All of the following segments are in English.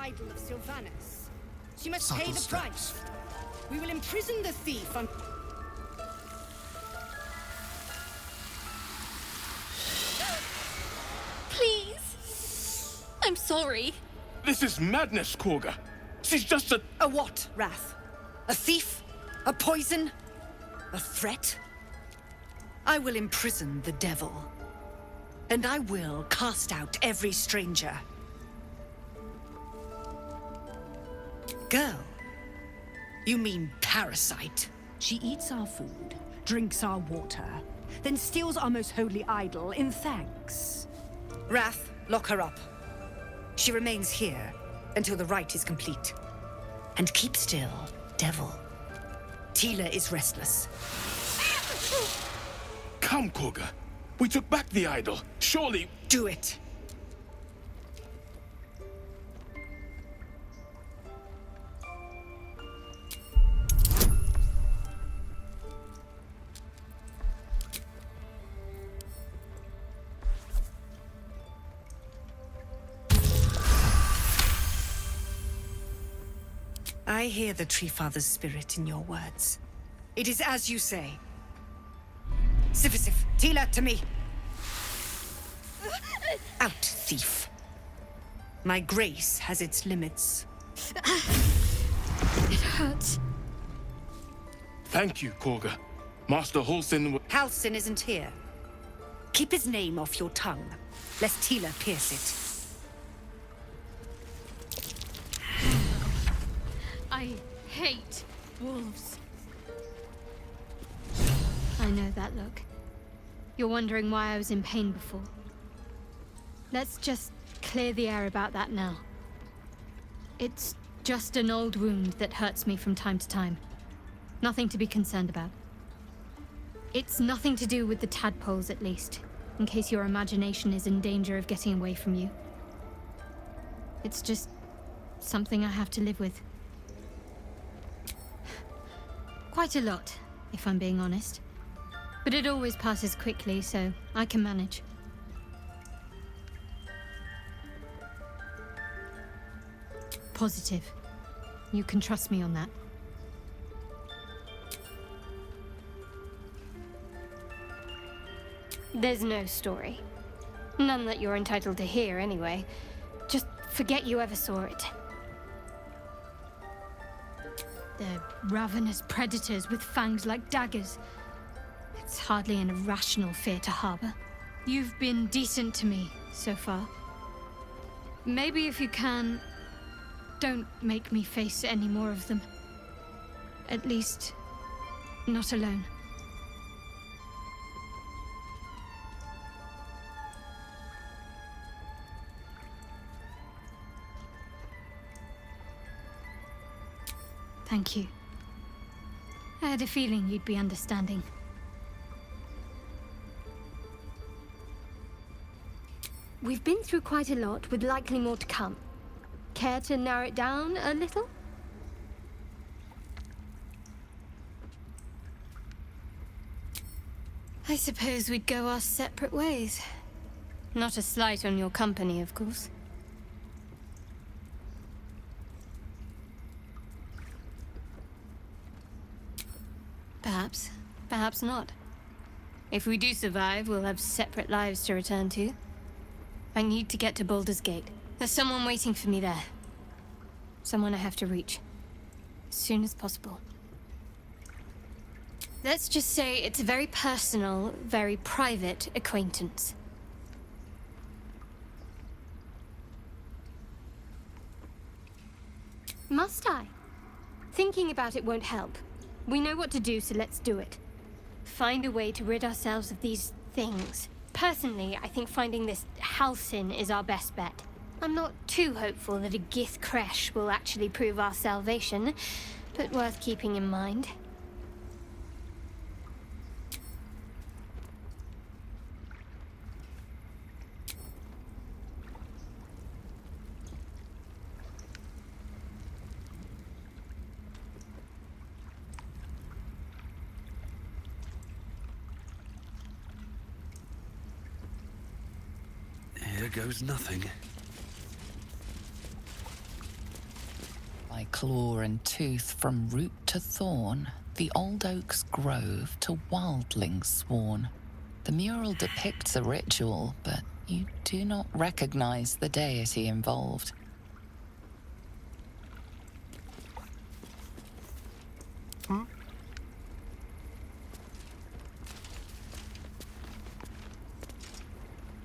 idol of Sylvanus. She must Subtle pay the steps. price. We will imprison the thief on... Please! I'm sorry. This is madness, Korga. She's just a... A what, Wrath? A thief? A poison? A threat? I will imprison the devil. And I will cast out every stranger. Girl, you mean parasite? She eats our food, drinks our water, then steals our most holy idol in thanks. Wrath, lock her up. She remains here until the rite is complete. And keep still, devil. Tila is restless. Come, Korga. We took back the idol. Surely... Do it. I hear the Tree Father's spirit in your words. It is as you say. Sifisif, Tila, to me! Out, thief. My grace has its limits. It hurts. Thank you, Korga. Master Halsin... Halsin isn't here. Keep his name off your tongue, lest Tila pierce it. I hate wolves. I know that look. You're wondering why I was in pain before. Let's just clear the air about that now. It's just an old wound that hurts me from time to time. Nothing to be concerned about. It's nothing to do with the tadpoles, at least, in case your imagination is in danger of getting away from you. It's just something I have to live with. Quite a lot, if I'm being honest. But it always passes quickly, so I can manage. Positive. You can trust me on that. There's no story. None that you're entitled to hear, anyway. Just forget you ever saw it. They're ravenous predators with fangs like daggers. It's hardly an irrational fear to harbor. You've been decent to me so far. Maybe if you can, don't make me face any more of them. At least, not alone. Thank you. I had a feeling you'd be understanding. We've been through quite a lot, with likely more to come. Care to narrow it down a little? I suppose we'd go our separate ways. Not a slight on your company, of course. Perhaps. Perhaps not. If we do survive, we'll have separate lives to return to. I need to get to Baldur's Gate. There's someone waiting for me there. Someone I have to reach. As soon as possible. Let's just say it's a very personal, very private acquaintance. Must I? Thinking about it won't help. We know what to do, so let's do it. Find a way to rid ourselves of these things. Personally, I think finding this Halsin is our best bet. I'm not too hopeful that a Gith Kresh will actually prove our salvation, but worth keeping in mind. Here goes nothing. By claw and tooth from root to thorn, the old oak's grove to wildlings sworn. The mural depicts a ritual, but you do not recognize the deity involved.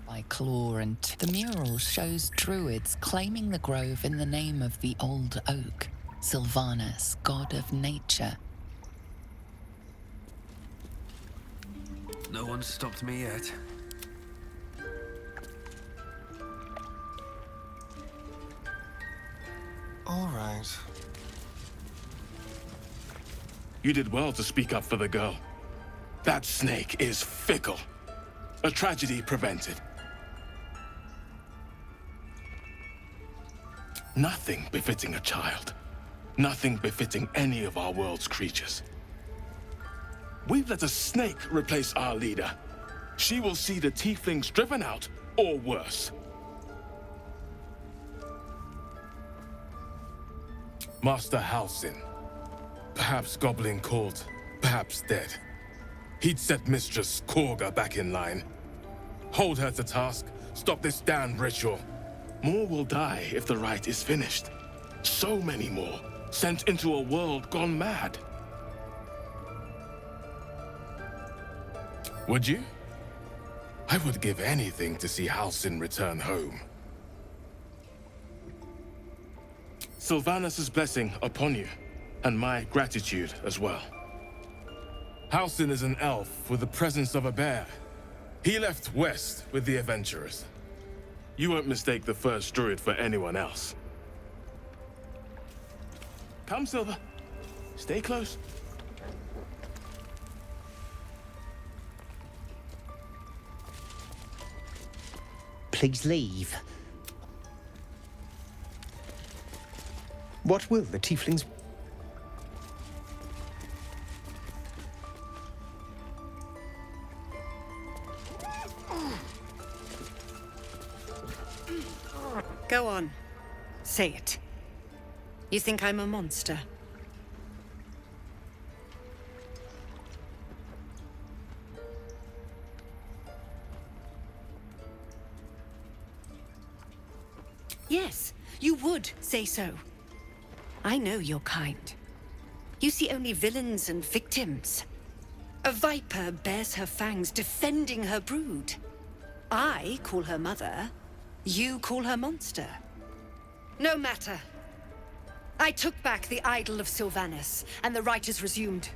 By claw and the mural shows druids claiming the grove in the name of the old oak, Sylvanus, god of nature. No one's stopped me yet. All right. You did well to speak up for the girl. That snake is fickle. A tragedy prevented. Nothing befitting a child. Nothing befitting any of our world's creatures. We've let a snake replace our leader. She will see the tieflings driven out, or worse. Master Halsin. Perhaps goblin called, perhaps dead. He'd set Mistress Korga back in line. Hold her to task, stop this damned ritual. More will die if the rite is finished. So many more, sent into a world gone mad. Would you? I would give anything to see Halsin return home. Sylvanus' blessing upon you, and my gratitude as well. Halsin is an elf with the presence of a bear. He left west with the adventurers. You won't mistake the first druid for anyone else. Come, Silver. Stay close. Please leave. What will the tieflings... Go on. Say it. You think I'm a monster? Yes, you would say so. I know your kind. You see only villains and victims. A viper bears her fangs defending her brood. I call her mother. You call her monster. No matter. I took back the idol of Sylvanus, and the rite is resumed.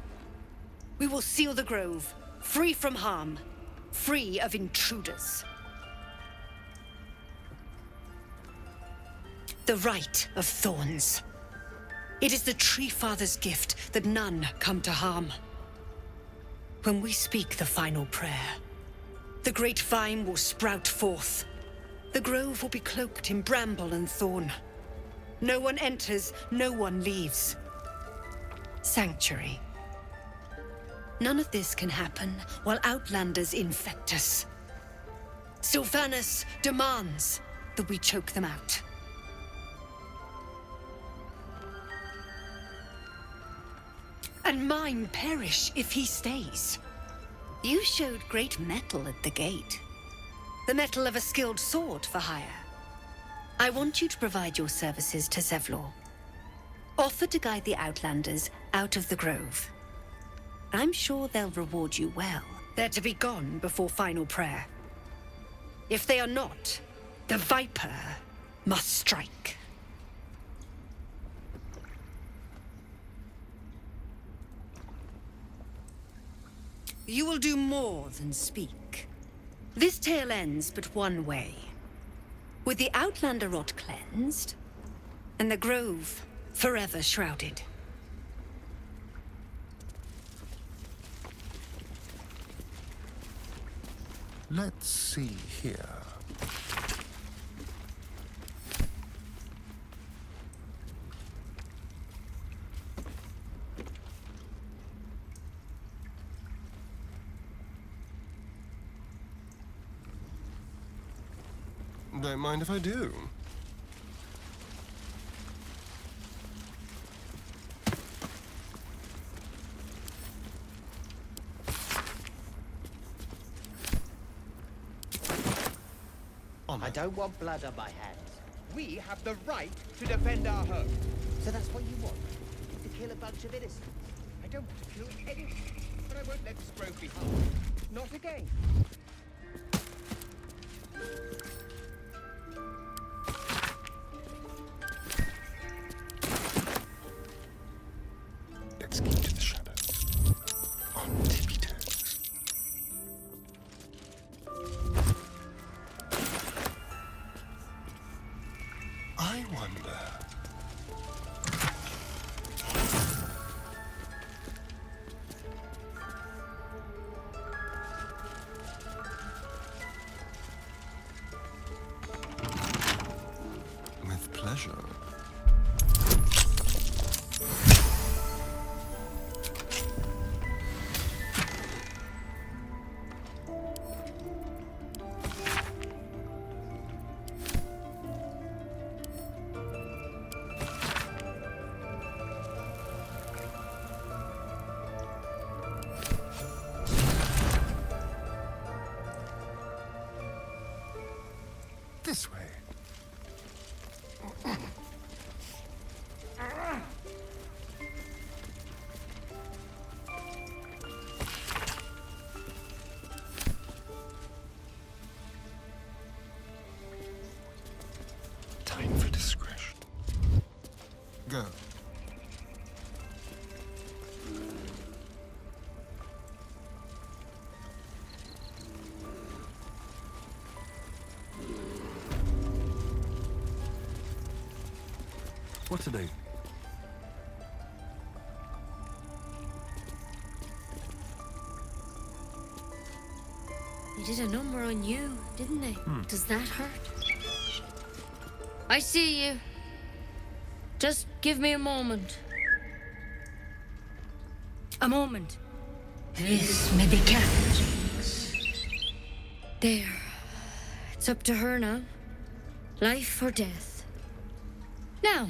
We will seal the grove, free from harm, free of intruders. The Rite of Thorns. It is the Tree Father's gift that none come to harm. When we speak the final prayer, the great vine will sprout forth. The grove will be cloaked in bramble and thorn. No one enters, no one leaves. Sanctuary. None of this can happen while Outlanders infect us. Sylvanus demands that we choke them out. And mine perish if he stays. You showed great mettle at the gate. The mettle of a skilled sword for hire. I want you to provide your services to Zevlor. Offer to guide the Outlanders out of the grove. I'm sure they'll reward you well. They're to be gone before final prayer. If they are not, the Viper must strike. You will do more than speak. This tale ends but one way. With the Outlander rot cleansed, and the grove forever shrouded. Let's see here. Don't mind if I do. I don't want blood on my hands. We have the right to defend our home. So that's what you want? To kill a bunch of innocents? I don't want to kill anyone, but I won't let this grove be harmed. Not again. Let's keep to the shadows. On tippy toes. I wonder. With pleasure. This way. Time for discretion. Go. What are they? They did a number on you, didn't they? Does that hurt? I see you. Just give me a moment. A moment. This may be kept. There. It's up to her now. Life or death. Now,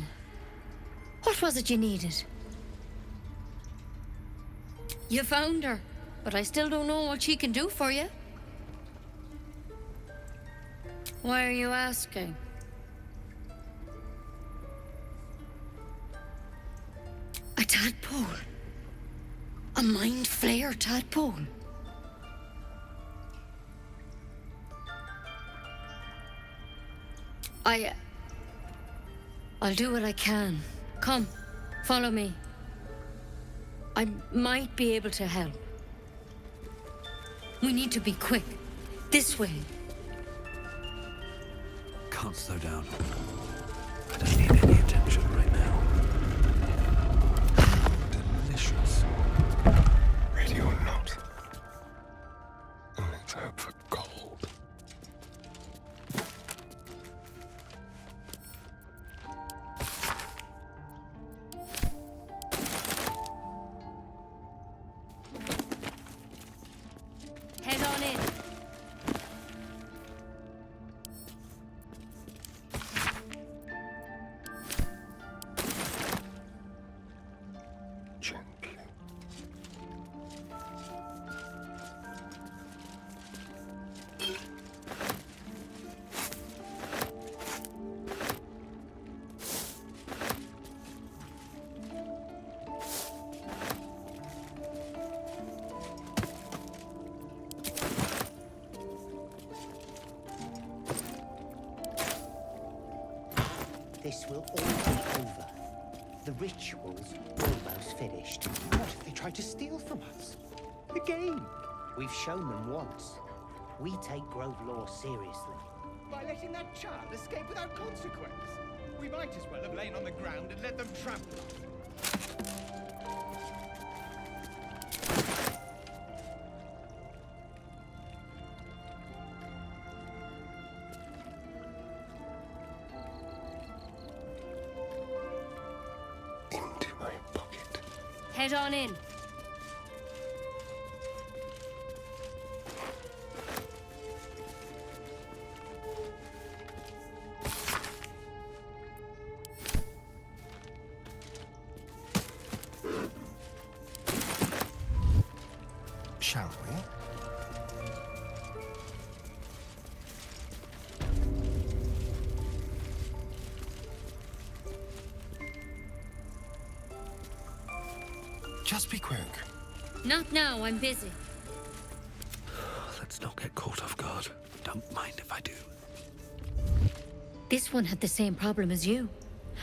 what was it you needed? You found her, but I still don't know what she can do for you. Why are you asking? A tadpole. A mind flayer tadpole. I'll do what I can. Come, follow me. I might be able to help. We need to be quick. This way. Can't slow down. I don't need any attention right now. Delicious. Ready or not. Let's hope for gold. Head on in. Gently. This will all be over. The ritual's almost finished. What if they tried to steal from us? Again? We've shown them once. We take Grove law seriously. By letting that child escape without consequence? We might as well have lain on the ground and let them trample us. Into my pocket. Head on in. Shall we? Just be quick. Not now, I'm busy. Let's not get caught off guard. Don't mind if I do. This one had the same problem as you.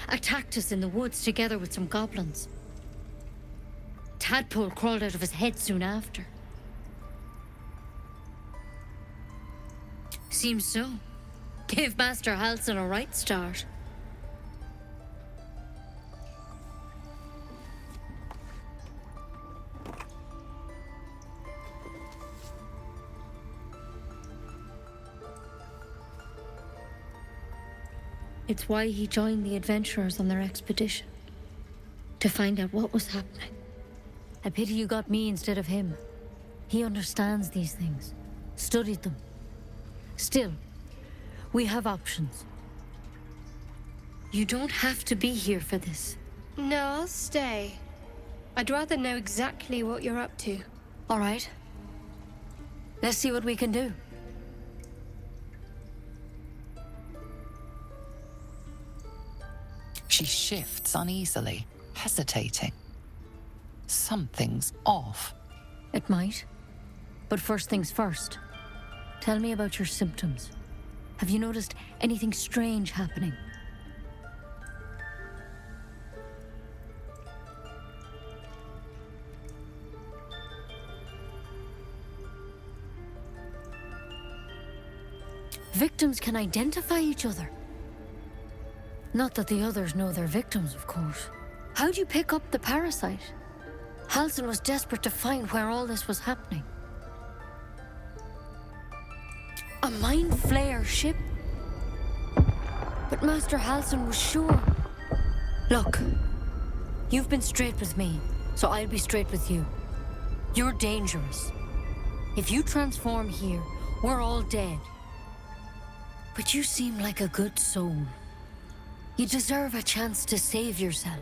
Attacked us in the woods together with some goblins. Tadpole crawled out of his head soon after. Seems so. Gave Master Halsin a right start. It's why he joined the adventurers on their expedition. To find out what was happening. I pity you got me instead of him. He understands these things. Studied them. Still, we have options. You don't have to be here for this. No, I'll stay. I'd rather know exactly what you're up to. All right. Let's see what we can do. She shifts uneasily, hesitating. Something's off. It might. But first things first. Tell me about your symptoms. Have you noticed anything strange happening? Victims can identify each other. Not that the others know they're victims, of course. How'd you pick up the parasite? Halsin was desperate to find where all this was happening. A Mind Flayer ship? But Master Halsin was sure. Look, you've been straight with me, so I'll be straight with you. You're dangerous. If you transform here, we're all dead. But you seem like a good soul. You deserve a chance to save yourself.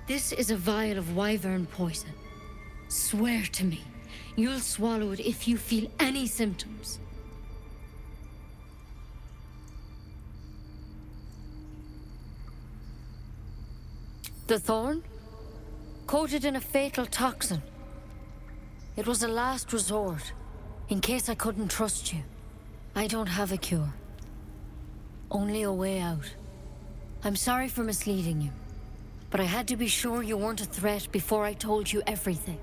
This is a vial of wyvern poison. Swear to me, you'll swallow it if you feel any symptoms. The thorn? Coated in a fatal toxin. It was a last resort, in case I couldn't trust you. I don't have a cure. Only a way out. I'm sorry for misleading you, but I had to be sure you weren't a threat before I told you everything.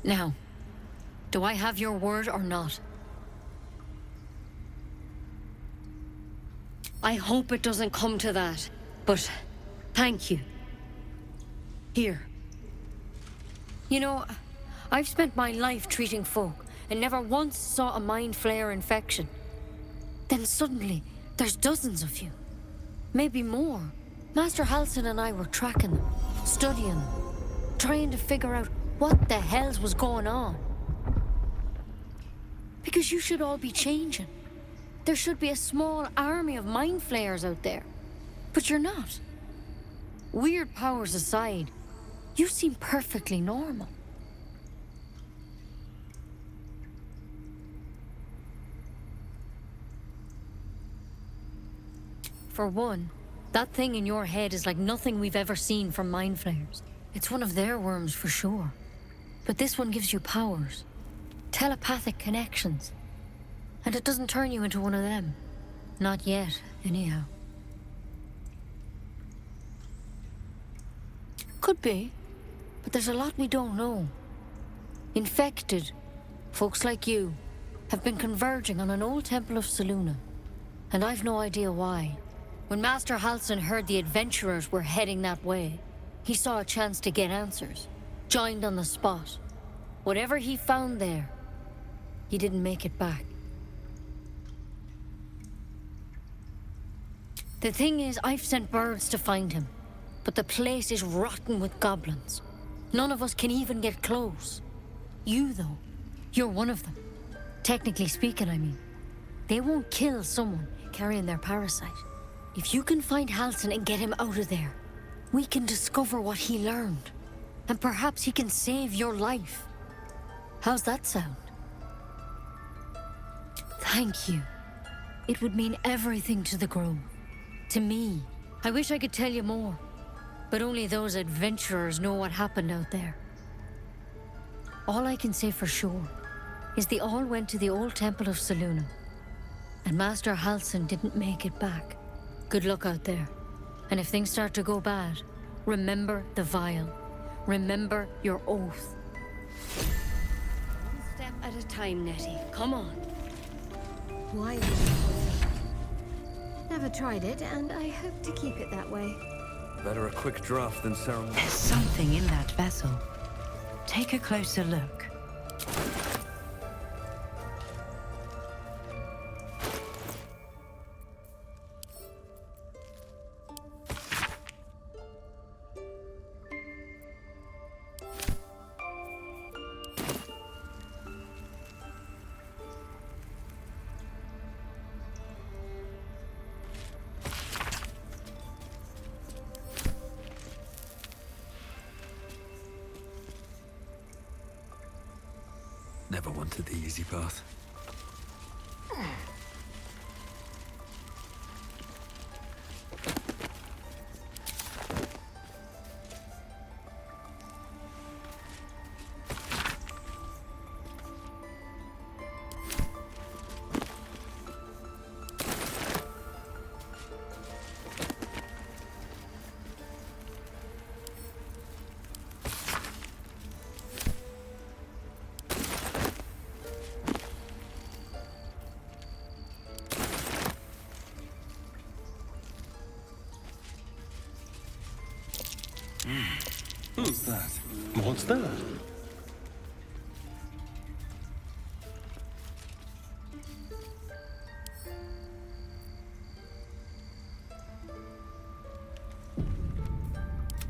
Now, do I have your word or not? I hope it doesn't come to that, but thank you. Here. You know, I've spent my life treating folk and never once saw a Mind Flayer infection. Then suddenly, there's dozens of you. Maybe more. Master Halsin and I were tracking them, studying them, trying to figure out what the hells was going on. Because you should all be changing. There should be a small army of Mind Flayers out there. But you're not. Weird powers aside, you seem perfectly normal. For one, that thing in your head is like nothing we've ever seen from Mind Flayers. It's one of their worms for sure. But this one gives you powers. Telepathic connections. And it doesn't turn you into one of them. Not yet, anyhow. Could be. But there's a lot we don't know. Infected, folks like you, have been converging on an old temple of Selûne. And I've no idea why. When Master Halsin heard the adventurers were heading that way, he saw a chance to get answers. Joined on the spot. Whatever he found there, he didn't make it back. The thing is, I've sent birds to find him, but the place is rotten with goblins. None of us can even get close. You, though, you're one of them. Technically speaking, I mean. They won't kill someone carrying their parasite. If you can find Halsin and get him out of there, we can discover what he learned. And perhaps he can save your life. How's that sound? Thank you. It would mean everything to the Grove. To me. I wish I could tell you more. But only those adventurers know what happened out there. All I can say for sure is they all went to the old temple of Selûne, and Master Halsin didn't make it back. Good luck out there. And if things start to go bad, remember the vial. Remember your oath. One step at a time, Nettie. Come on. Why? Never tried it, and I hope to keep it that way. Better a quick draft than ceremony. There's something in that vessel. Take a closer look. Never wanted the easy path. What's that? What's that?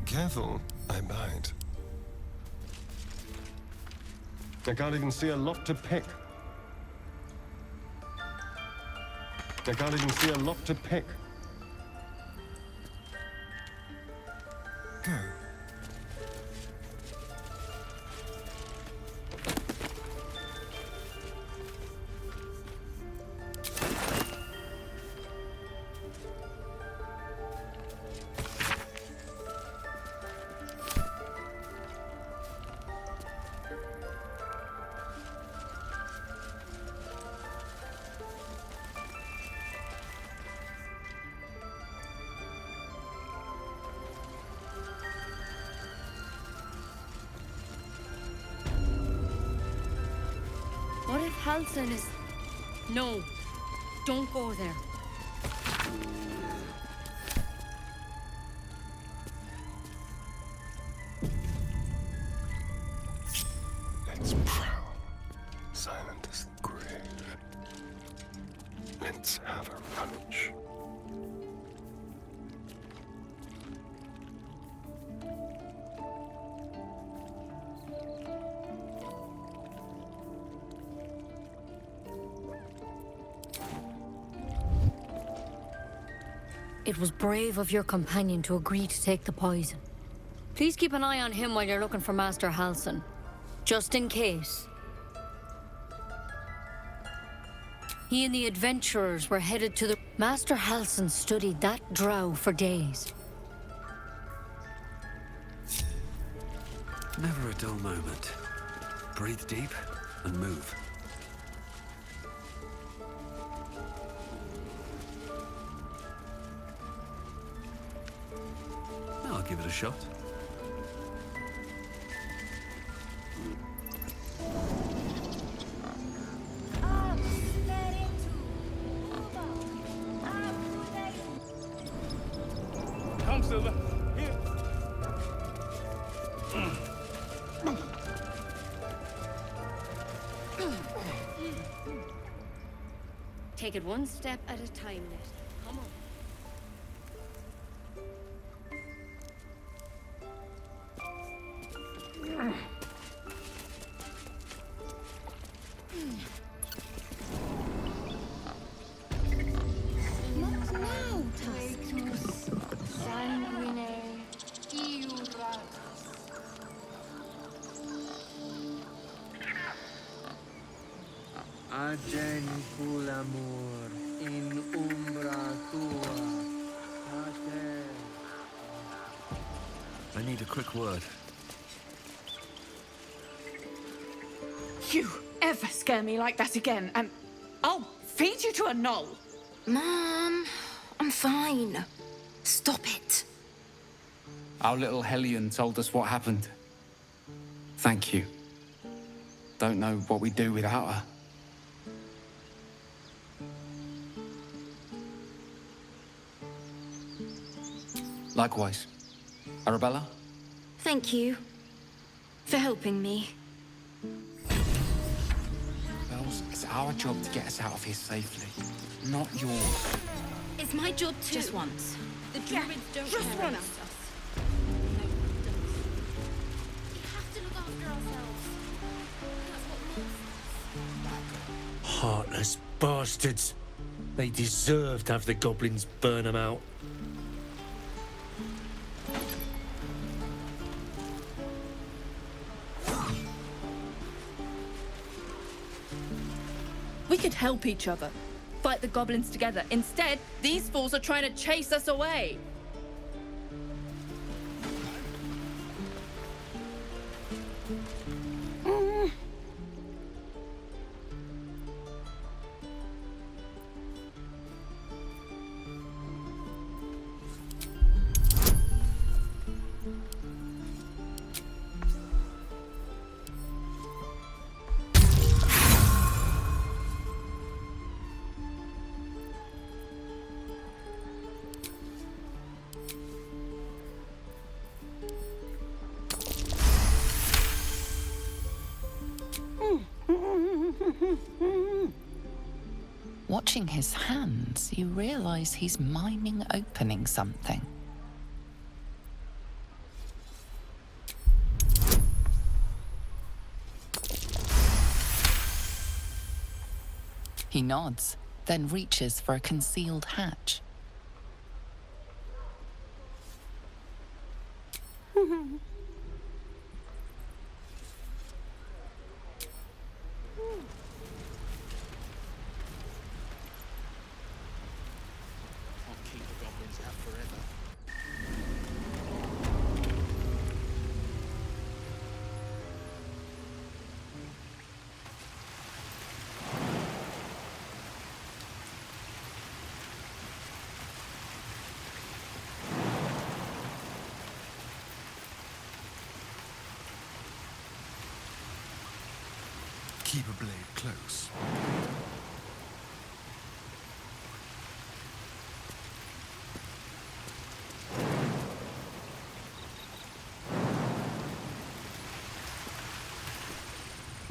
Careful, I bite. I can't even see a lot to pick. I can't even see a lot to pick. Go. What if Halsin is... No. Don't go there. Let's prowl. Silent as the grave. Let's have a lunch. It was brave of your companion to agree to take the poison. Please keep an eye on him while you're looking for Master Halsin. Just in case. He and the adventurers were headed to the... Master Halsin studied that drow for days. Never a dull moment. Breathe deep and move. I'll give it a shot. Come, Silver. Here. Take it one step at a time, Nettie. Come on. Not now, Tuskus. Sanguine iurat. Ageni amor in umbra tua. Pater. need a quick word. You ever scare me like that again, and I'll feed you to a knoll. Mom, I'm fine. Stop it. Our little Hellion told us what happened. Thank you. Don't know what we'd do without her. Likewise. Arabella? Thank you for helping me. Bells, it's our job to get us out of here safely, not yours. It's my job too. Just once. The druids don't just care once. about us. We have to look after ourselves. That's what Heartless bastards. They deserve to have the goblins burn them out. We could help each other. Fight the goblins together. Instead, these fools are trying to chase us away. Watching his hands, you realize he's miming opening something. He nods, then reaches for a concealed hatch. Keep a blade close.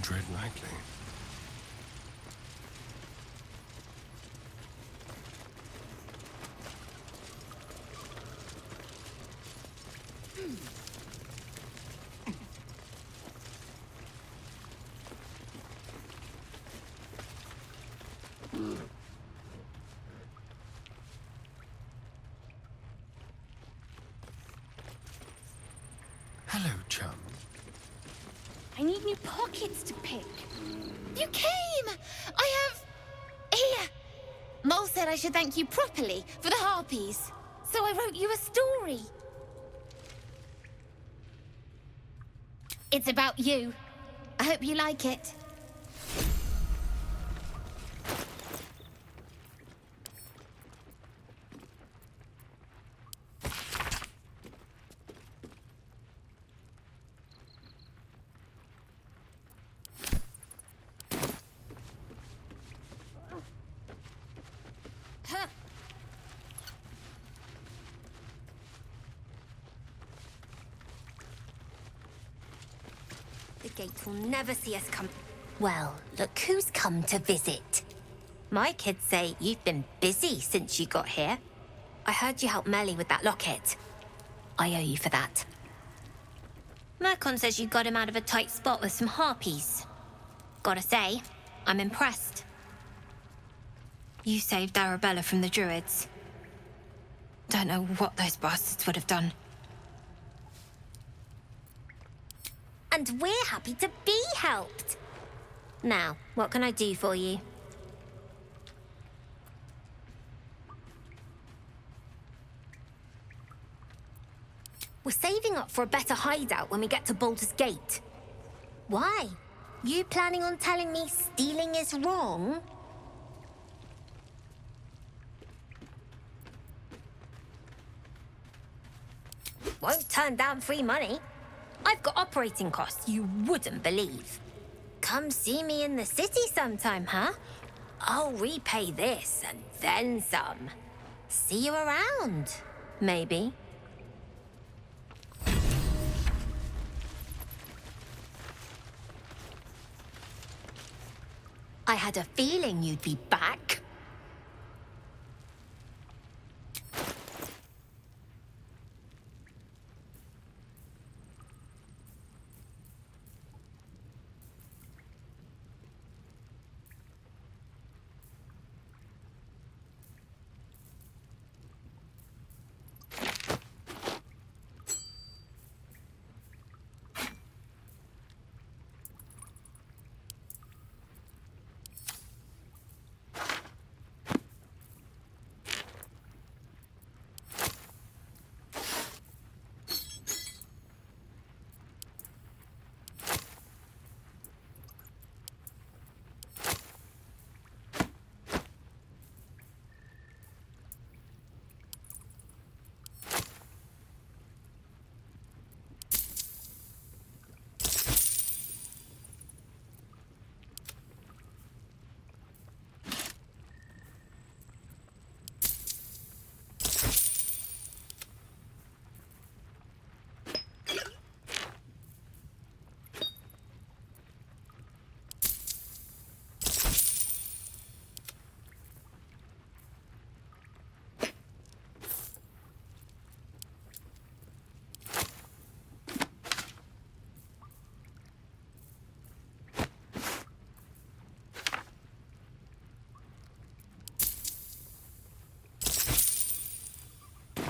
Tread lightly. Hello, chum. I need new pockets to pick. You came! I have... Here! Mole said I should thank you properly for the harpies. So I wrote you a story. It's about you. I hope you like it. The gate will never see us come. Well, look who's come to visit. My kids say you've been busy since you got here. I heard you helped Melly with that locket. I owe you for that. Mercon says you got him out of a tight spot with some harpies. Gotta say, I'm impressed. You saved Arabella from the druids. Don't know what those bastards would have done. And we're happy to be helped. Now, what can I do for you? We're saving up for a better hideout when we get to Baldur's Gate. Why? You planning on telling me stealing is wrong? Won't turn down free money. I've got operating costs you wouldn't believe. Come see me in the city sometime, huh? I'll repay this and then some. See you around, maybe. I had a feeling you'd be back.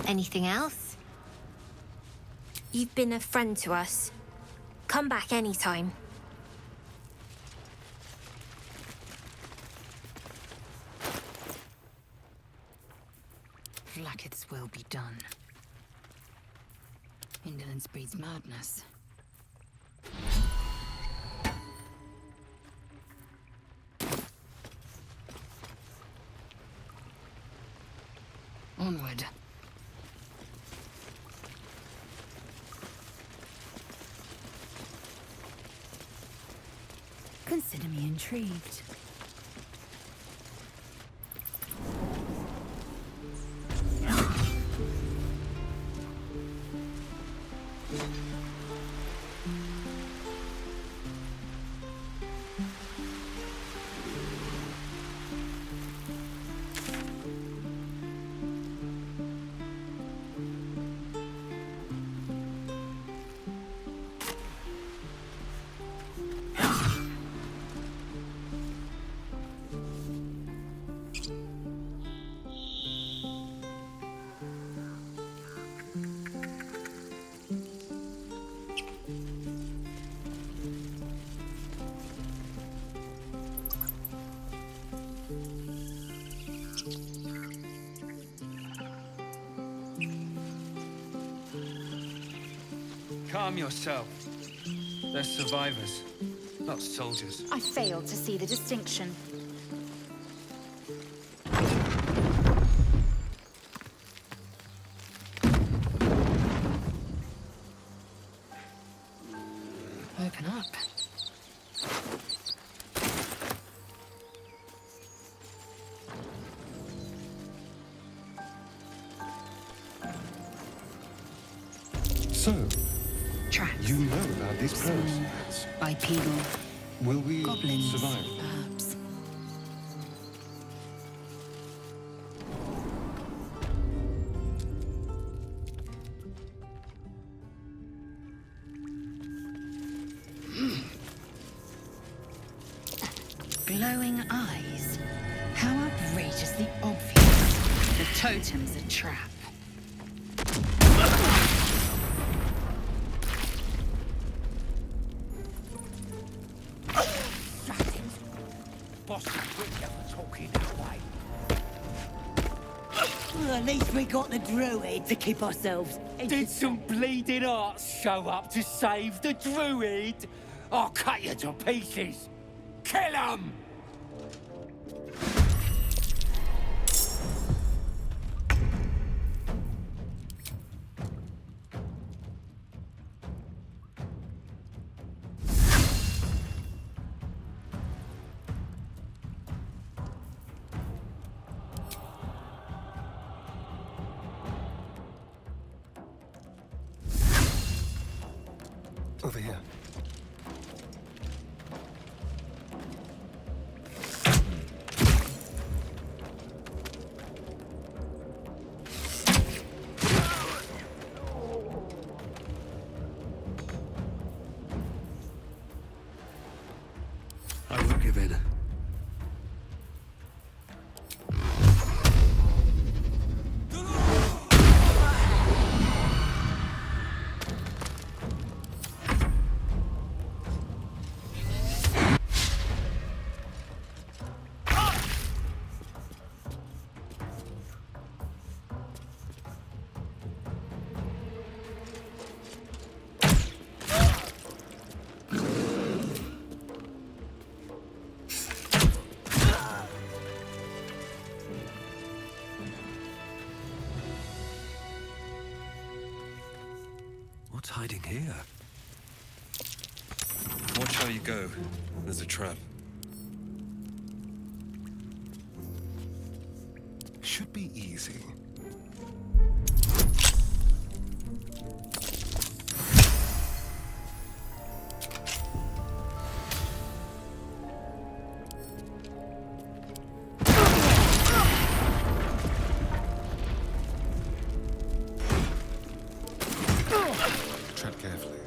Anything else? You've been a friend to us. Come back anytime. Blacket's will be done. Indolence breeds madness. Onward. Consider me intrigued. Calm yourself. They're survivors, not soldiers. I failed to see the distinction. Open up. So, Tracks. you know about these crows. Bipedal. Will we Goblins, survive? perhaps. Glowing eyes. How outrageously obvious. The totem's a trap. Boss is with you for talking that way. Well, at least we got the druid to keep ourselves. Did some bleeding arts show up to save the druid? I'll cut you to pieces. Kill him! Over here. I won't give in. What's hiding here? Watch how you go. There's a trap. Should be easy. Tread carefully.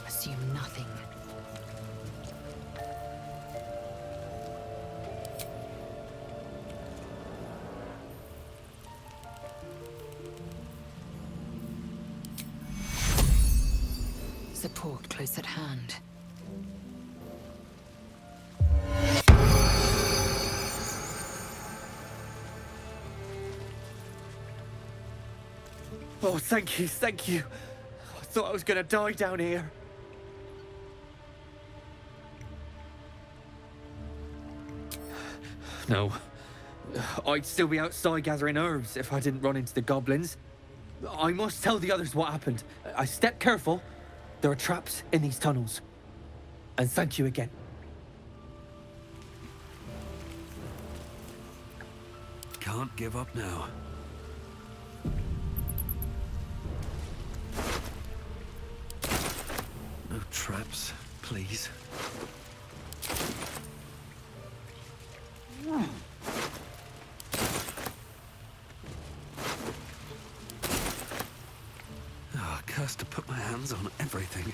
Assume nothing. Support close at hand. Oh, thank you, thank you. I thought I was gonna die down here. No. I'd still be outside gathering herbs if I didn't run into the goblins. I must tell the others what happened. I stepped careful. There are traps in these tunnels. And thank you again. Can't give up now. No traps, please. Ah, cursed to put my hands on everything.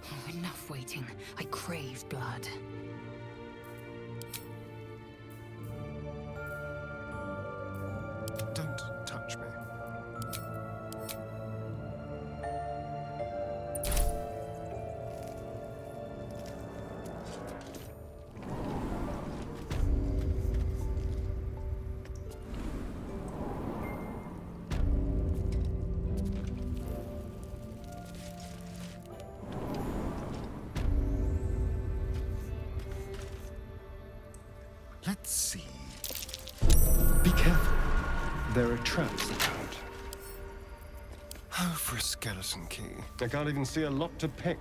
Oh, enough waiting. I crave blood. Don't touch me. Let's see. Be careful. There are traps about. Oh, for a skeleton key. I can't even see a lock to pick.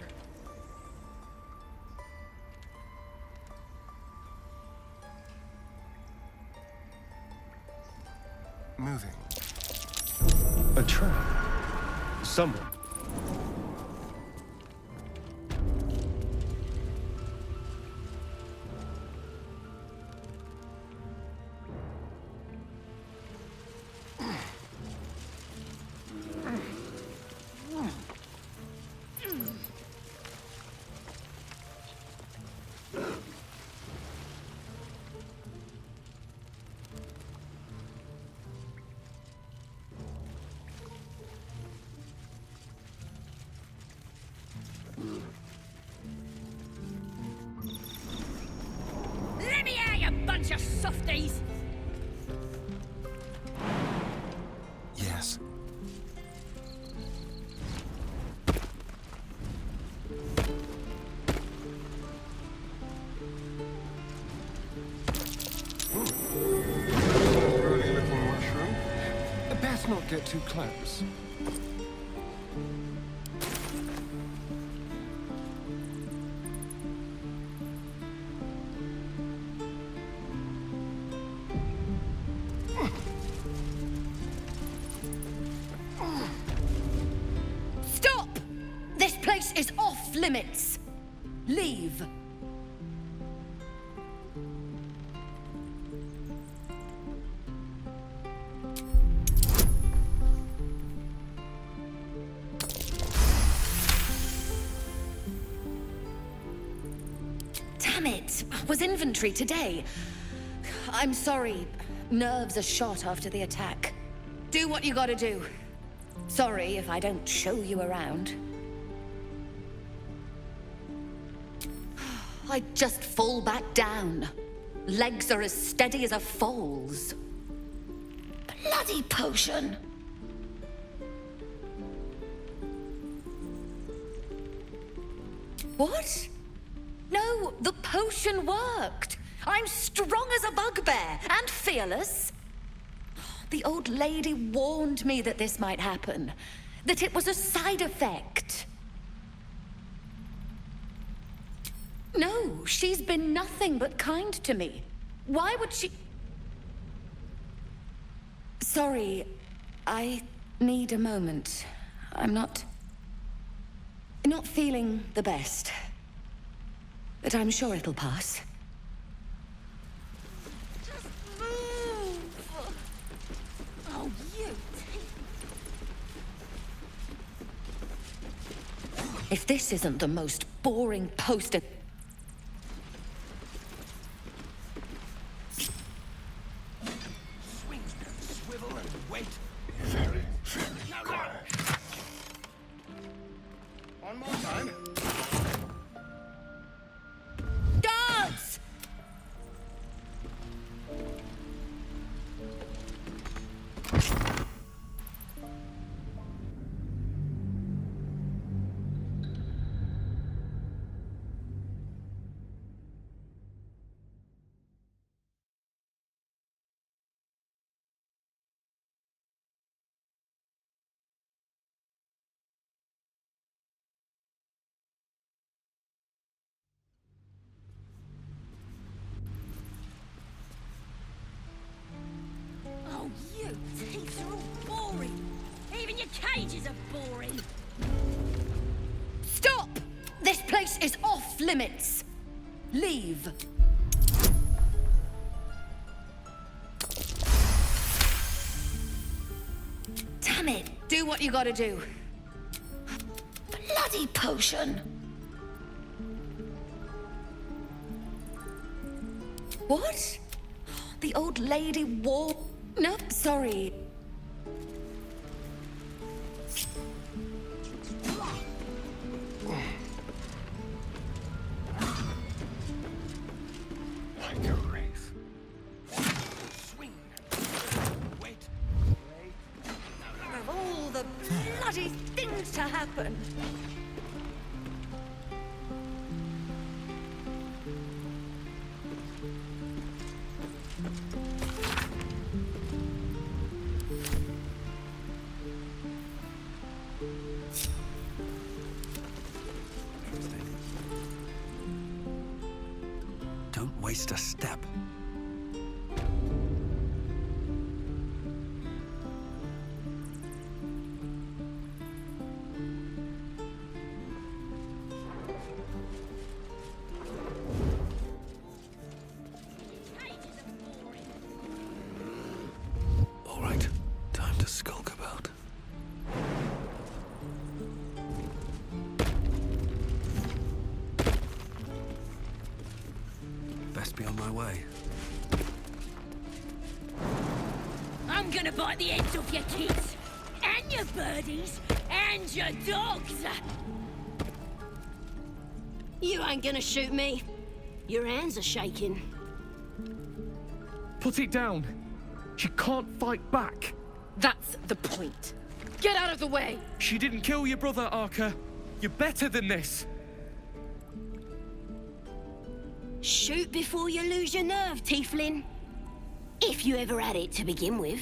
Moving. A trap. Someone. Let me out, you bunch of softies! Yes. Early looking mushroom. Best not get too close. Stop! This place is off limits. Leave. Damn it! Was inventory today? I'm sorry. Nerves are shot after the attack. Do what you gotta do. Sorry if I don't show you around. I just fall back down. Legs are as steady as a foal's. Bloody potion! What? No, the potion worked. I'm strong as a bugbear and fearless. The old lady warned me that this might happen, that it was a side effect. No, she's been nothing but kind to me. Why would she... Sorry, I need a moment. I'm not feeling the best. But I'm sure it'll pass. Just move! Oh, you... If this isn't the most boring poster... Swing, swivel, and wait. Very, very quiet. One more time. Guards! Oh, you teeth are all boring. Even your cages are boring. Stop! This place is off limits. Leave. Damn it. Do what you gotta do. bloody potion. What? The old lady wore... No, sorry. Like a wraith. Swing. Wait. Of all the bloody things to happen. Don't waste a step. All right, time to skulk about. Best be on my way. I'm gonna bite the heads off your kids, and your birdies, and your dogs. You ain't gonna shoot me. Your hands are shaking. Put it down. She can't fight back. That's the point. Get out of the way! She didn't kill your brother, Arka. You're better than this. Shoot before you lose your nerve, Tiefling. If you ever had it to begin with.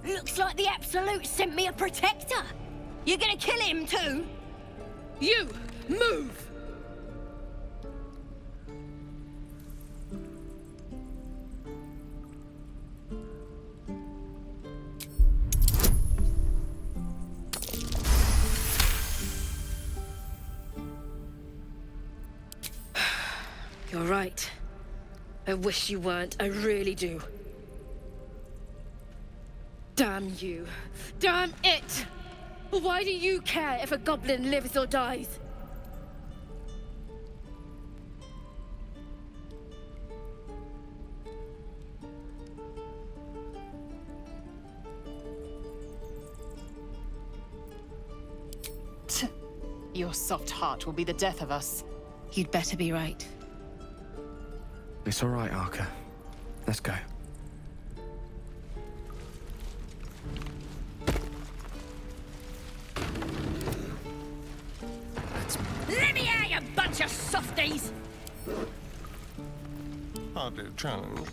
Looks like the Absolute sent me a protector. You're gonna kill him too? You! Move! You're right. I wish you weren't. I really do. Damn you. Damn it! Why do you care if a goblin lives or dies? Your soft heart will be the death of us. You'd better be right. It's all right, Arka. Let's go. Let me out, you bunch of softies! Hardly a challenge.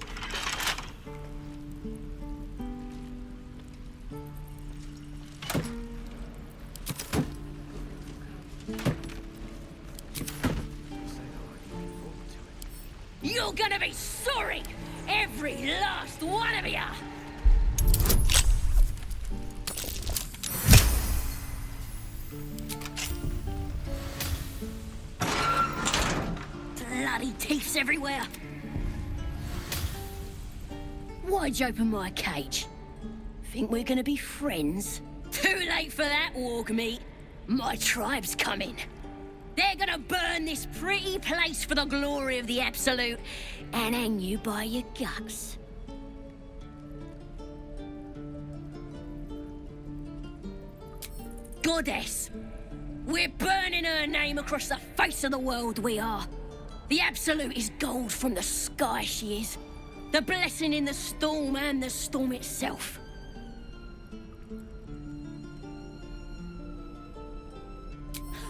You're gonna be sorry! Every last one of ya! Bloody teeths everywhere! Why'd you open my cage? Think we're gonna be friends? Too late for that, warg meat. My tribe's coming. They're gonna burn this pretty place for the glory of the Absolute and hang you by your guts. Goddess! We're burning her name across the face of the world, we are. The Absolute is gold from the sky, she is. The blessing in the storm and the storm itself.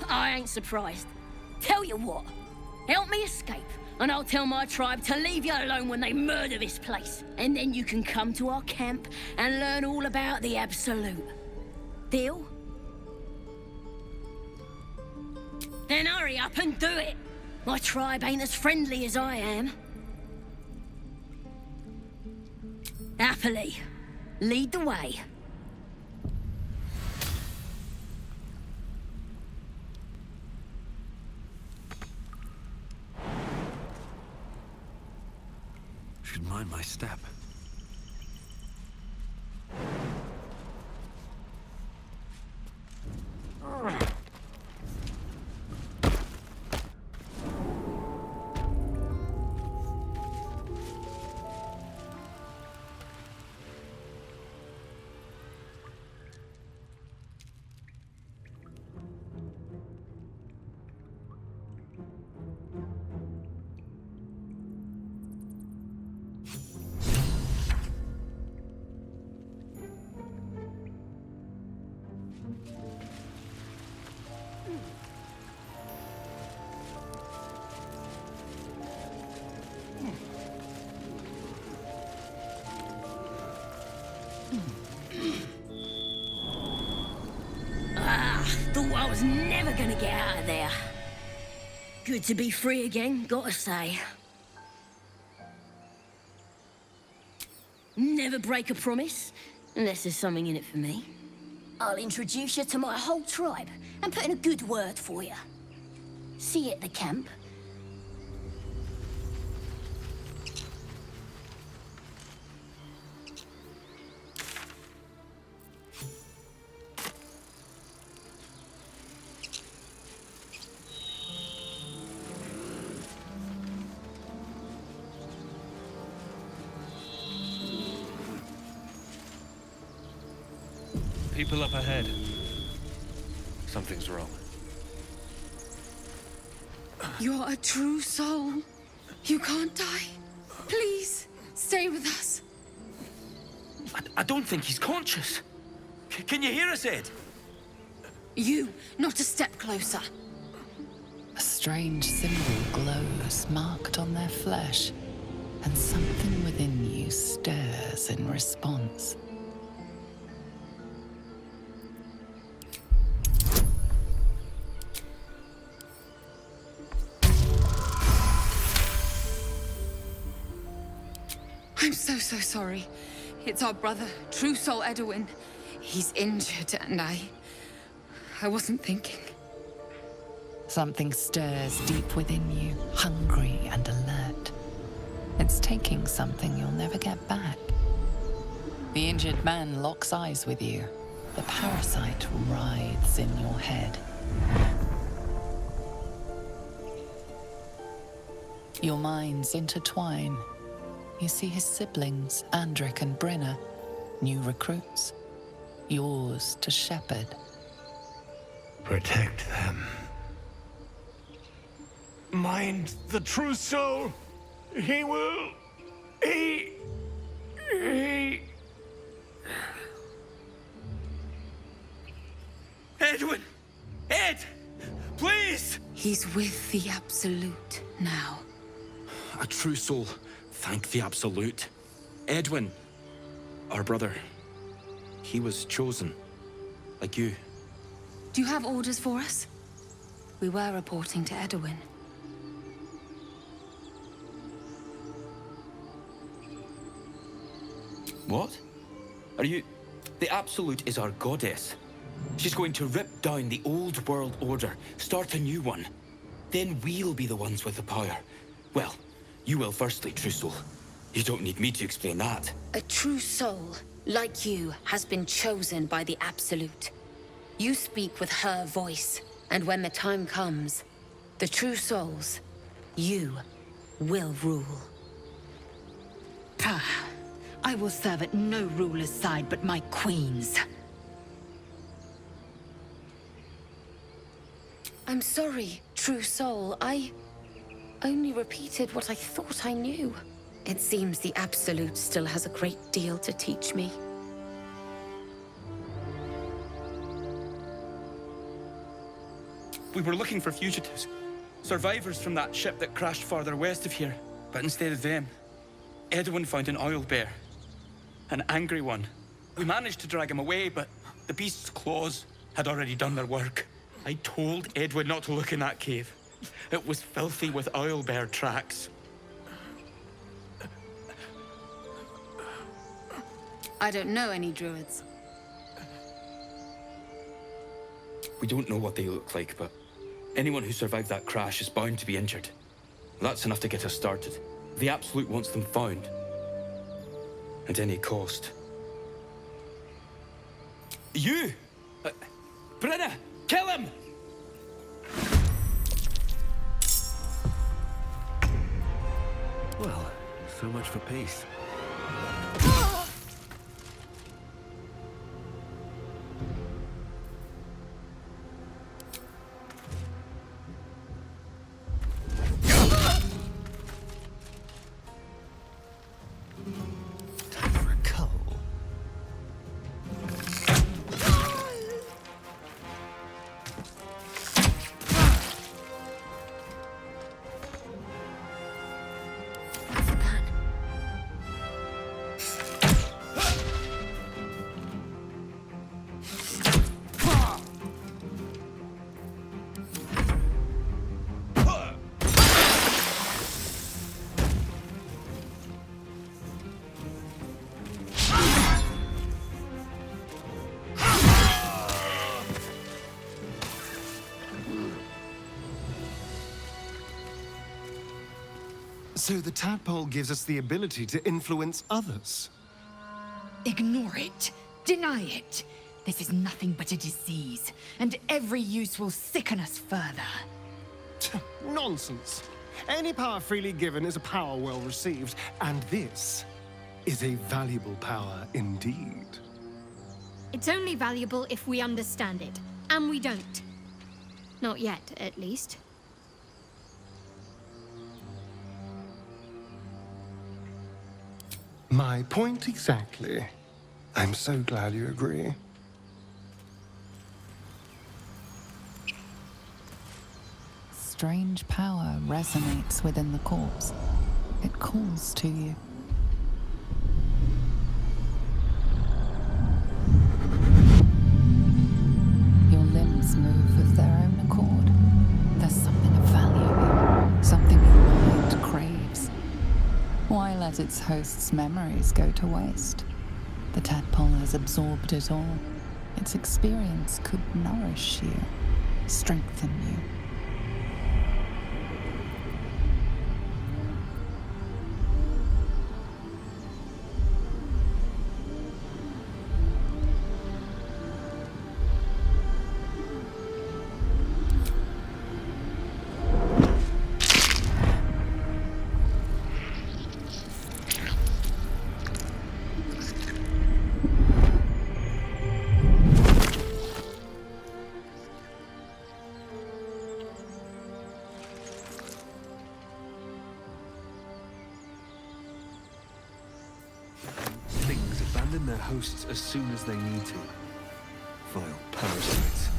I ain't surprised. Tell you what, help me escape, and I'll tell my tribe to leave you alone when they murder this place. And then you can come to our camp and learn all about the Absolute. Deal? Then hurry up and do it. My tribe ain't as friendly as I am. Happily, lead the way. Should mind my step. was never gonna get out of there. Good to be free again, gotta say. Never break a promise, unless there's something in it for me. I'll introduce you to my whole tribe and put in a good word for you. See you at the camp. People up ahead. Something's wrong. You're a true soul. You can't die. Please, stay with us. I don't think he's conscious. Can you hear us, Ed? You, not a step closer. A strange symbol glows marked on their flesh, and something within you stirs in response. I'm so sorry. It's our brother, True Soul Edwin. He's injured and I wasn't thinking. Something stirs deep within you, hungry and alert. It's taking something you'll never get back. The injured man locks eyes with you. The parasite writhes in your head. Your minds intertwine. You see his siblings, Andric and Brenna, new recruits, yours to shepherd. Protect them. Mind the true soul. He will. He. Edwin! Ed! Please! He's with the Absolute now. A true soul. Thank the Absolute. Edwin, our brother, he was chosen, like you. Do you have orders for us? We were reporting to Edwin. What? Are you... The Absolute is our goddess. She's going to rip down the old world order, start a new one. Then we'll be the ones with the power. Well, you will firstly, True Soul. You don't need me to explain that. A true soul, like you, has been chosen by the Absolute. You speak with her voice, and when the time comes, the true souls, you will rule. I will serve at no ruler's side but my queen's. I'm sorry, true soul. I only repeated what I thought I knew. It seems the Absolute still has a great deal to teach me. We were looking for fugitives. Survivors from that ship that crashed farther west of here. But instead of them, Edwin found an oil bear. An angry one. We managed to drag him away, but the beast's claws had already done their work. I told Edwin not to look in that cave. It was filthy with oil bear tracks. I don't know any druids. We don't know what they look like, but anyone who survived that crash is bound to be injured. That's enough to get us started. The Absolute wants them found. At any cost. You! Brenna! Kill him! Well, so much for peace. Time for a cull. What's that? So the tadpole gives us the ability to influence others. Ignore it. Deny it. This is nothing but a disease, and every use will sicken us further. Nonsense. Any power freely given is a power well received, and this is a valuable power indeed. It's only valuable if we understand it, and we don't. Not yet, at least. My point exactly. I'm so glad you agree. Strange power resonates within the corpse. It calls to you. Your limbs move of their own accord. There's something of value here, something your mind craves. Why let its host's memories go to waste? The tadpole has absorbed it all. Its experience could nourish you, strengthen you. Abandon their hosts as soon as they need to. Vile parasites.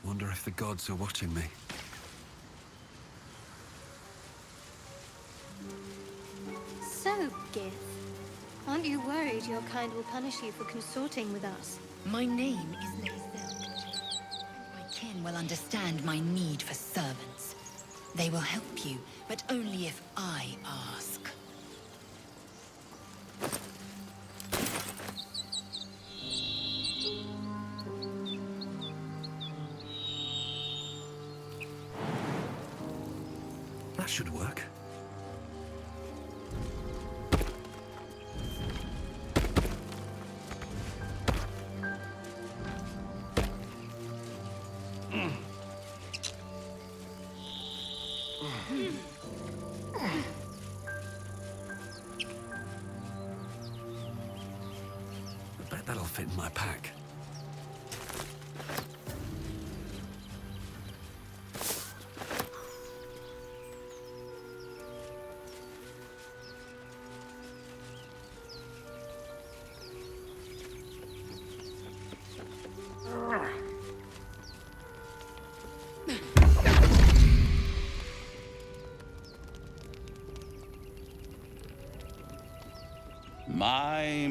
Wonder if the gods are watching me. So, Gith, aren't you worried your kind will punish you for consorting with us? My name is Lizelle. My kin will understand my need for servants. They will help you, but only if I ask. That should work. I bet that'll fit in my pack.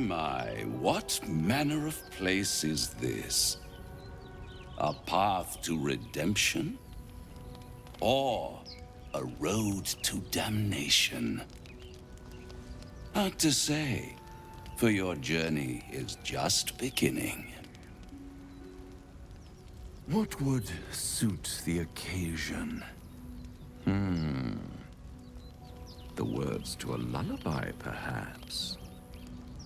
My, what manner of place is this? A path to redemption? Or a road to damnation? Hard to say, for your journey is just beginning. What would suit the occasion? The words to a lullaby, perhaps?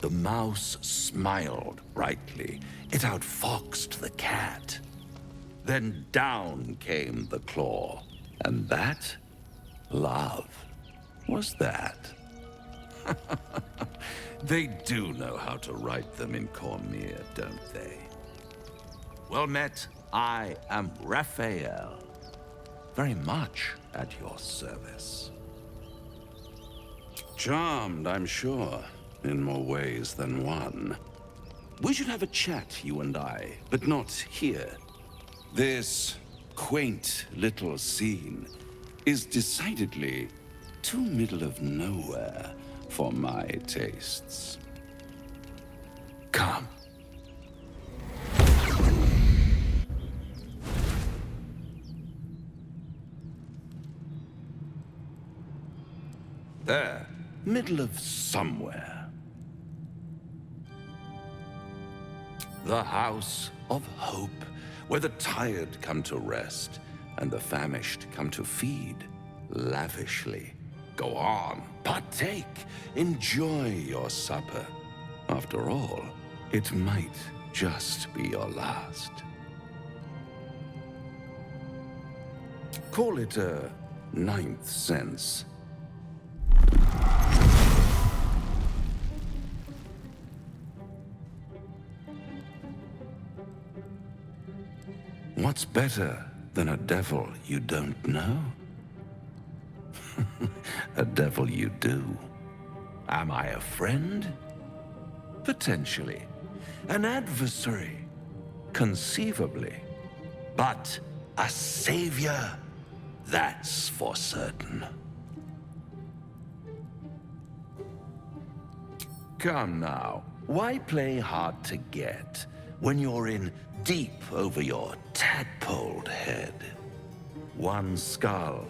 The mouse smiled brightly. It outfoxed the cat. Then down came the claw. And that? Love. Was that? They do know how to write them in Cormier, don't they? Well met, I am Raphael. Very much at your service. Charmed, I'm sure. In more ways than one. We should have a chat, you and I, but not here. This quaint little scene is decidedly too middle of nowhere for my tastes. Come. There, middle of somewhere. The House of Hope, where the tired come to rest and the famished come to feed lavishly. Go on, partake, enjoy your supper. After all, it might just be your last. Call it a ninth sense. What's better than a devil you don't know? A devil you do. Am I a friend? Potentially. An adversary? Conceivably. But a savior? That's for certain. Come now, why play hard to get when you're in deep over your tadpoled head? One skull,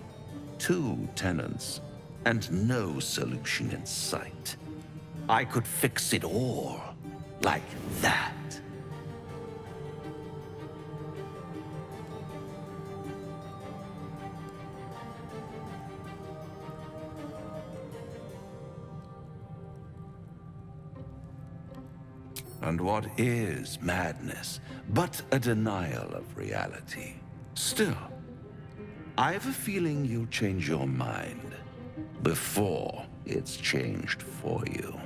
two tenants, and no solution in sight. I could fix it all, like that. And what is madness but a denial of reality? Still, I have a feeling you'll change your mind before it's changed for you.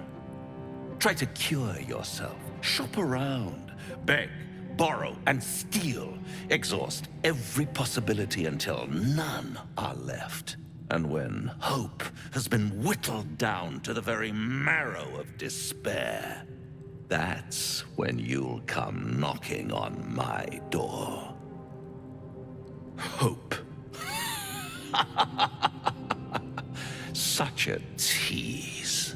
Try to cure yourself, shop around, beg, borrow, and steal. Exhaust every possibility until none are left. And when hope has been whittled down to the very marrow of despair, that's when you'll come knocking on my door. Hope. Such a tease.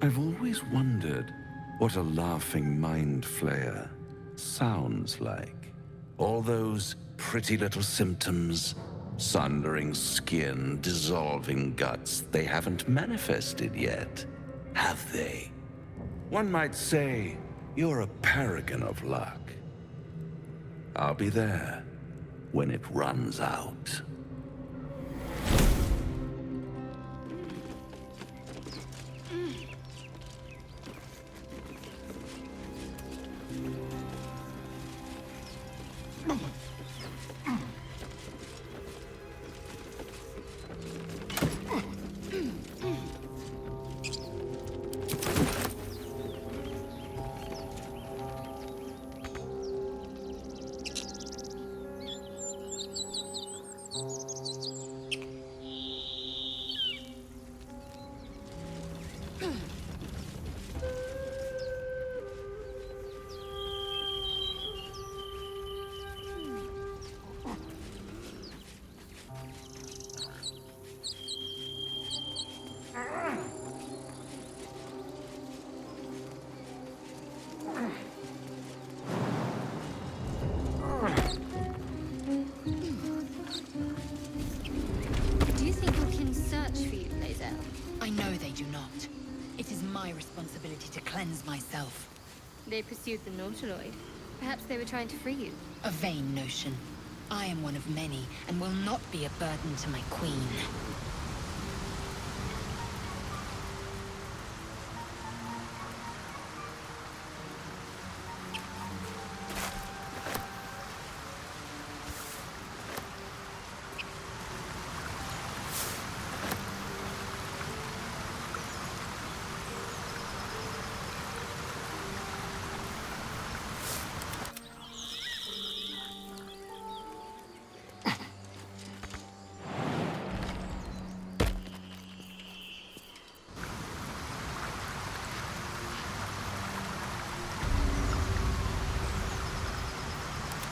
I've always wondered what a laughing mind flayer sounds like. All those pretty little symptoms, sundering skin, dissolving guts, they haven't manifested yet, have they? One might say you're a paragon of luck. I'll be there when it runs out. Do you think we can search for you, Lae'zel? I know they do not. It is my responsibility to cleanse myself. They pursued the Nautiloid. Perhaps they were trying to free you. A vain notion. I am one of many, and will not be a burden to my queen.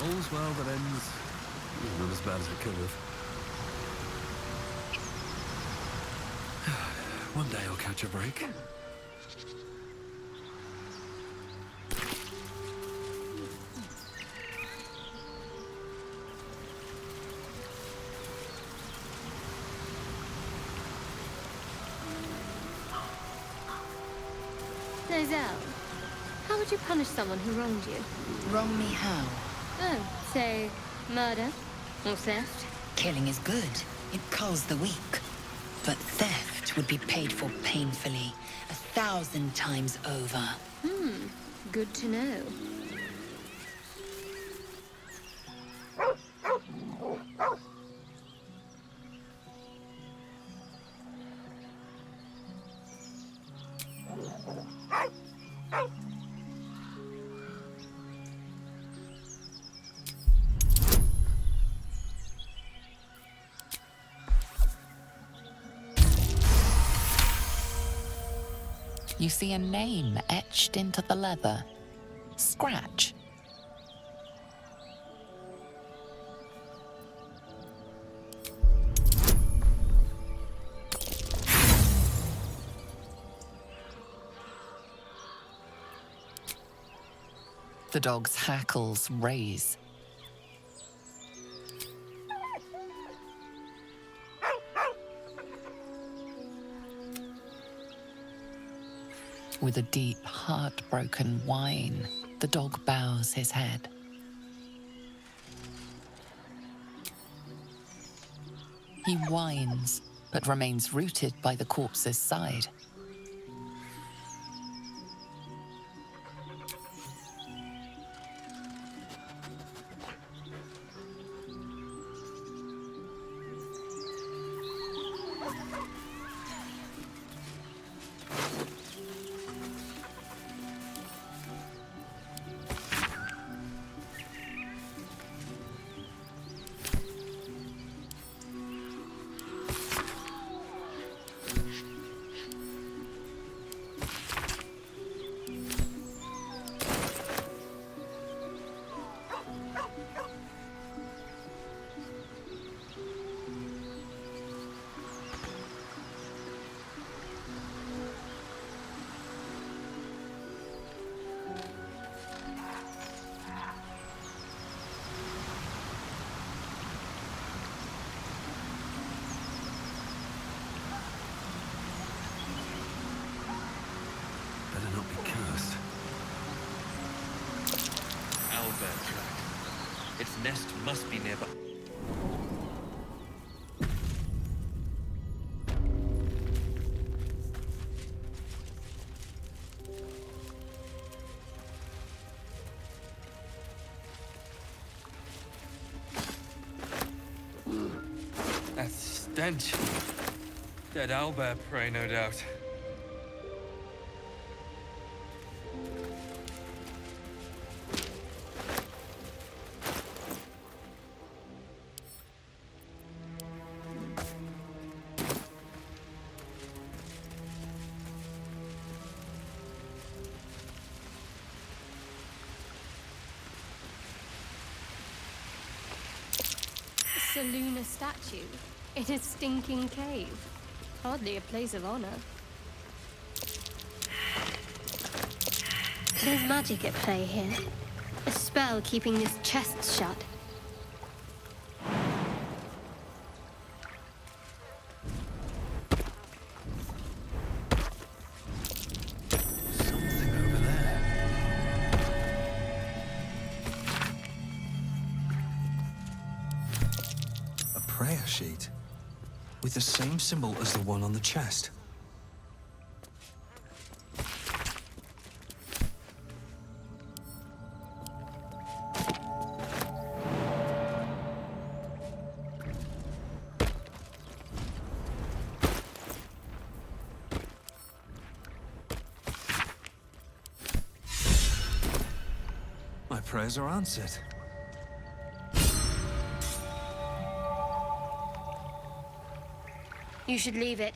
All's well that ends not as bad as it could have. One day I'll catch a break. So, Zell, how would you punish someone who wronged you? Wrong me how? Oh, say, murder? Or theft? Killing is good. It culls the weak. But theft would be paid for painfully, 1,000 times over. Good to know. You see a name etched into the leather. Scratch. The dog's hackles raise. With a deep, heartbroken whine, the dog bows his head. He whines, but remains rooted by the corpse's side. Better not be cursed. Owlbear track. Its nest must be nearby. That stench. Dead owlbear prey, no doubt. Selûne statue in a stinking cave. Hardly a place of honor. There's magic at play here. A spell keeping this chest shut. Something over there. A prayer sheet with the same symbol as the one on the chest. My prayers are answered. You should leave it,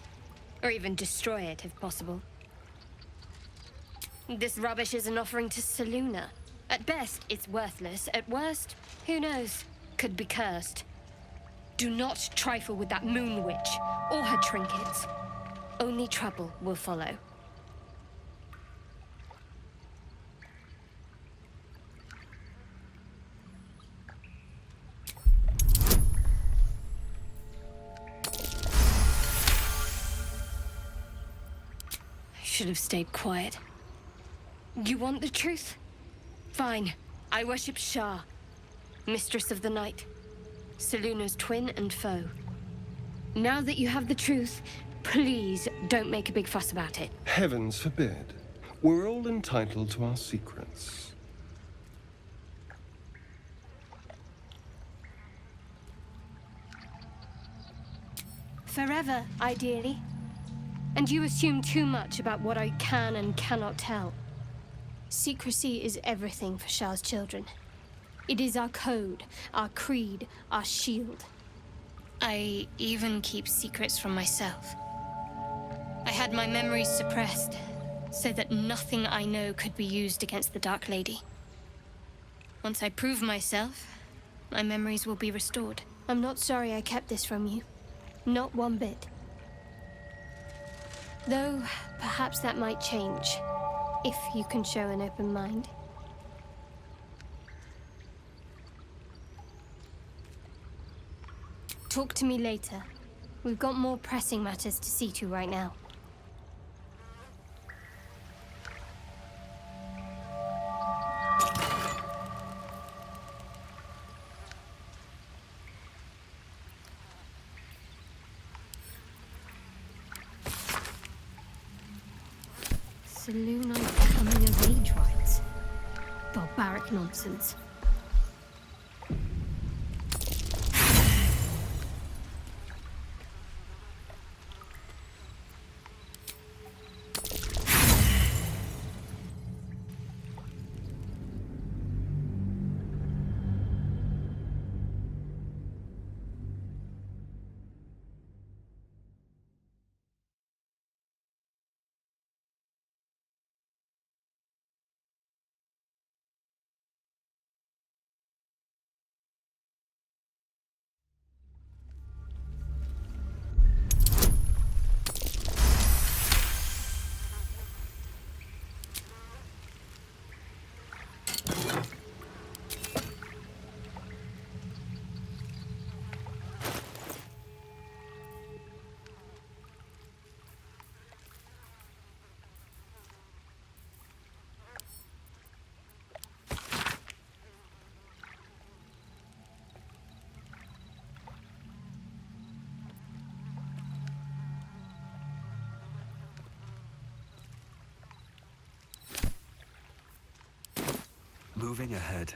or even destroy it if possible. This rubbish is an offering to Selûne. At best, it's worthless. At worst, who knows? Could be cursed. Do not trifle with that moon witch, or her trinkets. Only trouble will follow. I should have stayed quiet. You want the truth? Fine. I worship Shah, Mistress of the Night, Seluna's twin and foe. Now that you have the truth, please don't make a big fuss about it. Heavens forbid. We're all entitled to our secrets. Forever, ideally. And you assume too much about what I can and cannot tell. Secrecy is everything for Shah's children. It is our code, our creed, our shield. I even keep secrets from myself. I had my memories suppressed, so that nothing I know could be used against the Dark Lady. Once I prove myself, my memories will be restored. I'm not sorry I kept this from you. Not one bit. Though, perhaps that might change, if you can show an open mind. Talk to me later. We've got more pressing matters to see to right now. Selûnite coming of age rites. Barbaric nonsense. Moving ahead.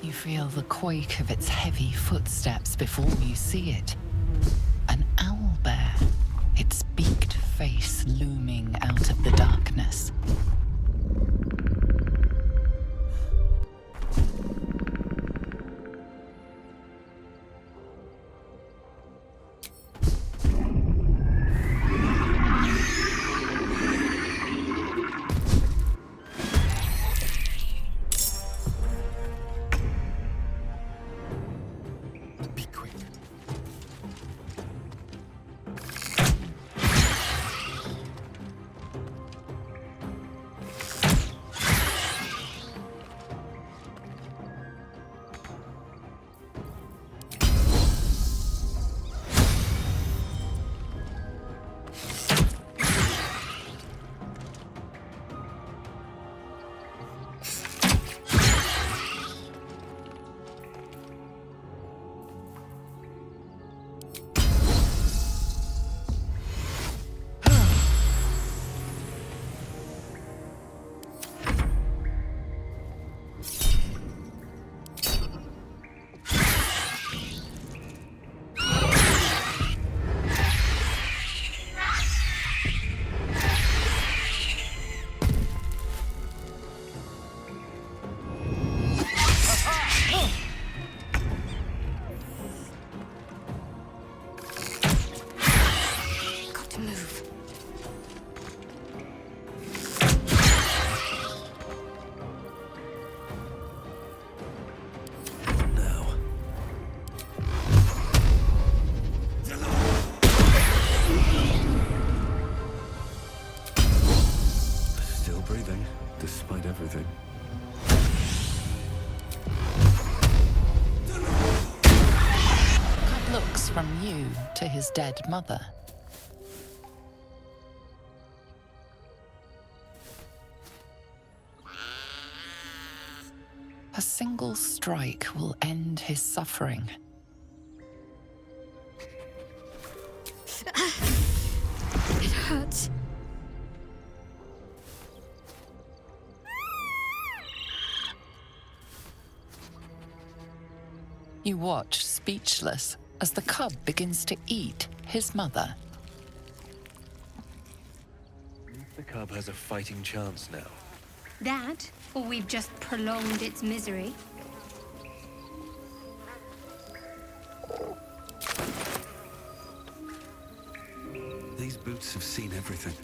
You feel the quake of its heavy footsteps before you see it. An owlbear, its beaked face looming out of the darkness. from you to his dead mother. A single strike will end his suffering. It hurts. You watch speechless as the cub begins to eat his mother. The cub has a fighting chance now. That, or we've just prolonged its misery. These boots have seen everything.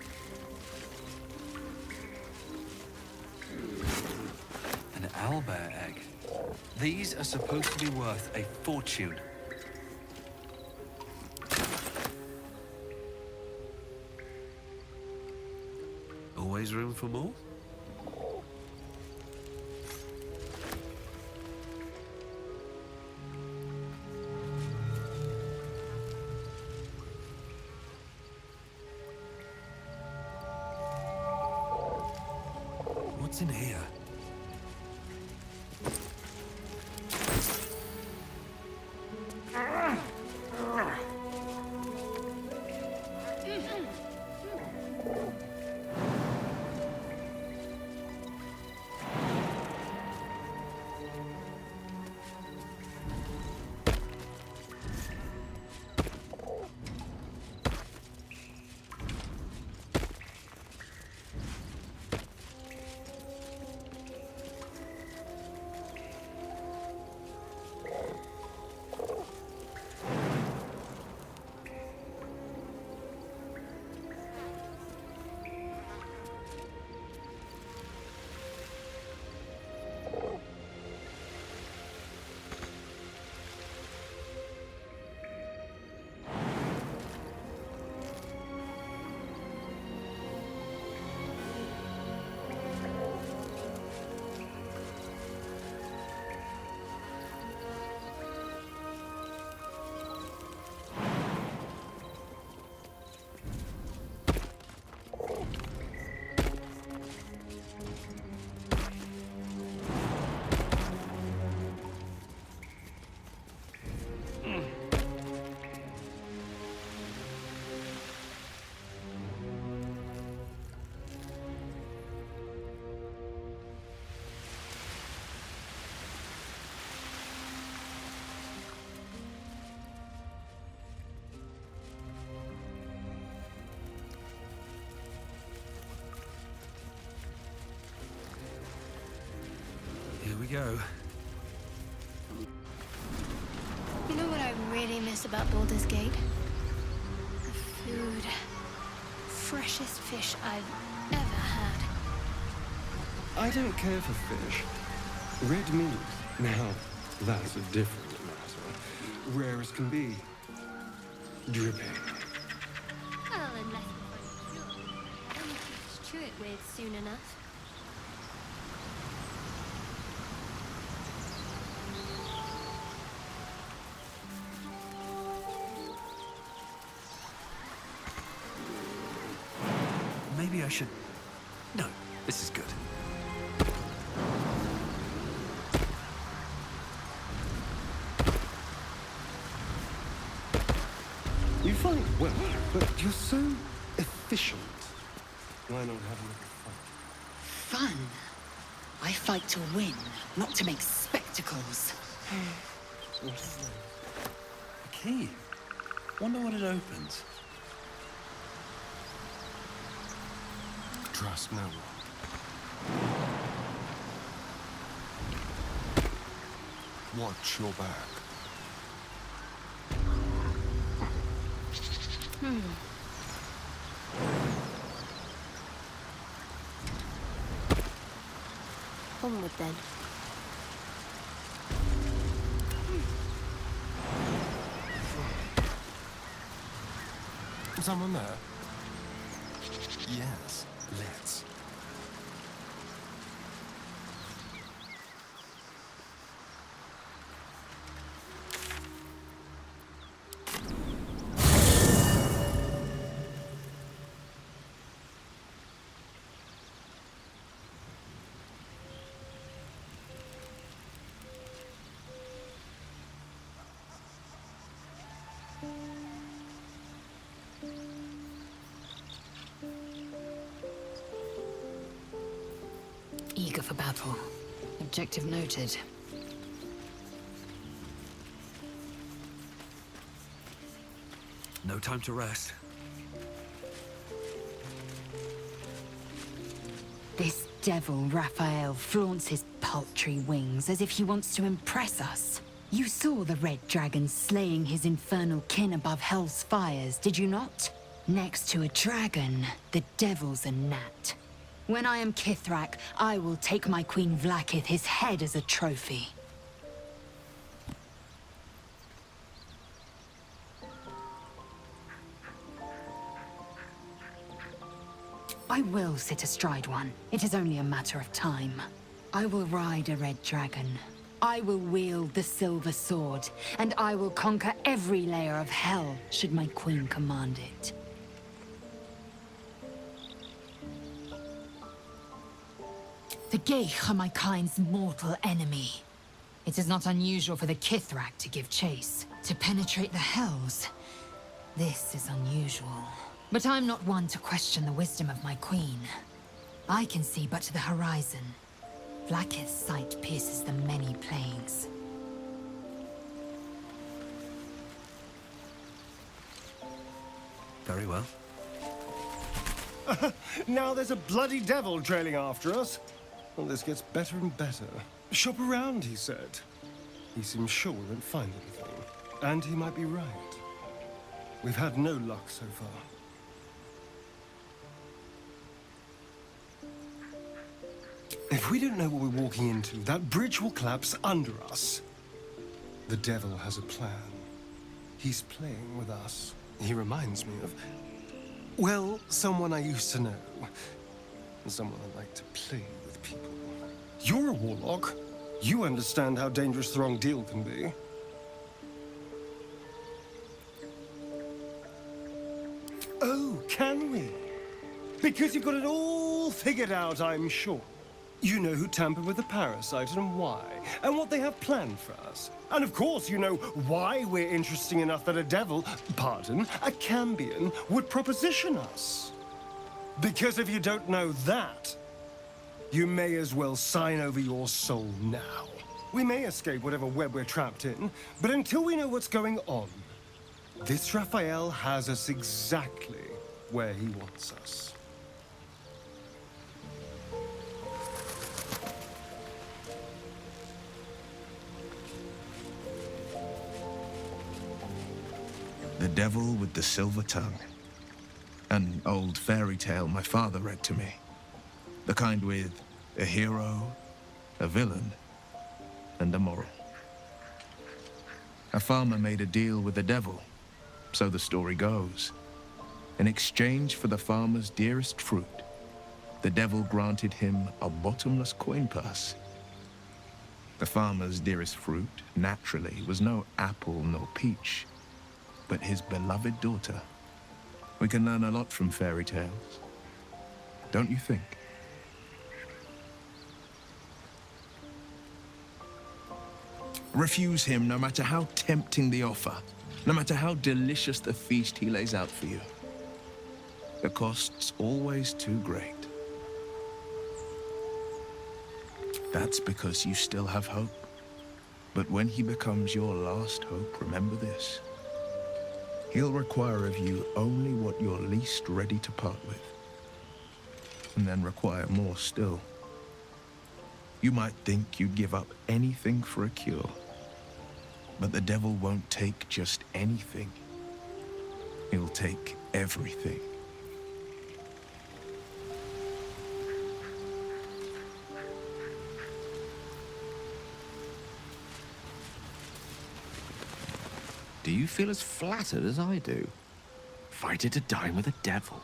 An owlbear egg. These are supposed to be worth a fortune. Always room for more? What's in here? Here we go. You know what I really miss about Baldur's Gate? The food. Freshest fish I've ever had. I don't care for fish. Red meat, now, that's a different matter. Rare as can be. Dripping. Well, unless we find a cure. Anything to chew it with soon enough. Maybe I should... No, this is good. You fight well, but you're so efficient. Why not have a little fun? Fun? I fight to win, not to make spectacles. A key. Wonder what it opens. Trust no one. Watch your back. Onward then. Someone there? Yes, let's. apple. Objective noted. No time to rest. This devil, Raphael, flaunts his paltry wings as if he wants to impress us. You saw the red dragon slaying his infernal kin above hell's fires, did you not? Next to a dragon, the devil's a gnat. When I am Kithrak, I will take my Queen Vlaakith his head as a trophy. I will sit astride one. It is only a matter of time. I will ride a red dragon. I will wield the silver sword, and I will conquer every layer of hell should my queen command it. The Geich are my kind's mortal enemy. It is not unusual for the Kithrak to give chase, to penetrate the hells. This is unusual. But I'm not one to question the wisdom of my queen. I can see but to the horizon. Vlaakith's sight pierces the many planes. Very well. Now there's a bloody devil trailing after us. Well, this gets better and better. Shop around, he said. He seems sure we won't find anything. And he might be right. We've had no luck so far. If we don't know what we're walking into, that bridge will collapse under us. The devil has a plan. He's playing with us. He reminds me of, well, someone I used to know. Someone I like to play with people. You're a warlock. You understand how dangerous the wrong deal can be. Oh, can we? Because you've got it all figured out, I'm sure. You know who tampered with the parasite and why, and what they have planned for us. And of course you know why we're interesting enough that a devil, pardon, a Cambion, would proposition us. Because if you don't know that, you may as well sign over your soul now. We may escape whatever web we're trapped in, but until we know what's going on, this Raphael has us exactly where he wants us. The Devil with the Silver Tongue. An old fairy tale my father read to me. The kind with a hero, a villain, and a moral. A farmer made a deal with the devil, so the story goes. In exchange for the farmer's dearest fruit, the devil granted him a bottomless coin purse. The farmer's dearest fruit, naturally, was no apple nor peach, but his beloved daughter. We can learn a lot from fairy tales, don't you think? Refuse him no matter how tempting the offer, no matter how delicious the feast he lays out for you. The cost's always too great. That's because you still have hope. But when he becomes your last hope, remember this. He'll require of you only what you're least ready to part with, and then require more still. You might think you'd give up anything for a cure, but the devil won't take just anything. He'll take everything. Do you feel as flattered as I do? Invited to dine with a devil.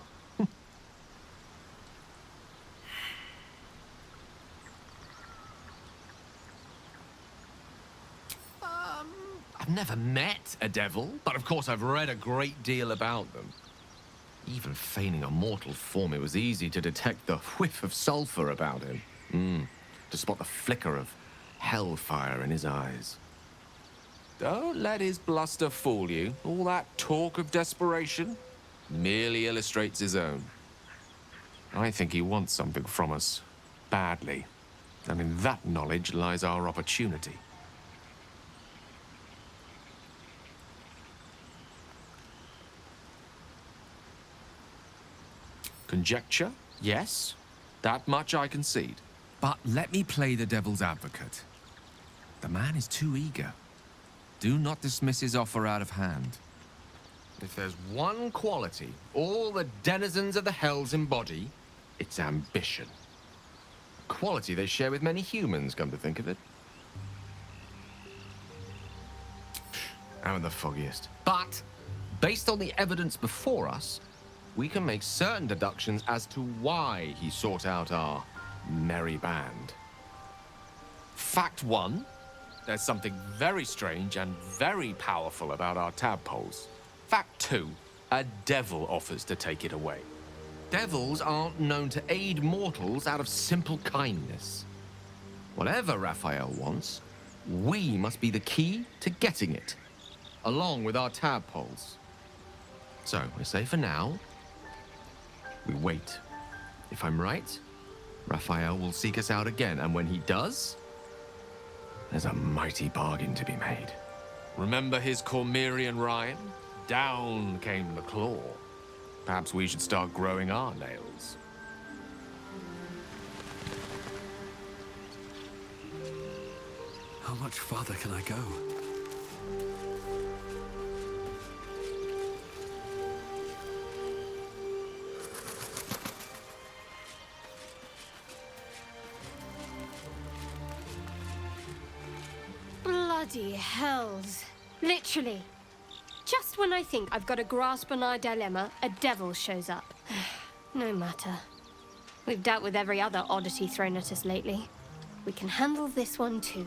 I've never met a devil, but of course I've read a great deal about them. Even feigning a mortal form, it was easy to detect the whiff of sulfur about him. To spot the flicker of hellfire in his eyes. Don't let his bluster fool you. All that talk of desperation merely illustrates his own. I think he wants something from us, badly. And in that knowledge lies our opportunity. Conjecture, yes. That much I concede. But let me play the devil's advocate. The man is too eager. Do not dismiss his offer out of hand. If there's one quality all the denizens of the Hells embody, it's ambition. A quality they share with many humans, come to think of it. I'm the foggiest. But, based on the evidence before us, we can make certain deductions as to why he sought out our merry band. Fact one, there's something very strange and very powerful about our tadpoles. Fact two, a devil offers to take it away. Devils aren't known to aid mortals out of simple kindness. Whatever Raphael wants, we must be the key to getting it, along with our tadpoles. So, I say for now, we wait. If I'm right, Raphael will seek us out again, and when he does, there's a mighty bargain to be made. Remember his Cormyrean rhyme? Down came the claw. Perhaps we should start growing our nails. How much farther can I go? Bloody hells. Literally. Just when I think I've got a grasp on our dilemma, a devil shows up. No matter. We've dealt with every other oddity thrown at us lately. We can handle this one too.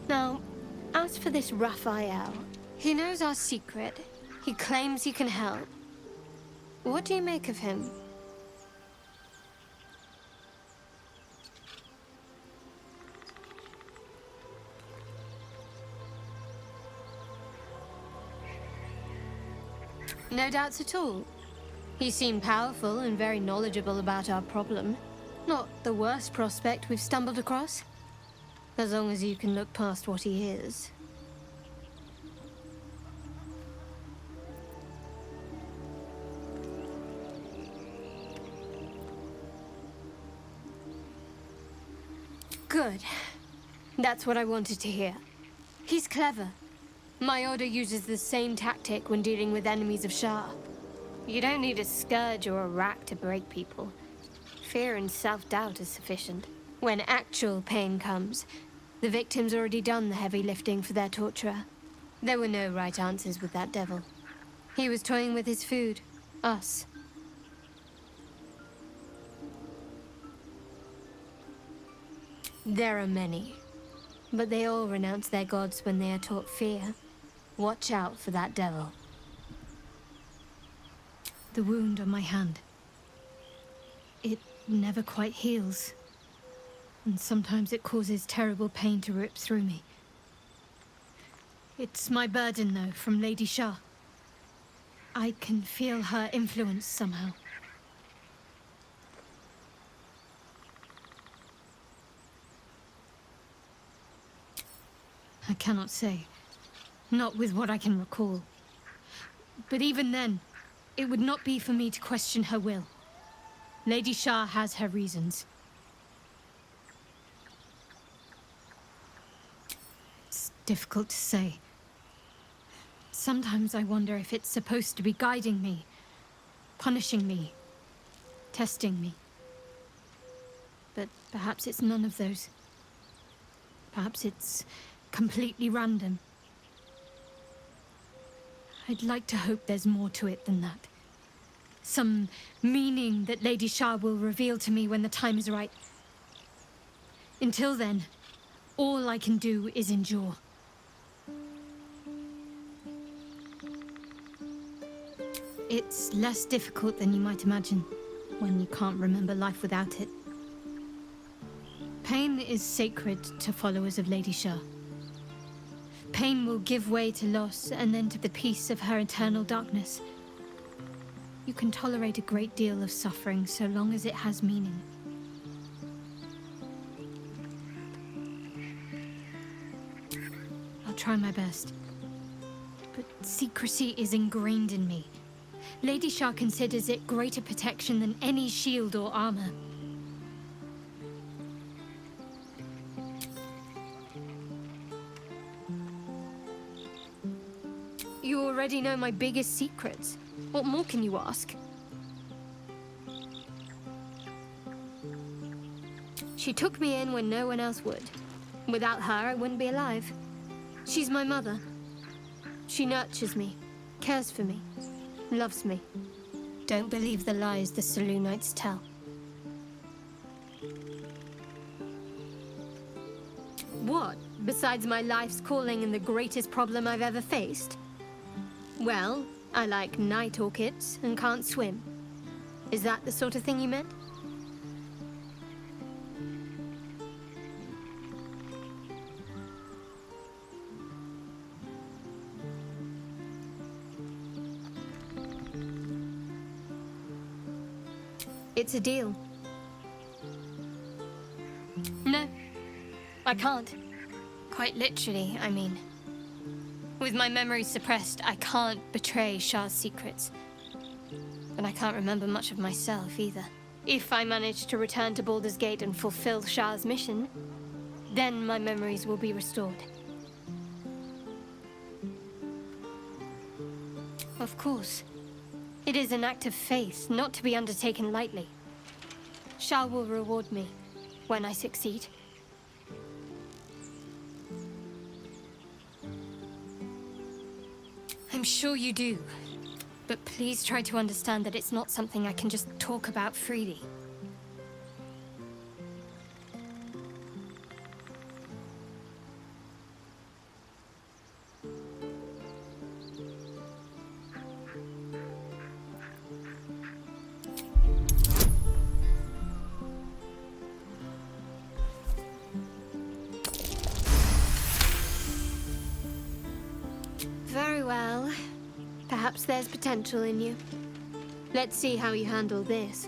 Now, as for this Raphael, he knows our secret. He claims he can help. What do you make of him? No doubts at all. He seemed powerful and very knowledgeable about our problem. Not the worst prospect we've stumbled across. As long as you can look past what he is. Good. That's what I wanted to hear. He's clever. My order uses the same tactic when dealing with enemies of Shah. You don't need a scourge or a rack to break people. Fear and self-doubt is sufficient. When actual pain comes, the victim's already done the heavy lifting for their torturer. There were no right answers with that devil. He was toying with his food. Us. There are many, but they all renounce their gods when they are taught fear. Watch out for that devil. The wound on my hand. It never quite heals. And sometimes it causes terrible pain to rip through me. It's my burden, though, from Lady Shah. I can feel her influence somehow. I cannot say. Not with what I can recall. But even then, it would not be for me to question her will. Lady Shah has her reasons. It's difficult to say. Sometimes I wonder if it's supposed to be guiding me, punishing me, testing me. But perhaps it's none of those. Perhaps it's completely random. I'd like to hope there's more to it than that. Some meaning that Lady Shah will reveal to me when the time is right. Until then, all I can do is endure. It's less difficult than you might imagine when you can't remember life without it. Pain is sacred to followers of Lady Shah. Pain will give way to loss and then to the peace of her eternal darkness. You can tolerate a great deal of suffering so long as it has meaning. try my best. But secrecy is ingrained in me. Lady Shah considers it greater protection than any shield or armor. You already know my biggest secrets. What more can you ask? She took me in when no one else would. Without her, I wouldn't be alive. She's my mother. She nurtures me, cares for me, loves me. Don't believe the lies the Selûnites tell. What, besides my life's calling and the greatest problem I've ever faced? Well, I like night orchids and can't swim. Is that the sort of thing you meant? It's a deal. No, I can't. Quite literally, I mean. With my memory suppressed, I can't betray Shah's secrets. But I can't remember much of myself either. If I manage to return to Baldur's Gate and fulfill Shah's mission, then my memories will be restored. Of course. It is an act of faith, not to be undertaken lightly. Shah will reward me when I succeed. I'm sure you do. But please try to understand that it's not something I can just talk about freely. Very well. Perhaps there's potential in you. Let's see how you handle this.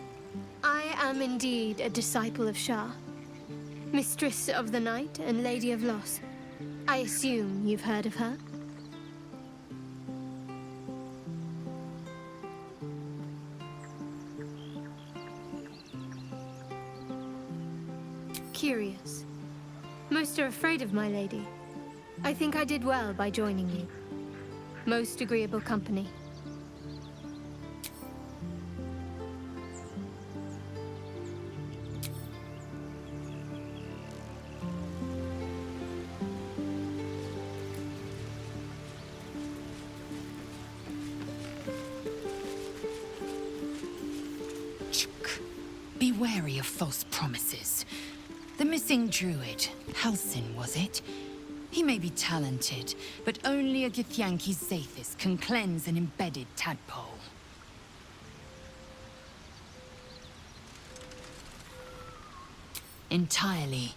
I am indeed a disciple of Shah, Mistress of the Night and Lady of Loss. I assume you've heard of her? Curious. Most are afraid of my lady. I think I did well by joining you. Most agreeable company. Be wary of false promises. The missing druid, Halsin, was it? He may be talented, but only a Githyanki Zathis can cleanse an embedded tadpole. Entirely.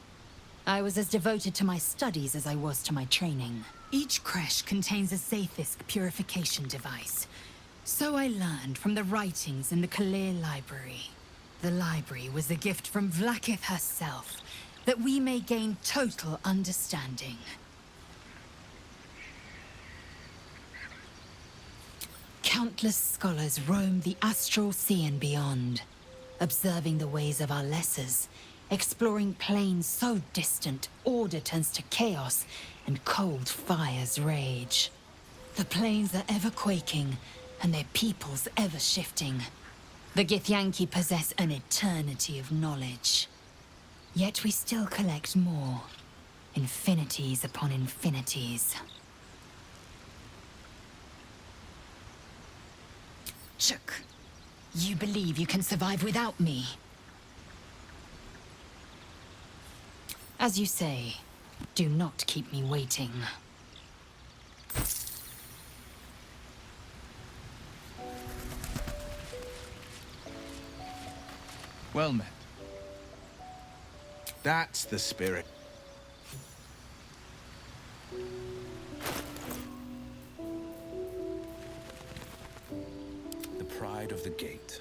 I was as devoted to my studies as I was to my training. Each creche contains a Zathis purification device. So I learned from the writings in the Kalir Library. The library was a gift from Vlaakith herself, that we may gain total understanding. Countless scholars roam the astral sea and beyond, observing the ways of our lessers, exploring planes so distant order turns to chaos and cold fires rage. The planes are ever quaking, and their peoples ever shifting. The Githyanki possess an eternity of knowledge. Yet we still collect more, infinities upon infinities. Chuk, you believe you can survive without me? As you say, do not keep me waiting. Well met. That's the spirit. The pride of the gate.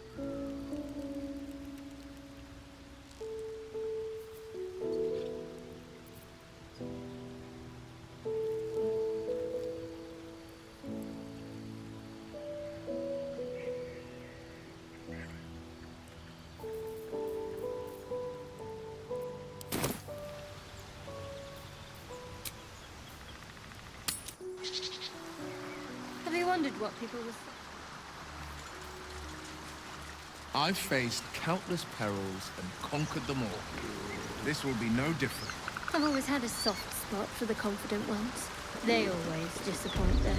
wondered what people were saying. I've faced countless perils and conquered them all. This will be no different. I've always had a soft spot for the confident ones. They always disappoint, though.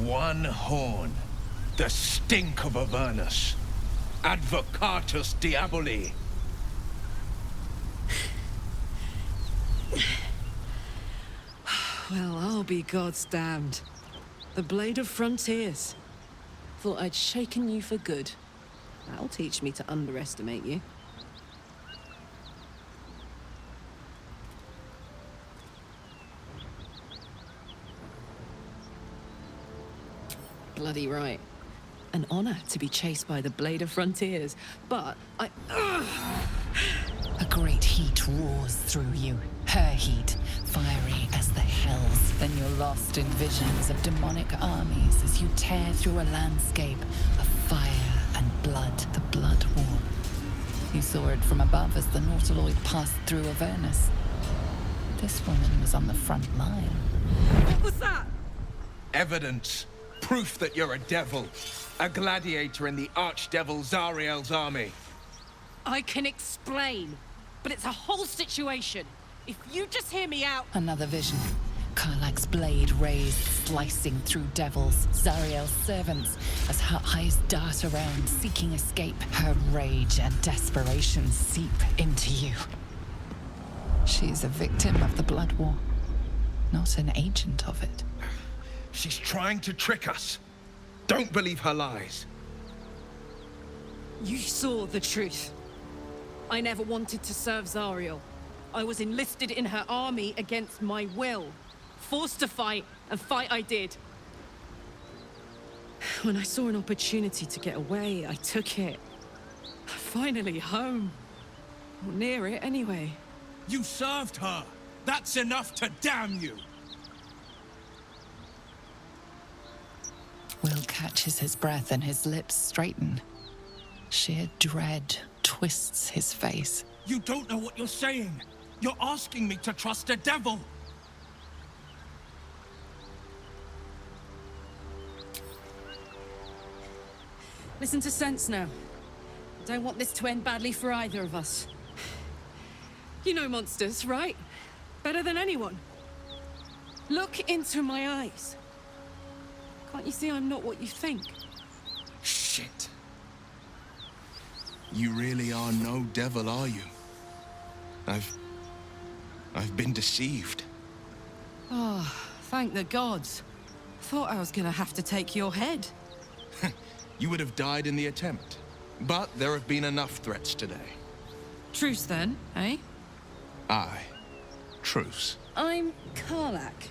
One horn. The stink of Avernus. Advocatus Diaboli. Well, I'll be God's damned. The Blade of Frontiers. Thought I'd shaken you for good. That'll teach me to underestimate you. Bloody right. An honor to be chased by the Blade of Frontiers, but I... A great heat roars through you. Her heat, fiery as the hells. Then you're lost in visions of demonic armies as you tear through a landscape of fire and blood. The Blood War. You saw it from above as the Nautiloid passed through Avernus. This woman was on the front line. What was that? Evidence. Proof that you're a devil. A gladiator in the archdevil Zariel's army. I can explain, but it's a whole situation. If you just hear me out... Another vision. Karlach's blade raised, slicing through devils, Zariel's servants, as her eyes dart around, seeking escape. Her rage and desperation seep into you. She is a victim of the Blood War, not an agent of it. She's trying to trick us. Don't believe her lies. You saw the truth. I never wanted to serve Zariel. I was enlisted in her army against my will. Forced to fight, and fight I did. When I saw an opportunity to get away, I took it. Finally home. Or near it, anyway. You served her. That's enough to damn you. Will catches his breath and his lips straighten. Sheer dread twists his face. You don't know what you're saying. You're asking me to trust a devil. Listen to sense now. I don't want this to end badly for either of us. You know monsters, right? Better than anyone. Look into my eyes. Can't you see I'm not what you think? Shit. You really are no devil, are you? I've been deceived. Oh, thank the gods. Thought I was gonna have to take your head. You would have died in the attempt. But there have been enough threats today. Truce then, eh? Aye. Truce. I'm Karlach,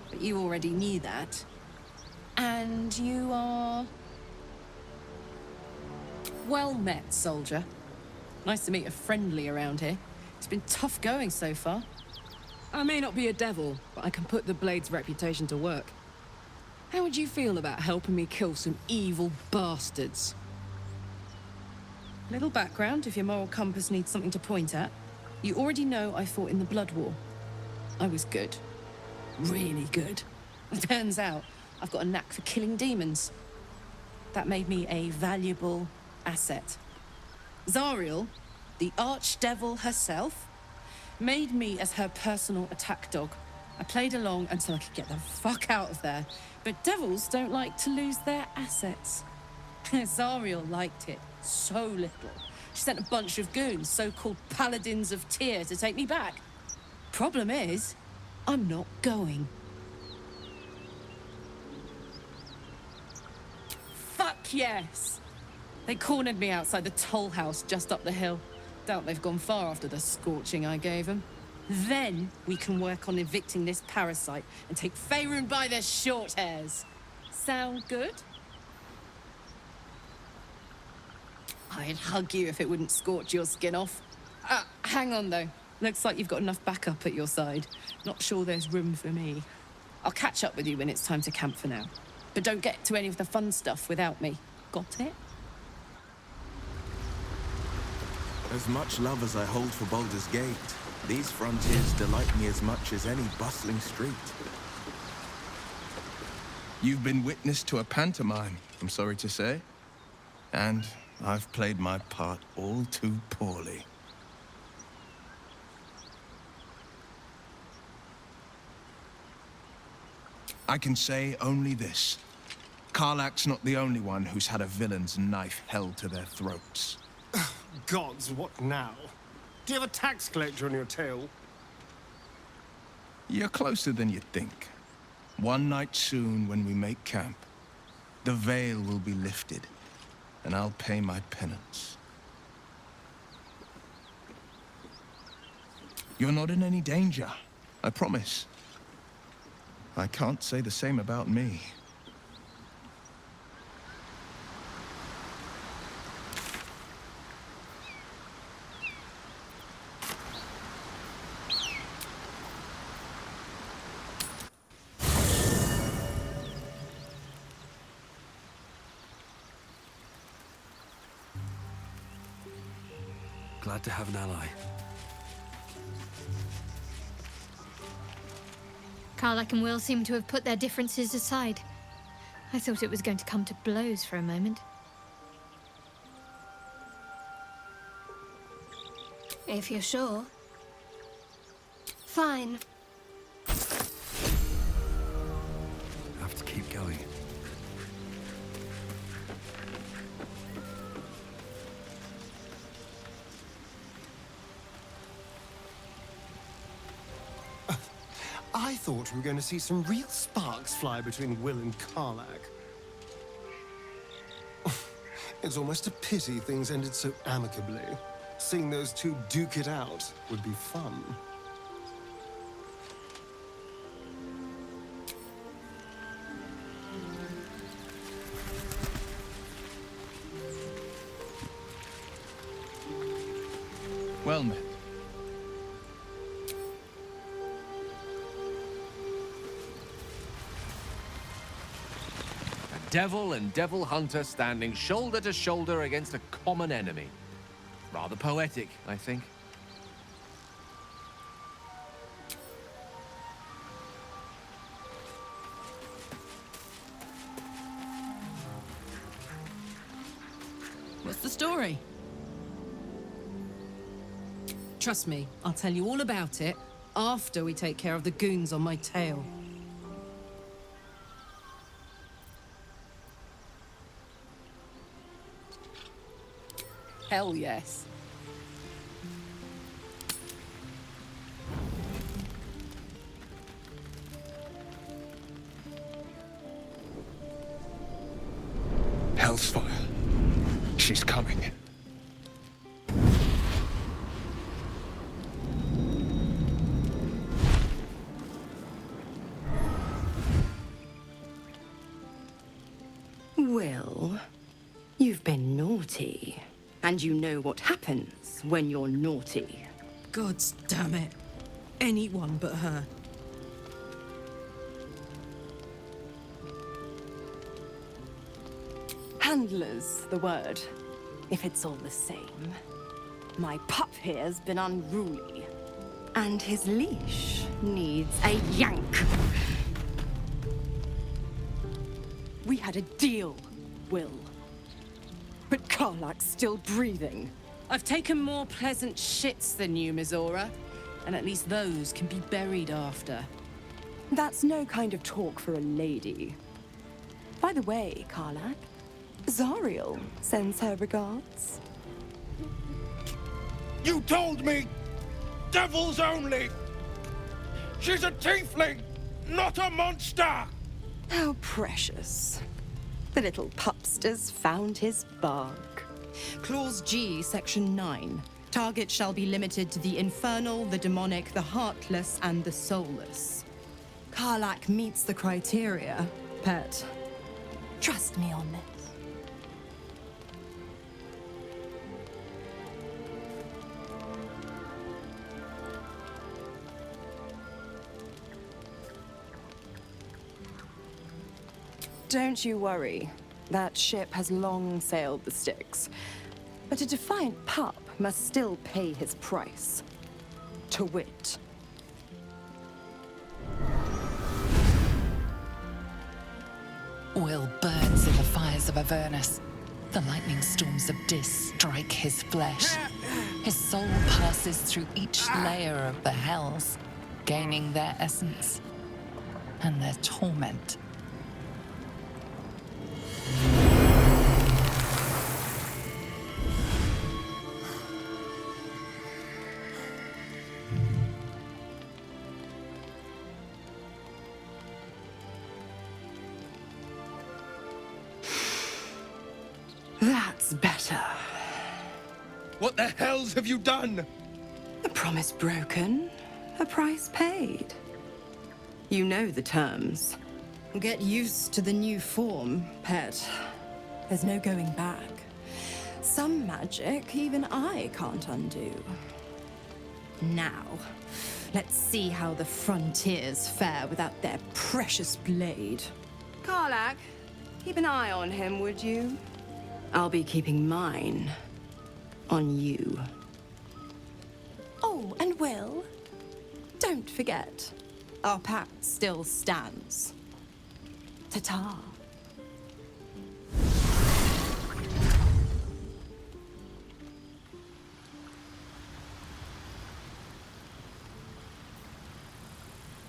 but you already knew that. And you are... Well met, soldier. Nice to meet a friendly around here. It's been tough going so far. I may not be a devil, but I can put the Blade's reputation to work. How would you feel about helping me kill some evil bastards? Little background, if your moral compass needs something to point at. You already know I fought in the Blood War. I was good. Really good. Turns out, I've got a knack for killing demons. That made me a valuable asset. Zariel, the archdevil herself, made me as her personal attack dog. I played along until I could get the fuck out of there. But devils don't like to lose their assets. Zariel liked it so little. She sent a bunch of goons, so-called paladins of Tyr, to take me back. Problem is, I'm not going. Fuck yes! They cornered me outside the toll house just up the hill. Doubt they've gone far after the scorching I gave them. Then we can work on evicting this parasite and take Faerun by their short hairs. Sound good? I'd hug you if it wouldn't scorch your skin off. Hang on though. Looks like you've got enough backup at your side. Not sure there's room for me. I'll catch up with you when it's time to camp for now. But don't get to any of the fun stuff without me. Got it? As much love as I hold for Baldur's Gate, These frontiers delight me as much as any bustling street. You've been witness to a pantomime, I'm sorry to say. And I've played my part all too poorly. I can say only this. Karlach's not the only one who's had a villain's knife held to their throats. Gods, what now? Do you have a tax collector on your tail? You're closer than you think. One night soon, when we make camp, the veil will be lifted, and I'll pay my penance. You're not in any danger, I promise. I can't say the same about me. Glad to have an ally. Karlach and Will seem to have put their differences aside. I thought it was going to come to blows for a moment. If you're sure. Fine. Have to keep going. I thought we were going to see some real sparks fly between Will and Karlach. It's almost a pity things ended so amicably. Seeing those two duke it out would be fun. Well met. Devil and devil hunter standing shoulder to shoulder against a common enemy. Rather poetic, I think. What's the story? Trust me, I'll tell you all about it after we take care of the goons on my tail. Hell yes. Hellsfire. She's coming. Will, you've been naughty. And you know what happens when you're naughty. Gods damn it. Anyone but her. Handler's the word, if it's all the same. My pup here's been unruly. And his leash needs a yank. We had a deal, Will. But Karlach's still breathing. I've taken more pleasant shits than you, Mizora. And at least those can be buried after. That's no kind of talk for a lady. By the way, Karlach, Zariel sends her regards. You told me! Devils only! She's a tiefling, not a monster! How precious. The little pupster's found his bark. Clause G, Section 9. Target shall be limited to the infernal, the demonic, the heartless, and the soulless. Karlach meets the criteria, pet. Trust me on this. Don't you worry. That ship has long sailed the Styx. But a defiant pup must still pay his price. to wit. Will burns in the fires of Avernus. The lightning storms of Dis strike his flesh. His soul passes through each layer of the hells, gaining their essence and their torment. That's better. What the hells have you done? A promise broken, a price paid. You know the terms. Get used to the new form, pet. There's no going back. Some magic even I can't undo. Now, let's see how the frontiers fare without their precious blade. Karlach, keep an eye on him, would you? I'll be keeping mine on you. Oh, and Will, don't forget, our pact still stands. Ta-ta.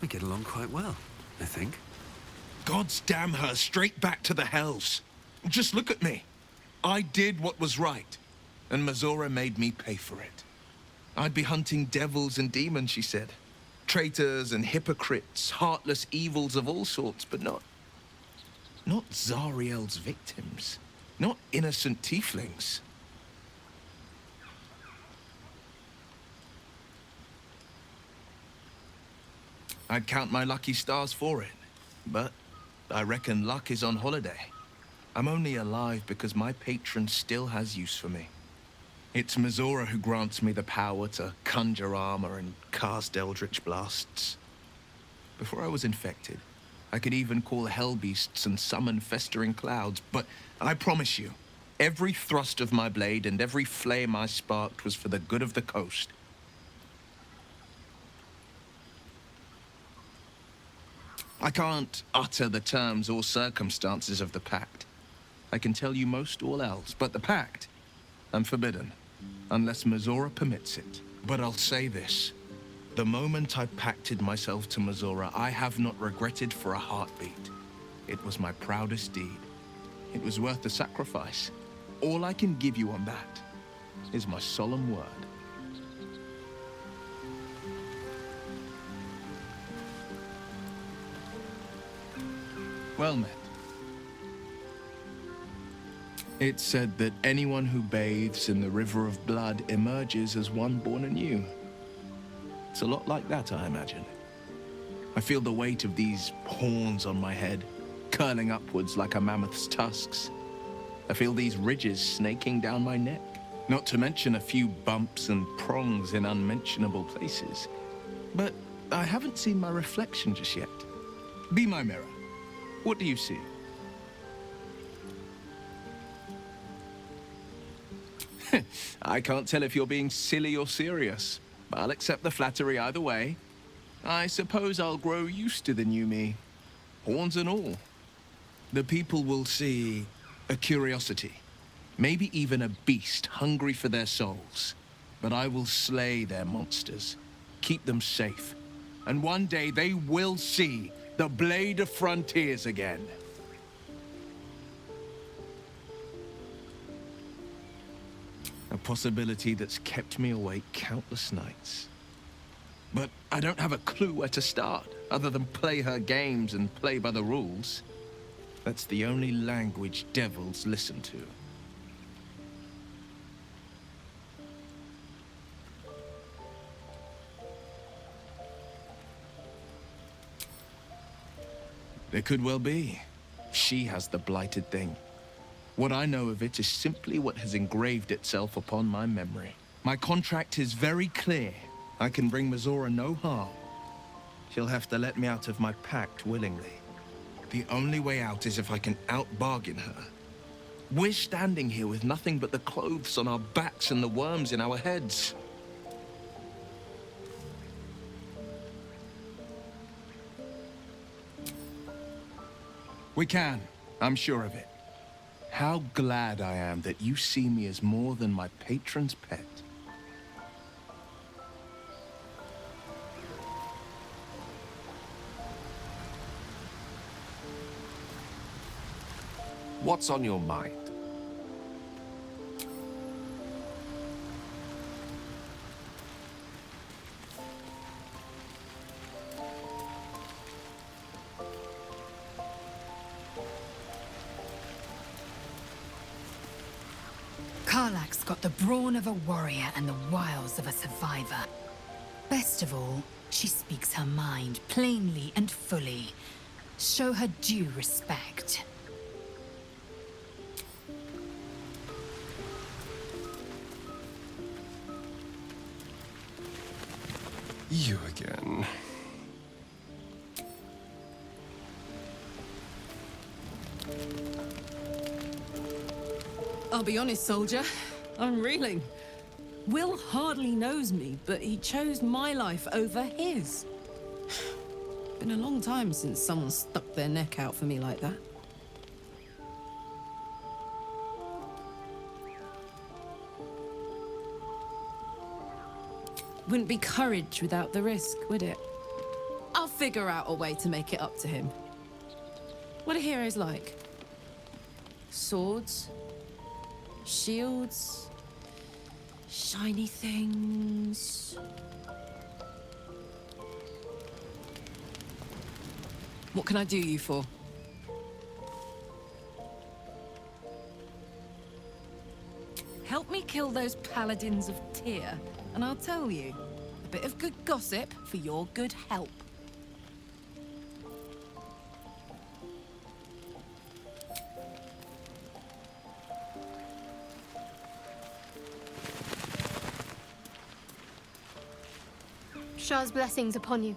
We get along quite well, I think. God's damn her, straight back to the hells. Just look at me. I did what was right, and Mazora made me pay for it. I'd be hunting devils and demons, she said. Traitors and hypocrites, heartless evils of all sorts, but not Zariel's victims. Not innocent tieflings. I'd count my lucky stars for it, but I reckon luck is on holiday. I'm only alive because my patron still has use for me. It's Mazora who grants me the power to conjure armor and cast eldritch blasts. Before I was infected, I could even call hell beasts and summon festering clouds, but I promise you, every thrust of my blade and every flame I sparked was for the good of the coast. I can't utter the terms or circumstances of the pact. I can tell you most all else, but the pact, I'm forbidden, unless Mazora permits it. But I'll say this. The moment I pacted myself to Mazora, I have not regretted for a heartbeat. It was my proudest deed. It was worth the sacrifice. All I can give you on that is my solemn word. Well met. It's said that anyone who bathes in the river of blood emerges as one born anew. It's a lot like that, I imagine. I feel the weight of these horns on my head, curling upwards like a mammoth's tusks. I feel these ridges snaking down my neck, not to mention a few bumps and prongs in unmentionable places. But I haven't seen my reflection just yet. Be my mirror. What do you see? I can't tell if you're being silly or serious. I'll accept the flattery either way. I suppose I'll grow used to the new me, horns and all. The people will see a curiosity, maybe even a beast hungry for their souls. But I will slay their monsters, keep them safe, and one day they will see the Blade of Frontiers again. A possibility that's kept me awake countless nights. But I don't have a clue where to start, other than play her games and play by the rules. That's the only language devils listen to. It could well be. She has the blighted thing. What I know of it is simply what has engraved itself upon my memory. My contract is very clear. I can bring Mazora no harm. She'll have to let me out of my pact willingly. The only way out is if I can out-bargain her. We're standing here with nothing but the clothes on our backs and the worms in our heads. We can. I'm sure of it. How glad I am that you see me as more than my patron's pet. What's on your mind? Karlach's got the brawn of a warrior and the wiles of a survivor. Best of all, she speaks her mind plainly and fully. Show her due respect. You again. I'll be honest, soldier. I'm reeling. Will hardly knows me, but he chose my life over his. Been a long time since someone stuck their neck out for me like that. Wouldn't be courage without the risk, would it? I'll figure out a way to make it up to him. What are heroes like? Swords? Shields? Shiny things? What can I do you for? Help me kill those paladins of Tyr, and I'll tell you. A bit of good gossip for your good help. Shah's blessings upon you.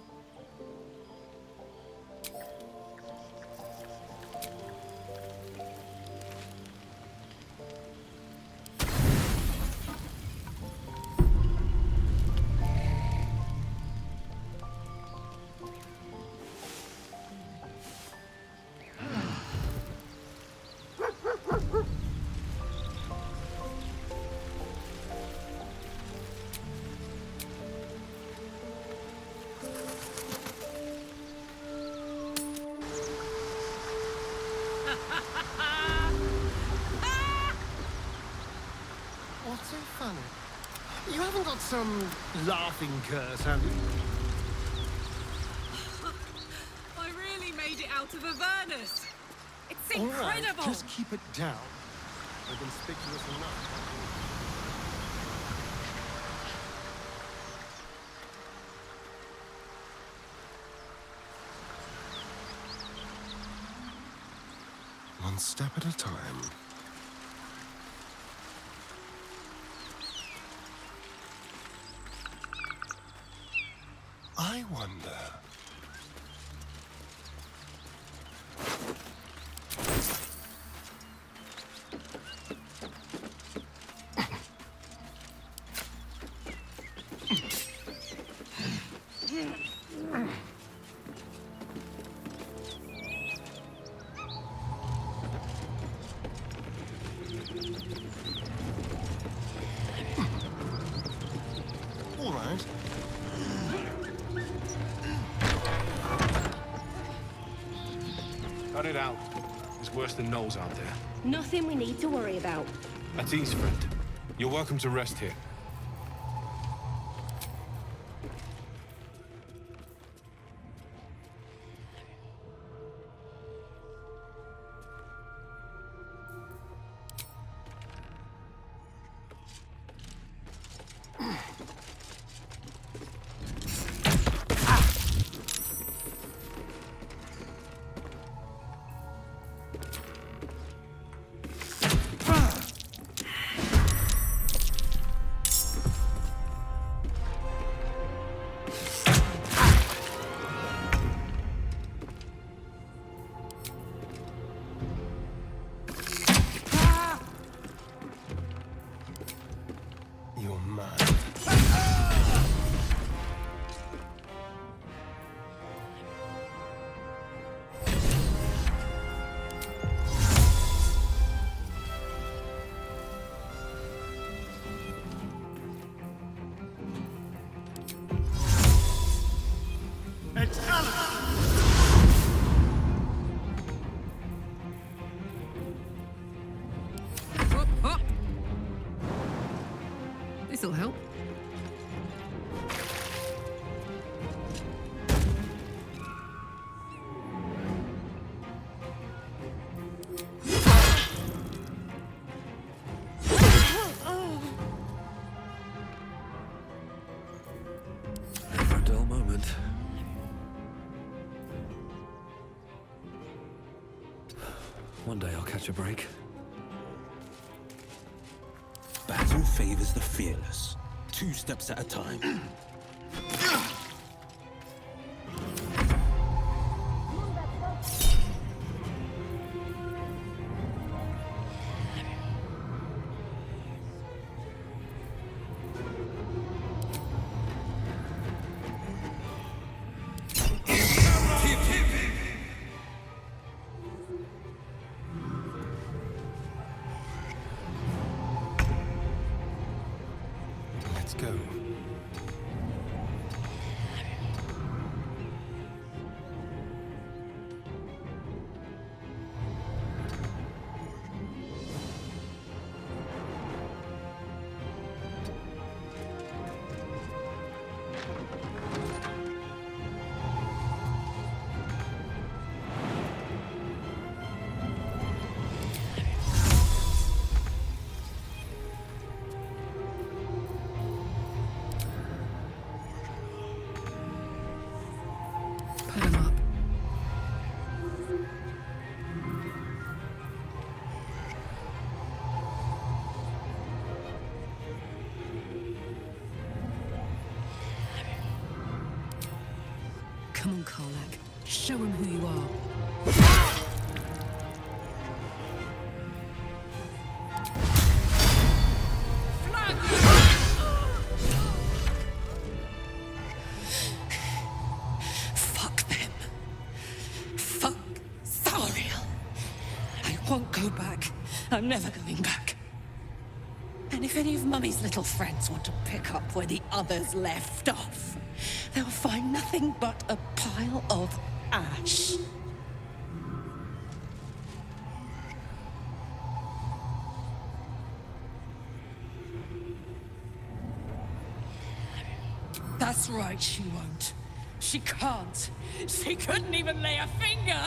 What's so funny? You haven't got some laughing curse, have you? I really made it out of Avernus. It's All right, incredible. just keep it down. I've been conspicuous enough. One step at a time. I wonder... All right. Cut it out. It's worse than Knowles out there. Nothing we need to worry about. That's E's friend. You're welcome to rest here. One day I'll catch a break. Battle favors the fearless. 2 steps at a time. Let's go. Put him up. Come on, Karlak. Show him who you are. Fuck them. Fuck Zariel. I won't go back. I'm never going back. And if any of Mummy's little friends want to pick up where the others left off, they'll find nothing but a pile of ash. That's right, she won't. She can't. She couldn't even lay a finger.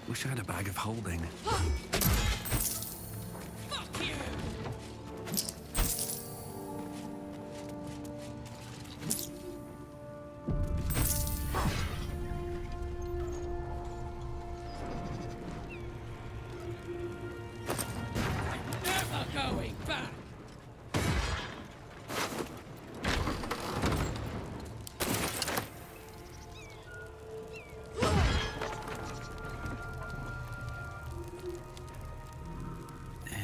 Wish I had a bag of holding. Never going back.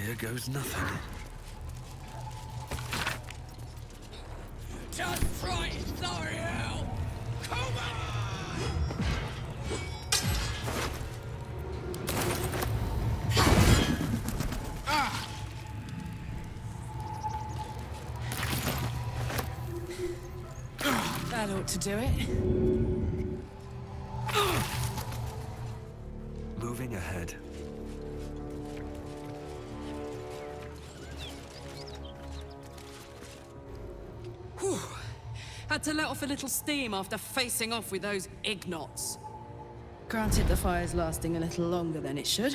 Here goes nothing. Just try it, Zariel! Come on! That ought to do it. Moving ahead. Whew. Had to let off a little steam after facing off with those ignots. Granted, the fire's lasting a little longer than it should.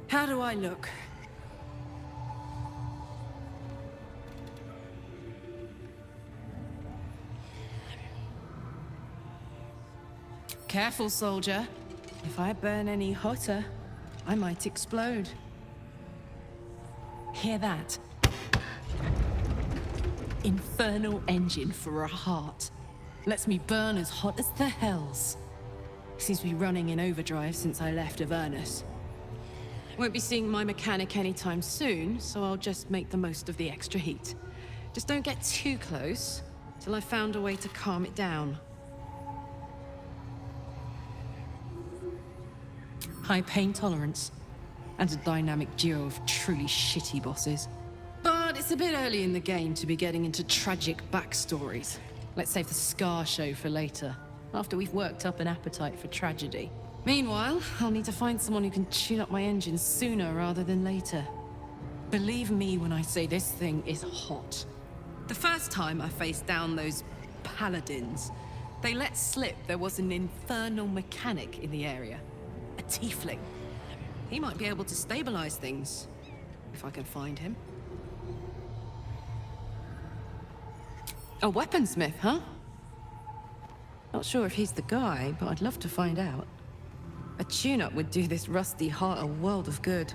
How do I look? Careful, soldier. If I burn any hotter, I might explode. Hear that? Infernal engine for a heart. Lets me burn as hot as the hells. Seems to be running in overdrive since I left Avernus. Won't be seeing my mechanic anytime soon, so I'll just make the most of the extra heat. Just don't get too close, till I've found a way to calm it down. High pain tolerance, and a dynamic duo of truly shitty bosses. But it's a bit early in the game to be getting into tragic backstories. Let's save the Scar show for later, after we've worked up an appetite for tragedy. Meanwhile, I'll need to find someone who can tune up my engine sooner rather than later. Believe me when I say this thing is hot. The first time I faced down those paladins, They let slip there was an infernal mechanic in the area. A tiefling. He might be able to stabilize things, if I can find him. A weaponsmith, huh? Not sure if he's the guy, but I'd love to find out. A tune-up would do this rusty heart a world of good.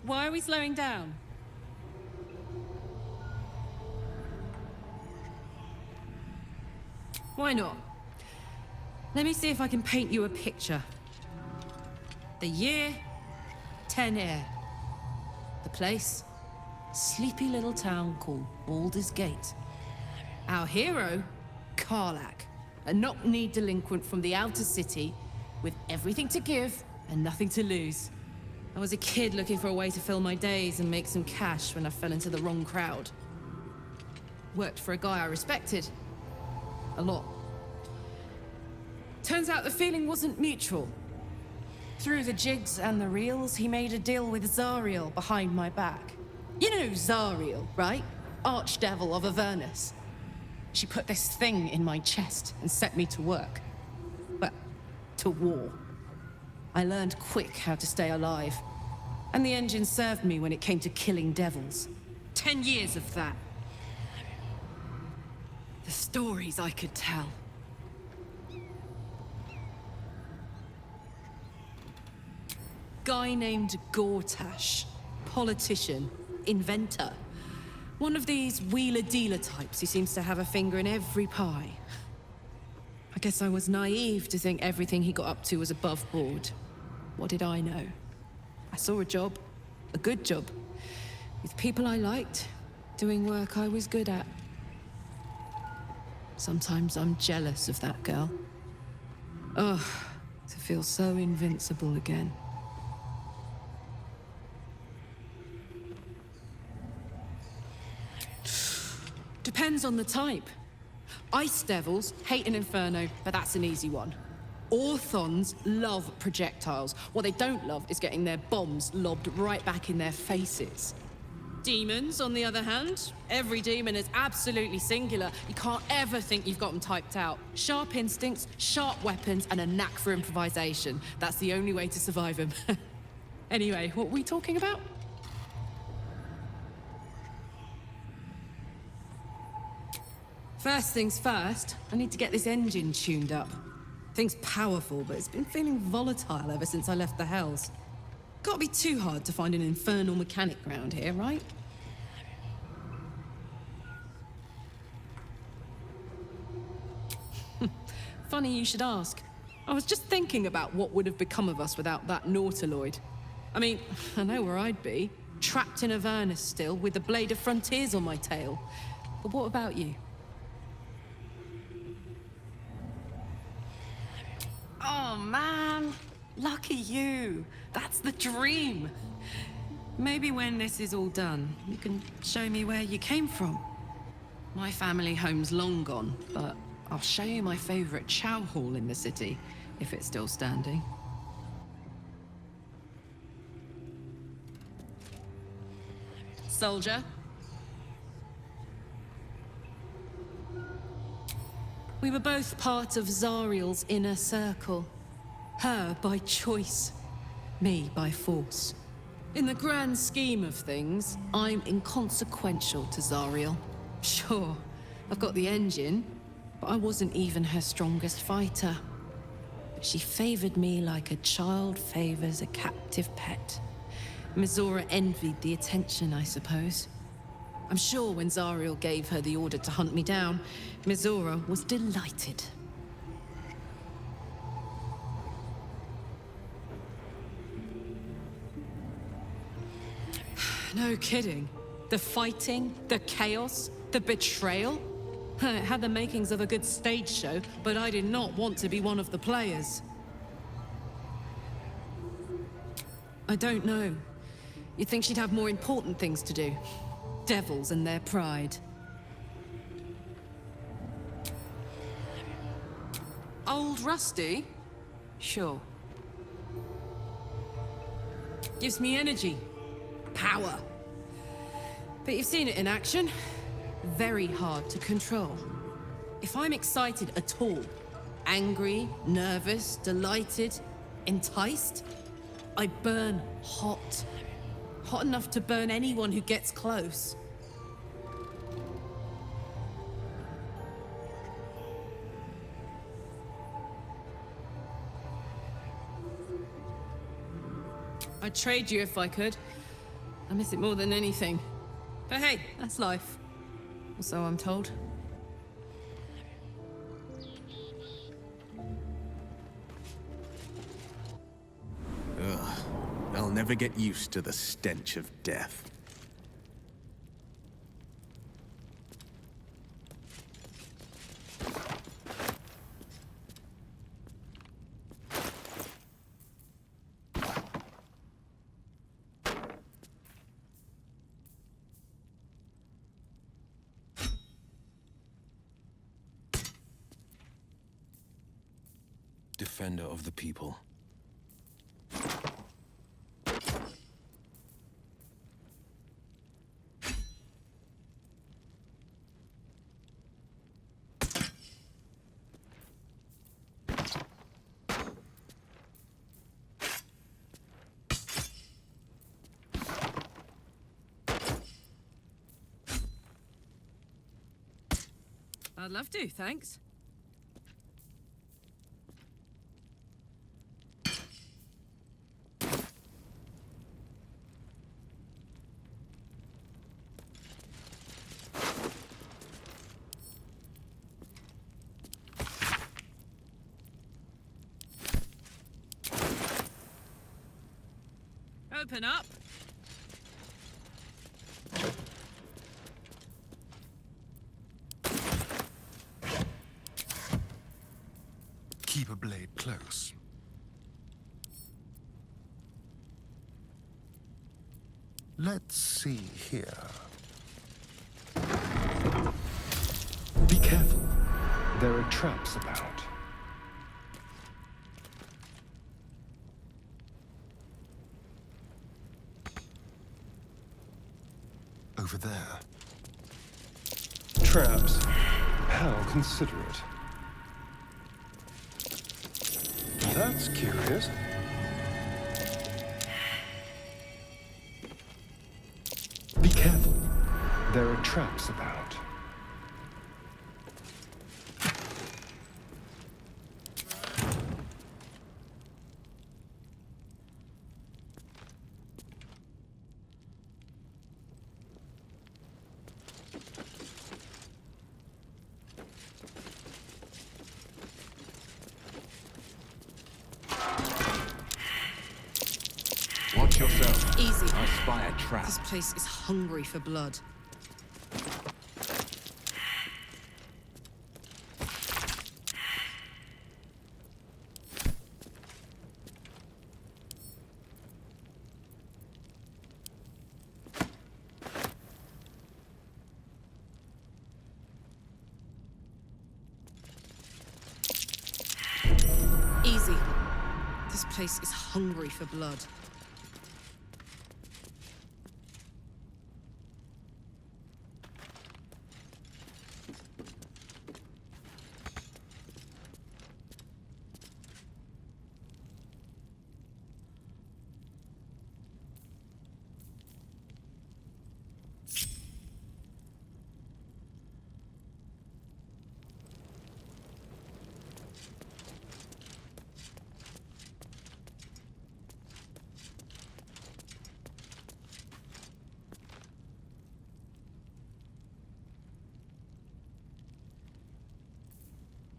Why are we slowing down? Why not? Let me see if I can paint you a picture. The year, 10 air. The place, sleepy little town called Baldur's Gate. Our hero, Karlach, a knock-kneed delinquent from the outer city with everything to give and nothing to lose. I was a kid looking for a way to fill my days and make some cash when I fell into the wrong crowd. Worked for a guy I respected. A lot. Turns out the feeling wasn't mutual. Through the jigs and the reels, he made a deal with Zariel behind my back. You know Zariel, right? Archdevil of Avernus. She put this thing in my chest and set me to work. Well, to war. I learned quick how to stay alive. And the engine served me when it came to killing devils. 10 years of that. The stories I could tell. Guy named Gortash. Politician. Inventor. One of these wheeler-dealer types who seems to have a finger in every pie. I guess I was naive to think everything he got up to was above board. What did I know? I saw a job. A good job. With people I liked. Doing work I was good at. Sometimes I'm jealous of that girl. Ugh, to feel so invincible again. Depends on the type. Ice devils hate an inferno, but that's an easy one. Orthons love projectiles. What they don't love is getting their bombs lobbed right back in their faces. Demons, on the other hand, every demon is absolutely singular. You can't ever think you've got them typed out. Sharp instincts, sharp weapons, and a knack for improvisation. That's the only way to survive them. Anyway, what were we talking about? First things first, I need to get this engine tuned up. Thing's powerful, but it's been feeling volatile ever since I left the Hells. Can't be too hard to find an infernal mechanic round here, right? Funny you should ask. I was just thinking about what would have become of us without that Nautiloid. I mean, I know where I'd be. Trapped in Avernus still, with the Blade of Frontiers on my tail. But what about you? Oh, man. Lucky you. That's the dream. Maybe when this is all done, you can show me where you came from. My family home's long gone, but I'll show you my favorite chow hall in the city, if it's still standing. Soldier. We were both part of Zariel's inner circle. Her by choice, me by force. In the grand scheme of things, I'm inconsequential to Zariel. Sure, I've got the engine, but I wasn't even her strongest fighter. But she favored me like a child favors a captive pet. Mizora envied the attention, I suppose. I'm sure when Zariel gave her the order to hunt me down, Mizora was delighted. No kidding. The fighting, the chaos, the betrayal. It had the makings of a good stage show, but I did not want to be one of the players. I don't know. You'd think she'd have more important things to do. Devils and their pride. Old Rusty? Sure. Gives me energy. Power. But you've seen it in action. Very hard to control. If I'm excited at all, angry, nervous, delighted, enticed, I burn hot. Hot enough to burn anyone who gets close. I'd trade you if I could. I miss it more than anything. But hey, that's life. Or so I'm told. Ugh. I'll never get used to the stench of death. Defender of the people. I'd love to, thanks. Open up. Keep a blade close. Let's see here. Be careful. There are traps about. Over there. Traps. How considerate. That's curious. Be careful. There are traps about. Watch yourself. Easy. I spy a trap. This place is hungry for blood. Easy. This place is hungry for blood.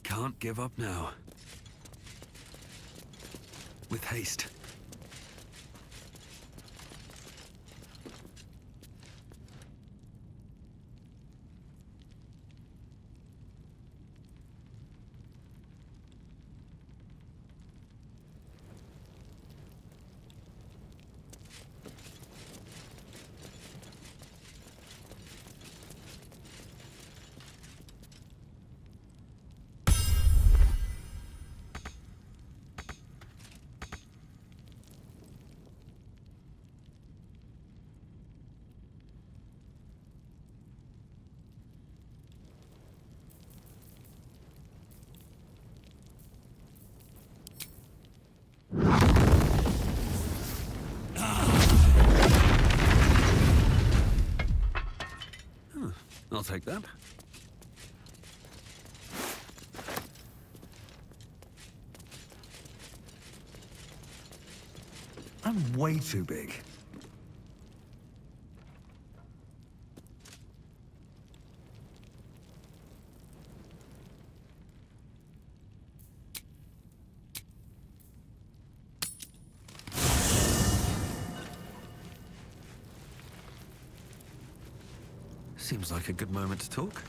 Can't give up now. With haste. I'll take that. I'm way too big. Seems like a good moment to talk.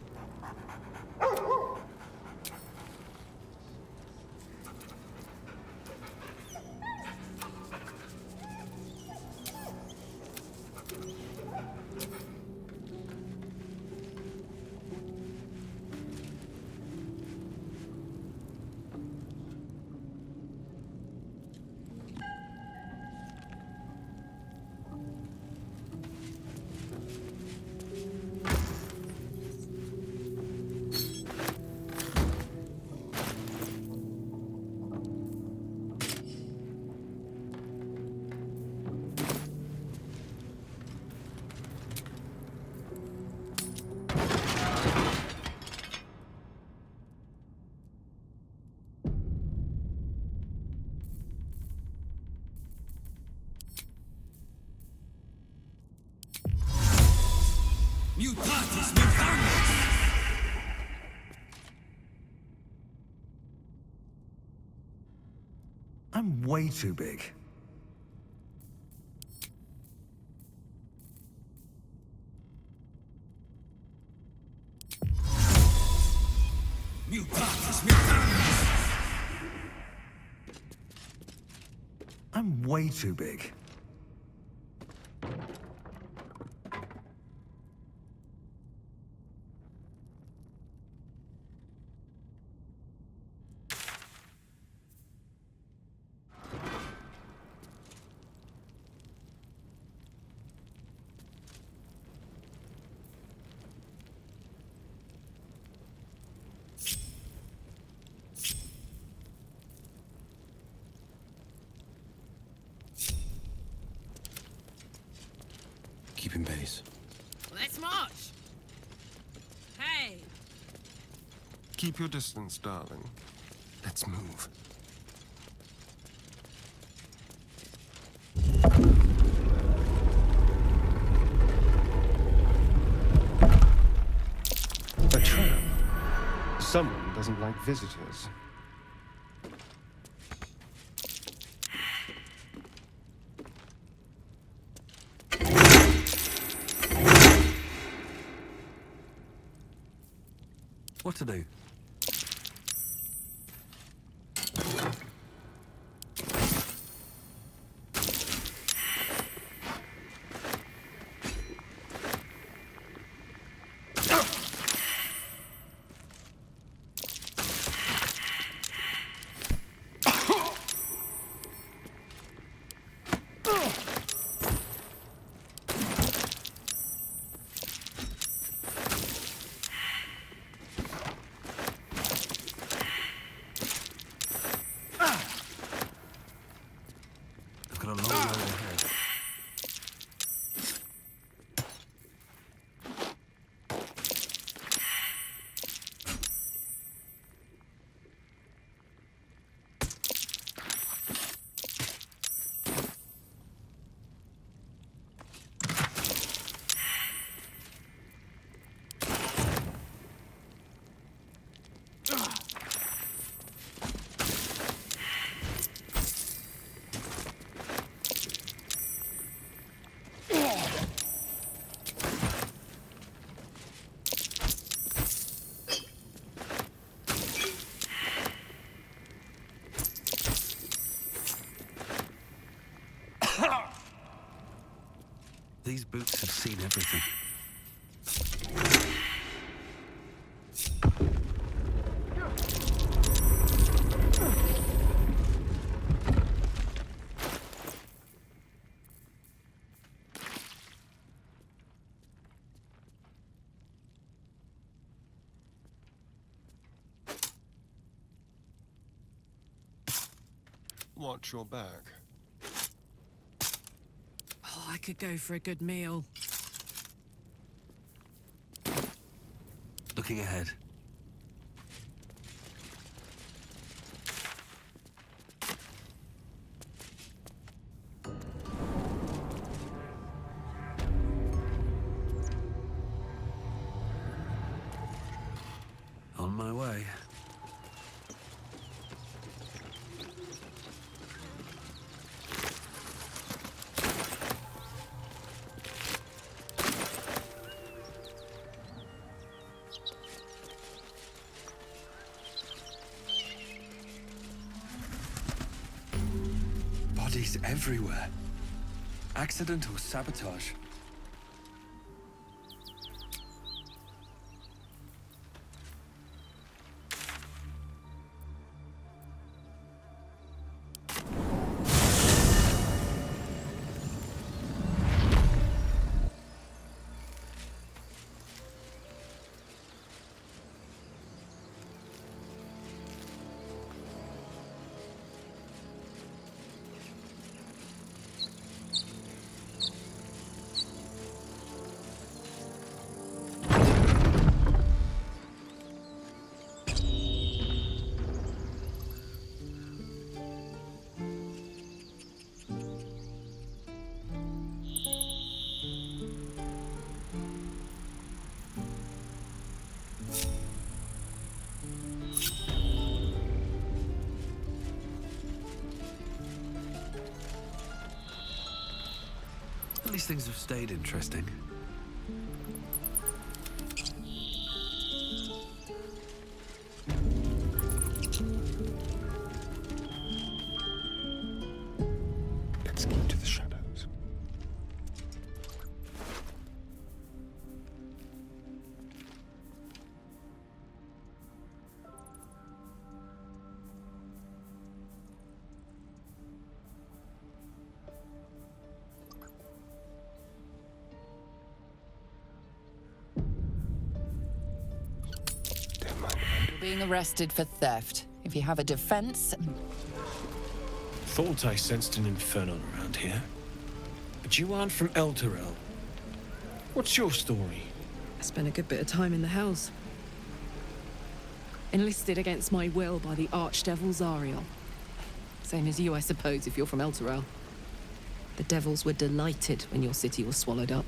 Mutatis mutandis! I'm way too big. Mutatis mutandis! I'm way too big. Keeping pace. Let's march! Hey! Keep your distance, darling. Let's move. A trap. Someone doesn't like visitors. What to do? I've got a long road ahead. These boots have seen everything. Watch your back. Oh, I could go for a good meal. looking ahead. On my way. Bodies everywhere. Accident or sabotage? At least things have stayed interesting. Let's keep to the shadows. You're being arrested for theft. If you have a defense... Thought I sensed an infernal around here. But you aren't from Elturel. What's your story? I spent a good bit of time in the Hells. Enlisted against my will by the Archdevil Zariel. Same as you, I suppose, if you're from Elturel. The devils were delighted when your city was swallowed up.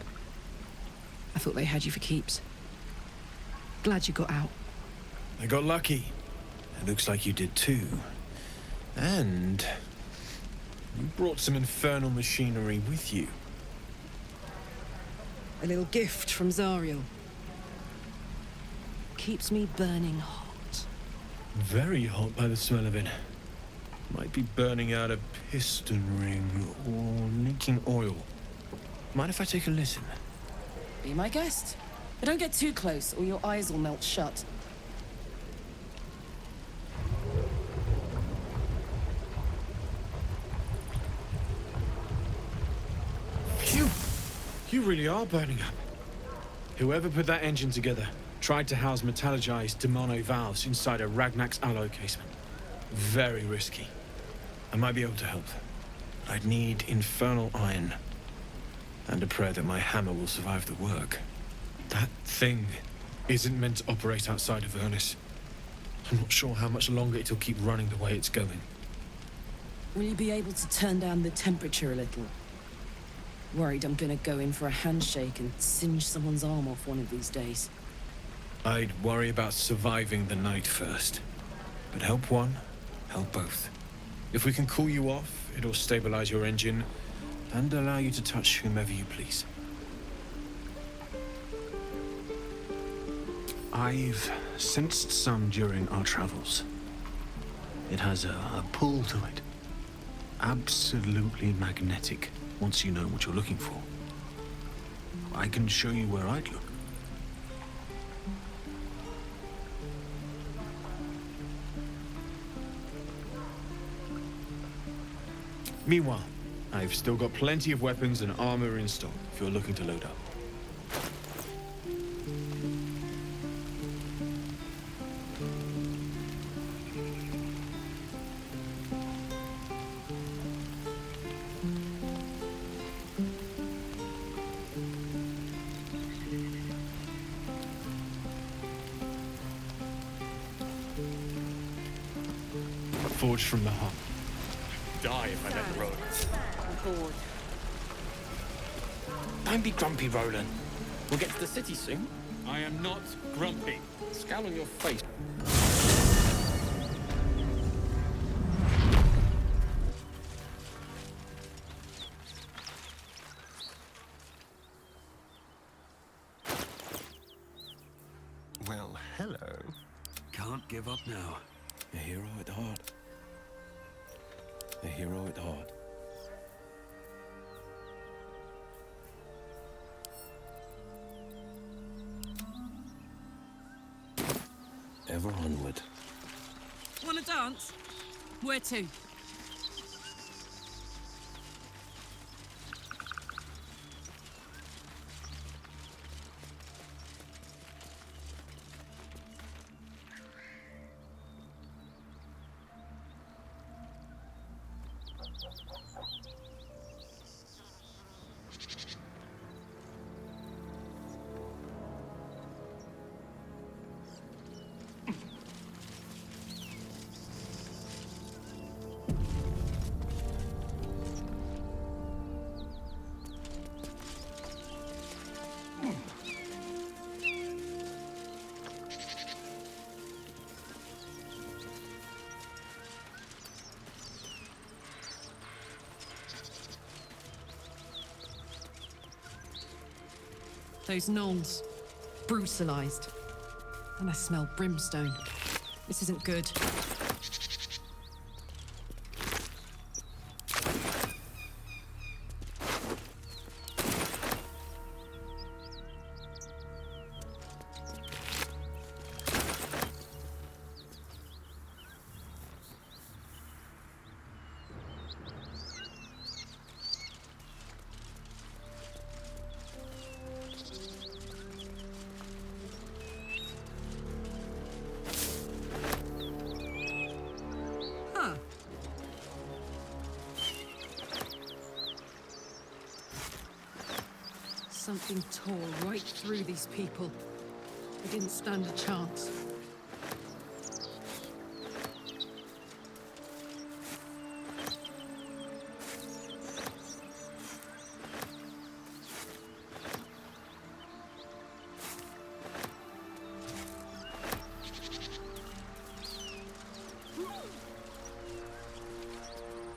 I thought they had you for keeps. Glad you got out. I got lucky. It looks like you did too. And you brought some infernal machinery with you. A little gift from Zariel. Keeps me burning hot. Very hot by the smell of it. Might be burning out a piston ring or leaking oil. Mind if I take a listen? Be my guest. But don't get too close or your eyes will melt shut. Phew! You really are burning up. Whoever put that engine together tried to house metallogized Demono valves inside a Ragnak's alloy casement. Very risky. I might be able to help. But I'd need infernal iron. And a prayer that my hammer will survive the work. That thing isn't meant to operate outside of Ernest. I'm not sure how much longer it'll keep running the way it's going. Will you be able to turn down the temperature a little? Worried I'm gonna go in for a handshake and singe someone's arm off one of these days. I'd worry about surviving the night first. But help one, help both. If we can cool you off, it'll stabilize your engine and allow you to touch whomever you please. I've sensed some during our travels. It has a pull to it. Absolutely magnetic, once you know what you're looking for. I can show you where I'd look. Meanwhile, I've still got plenty of weapons and armor in stock if you're looking to load up. forged from the heart. Die if I let the road. I'm bored. Don't be grumpy, Roland. We'll get to the city soon. I am not grumpy. Scowl on your face. Well, hello. Can't give up now. A hero at heart. A hero at heart. Ever onward. Wanna dance? Where to? Those gnolls. Brutalized. And I smell brimstone. This isn't good. Something tore right through these people. They didn't stand a chance.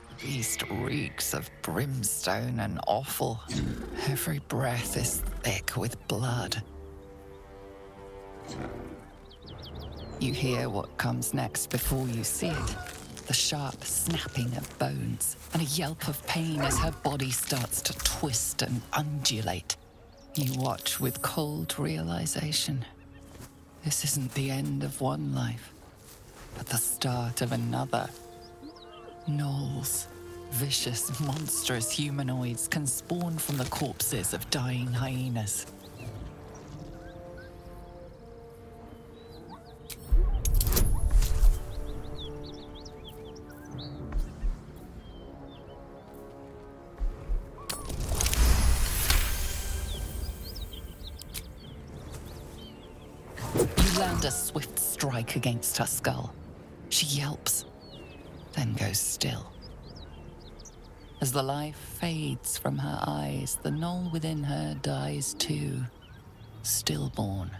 The beast reeks of brimstone and offal. Every breath is thick with blood. You hear what comes next before you see it. The sharp snapping of bones and a yelp of pain as her body starts to twist and undulate. You watch with cold realization. This isn't the end of one life, but the start of another. Gnolls, vicious, monstrous humanoids can spawn from the corpses of dying hyenas. You land a swift strike against her skull. She yelps, then goes still. As the life fades from her eyes, the gnoll within her dies too, stillborn.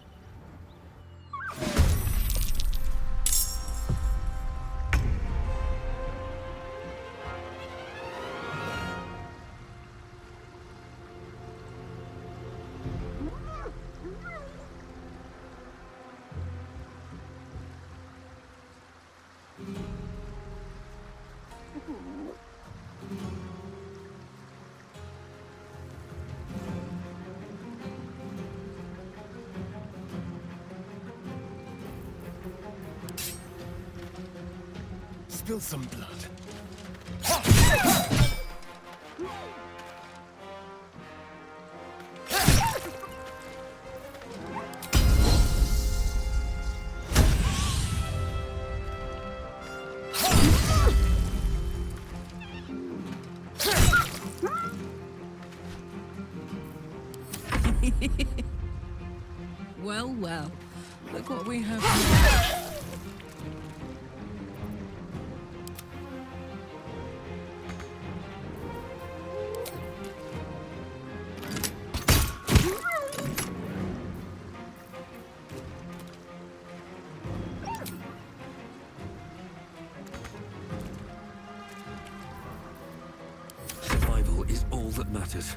Spill some blood. Well, well. Look what we have here. is all that matters.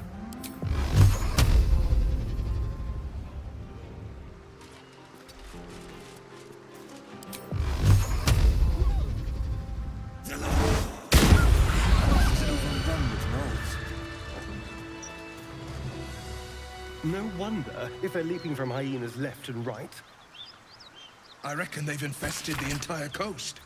No wonder if they're leaping from hyenas left and right. I reckon they've infested the entire coast.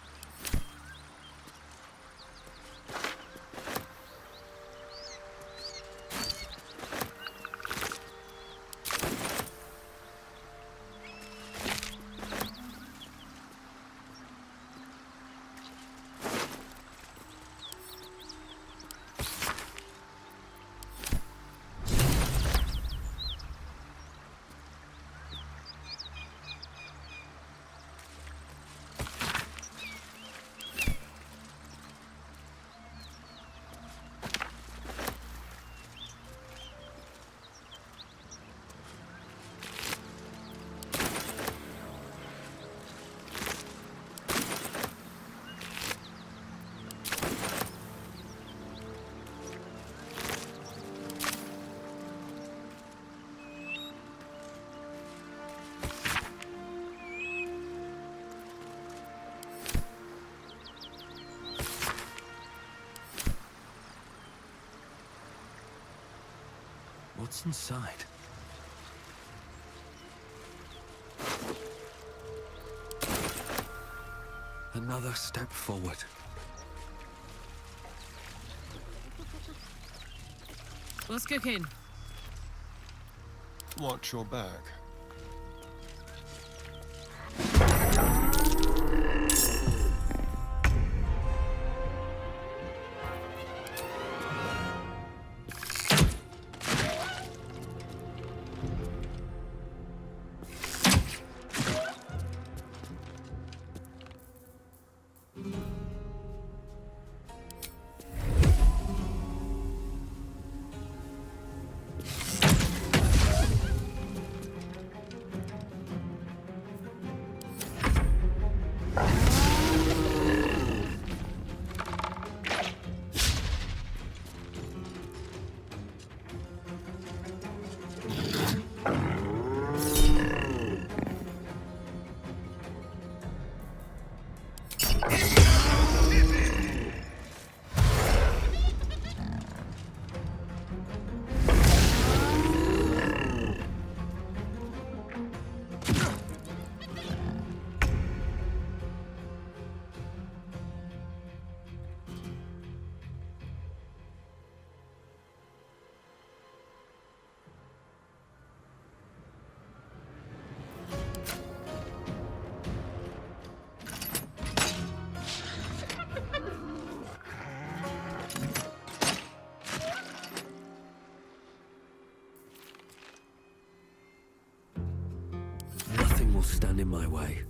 What's inside? Another step forward. What's cooking? Watch your back. Nothing will stand in my way.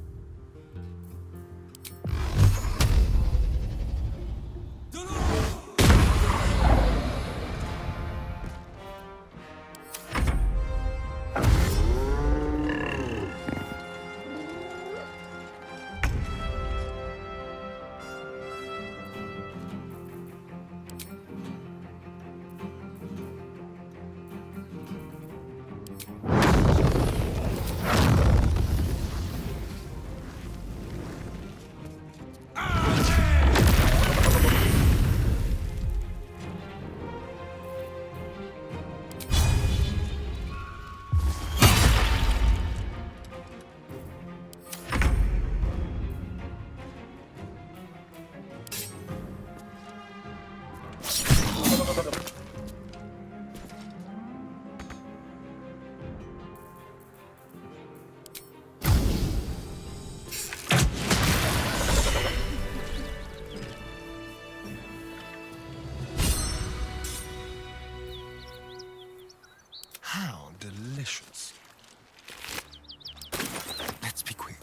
How delicious. Let's be quick.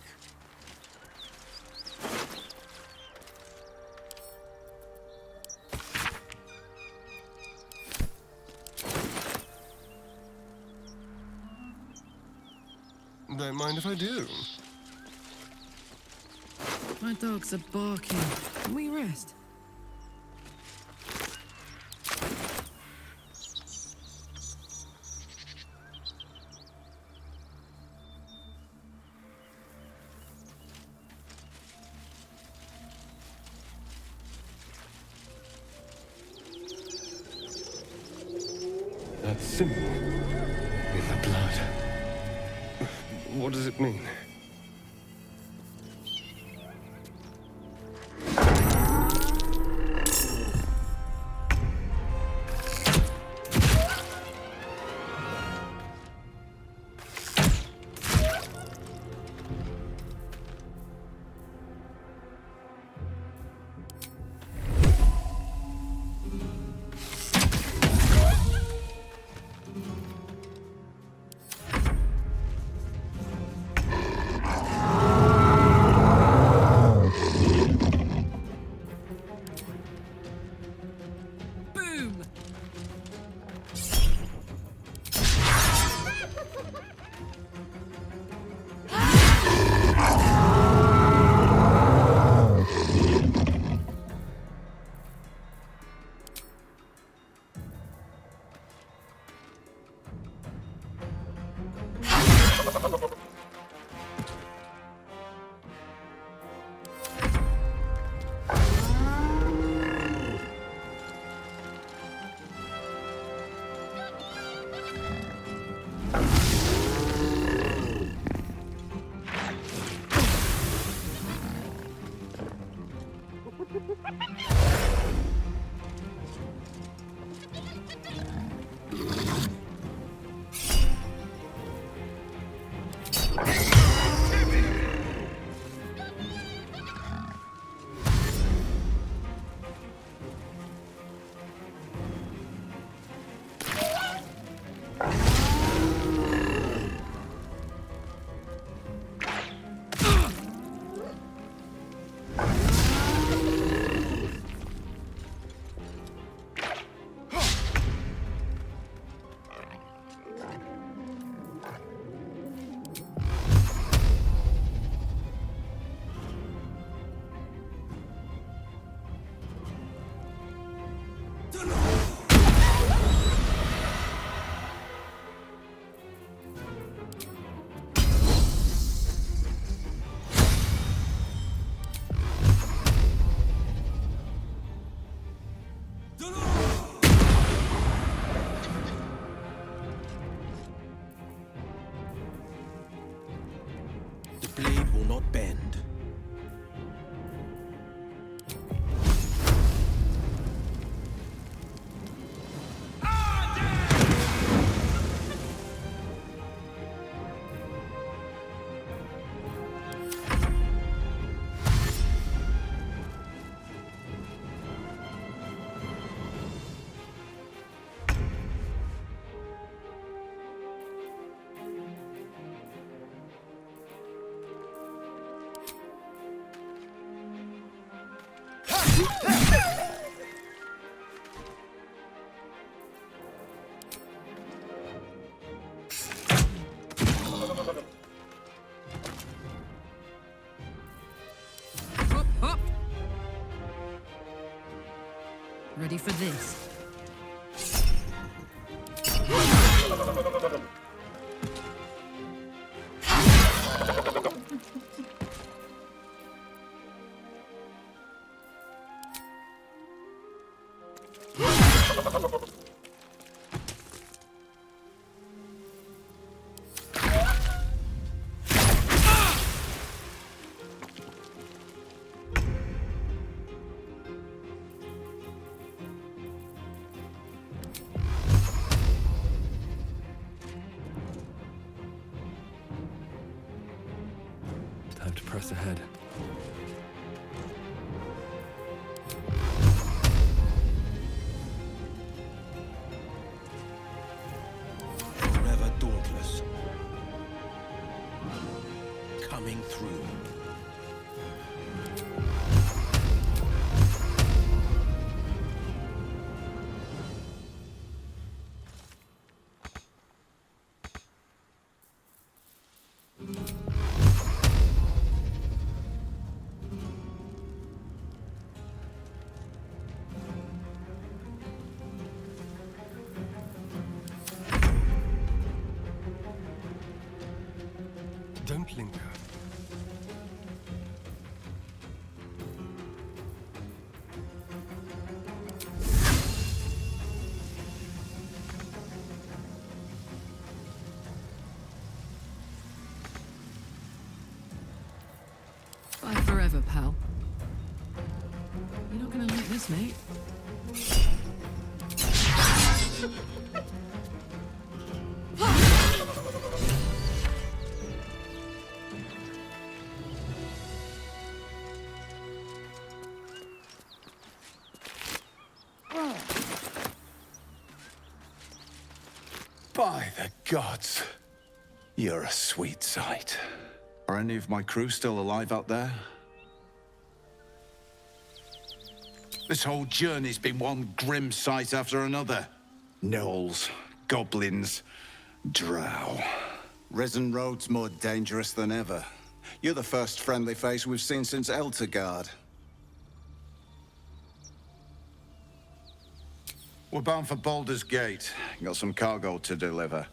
Don't mind if I do. My dogs are barking. Can we rest? That symbol in the blood. What does it mean? The blade will not bend. Ready for this? Time to press ahead. Forever dauntless. Coming through. Don't linger. forever, pal. You're not gonna like this, mate. By the gods, you're a sweet sight. Are any of my crew still alive out there? This whole journey's been one grim sight after another. Gnolls, goblins, drow. Risen Road's more dangerous than ever. You're the first friendly face we've seen since Eltergard. We're bound for Baldur's Gate. Got some cargo to deliver.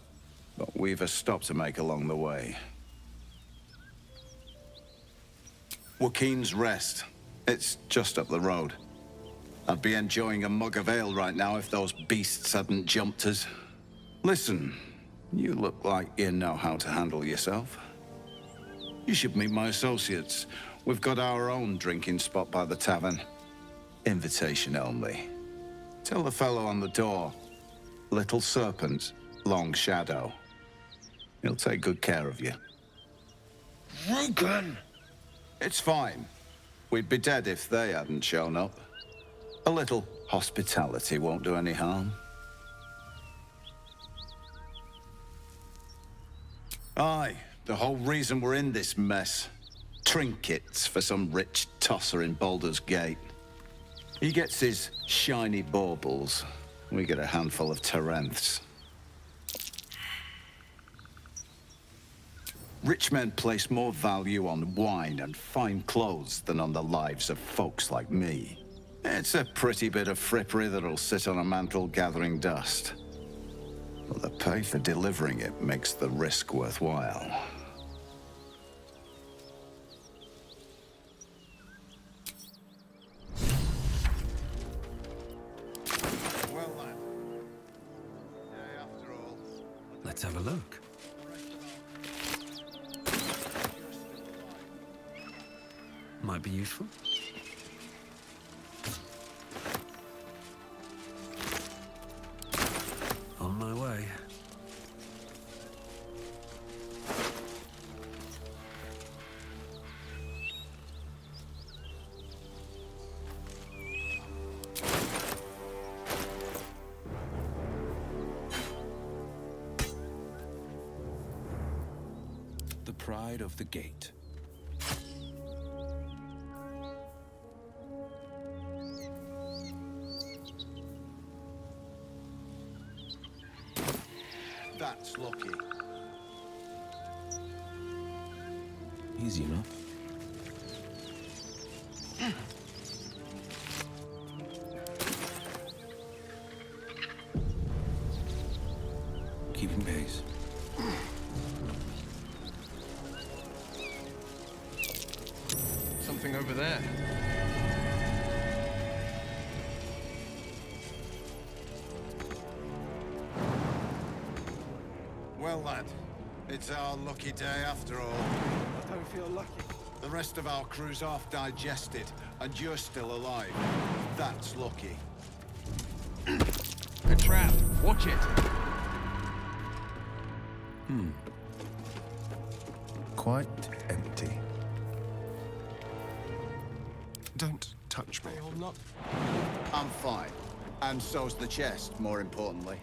But we've a stop to make along the way. Wakeen's Rest. It's just up the road. I'd be enjoying a mug of ale right now if those beasts hadn't jumped us. Listen, you look like you know how to handle yourself. You should meet my associates. We've got our own drinking spot by the tavern. Invitation only. Tell the fellow on the door. Little Serpent, Long Shadow. He'll take good care of you. Broken! It's fine. We'd be dead if they hadn't shown up. A little hospitality won't do any harm. Aye, the whole reason we're in this mess. Trinkets for some rich tosser in Baldur's Gate. He gets his shiny baubles. We get a handful of Terenths. Rich men place more value on wine and fine clothes than on the lives of folks like me. It's a pretty bit of frippery that'll sit on a mantle gathering dust. But the pay for delivering it makes the risk worthwhile. Let's have a look. Might be useful. On my way. The pride of the gate. That's lucky. Easy enough. Keeping pace. Something over there. Well, lad, it's our lucky day after all. I don't feel lucky. The rest of our crew's half digested, and you're still alive. That's lucky. A trap. Watch it. Quite empty. Don't touch me. I'm fine. And so's the chest, more importantly.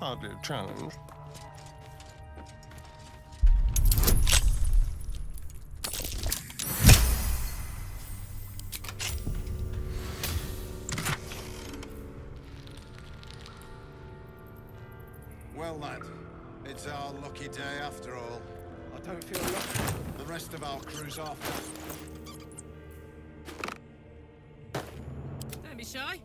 Hardly a challenge. Well, lad, it's our lucky day after all. I don't feel lucky. The rest of our crew's off. Don't be shy.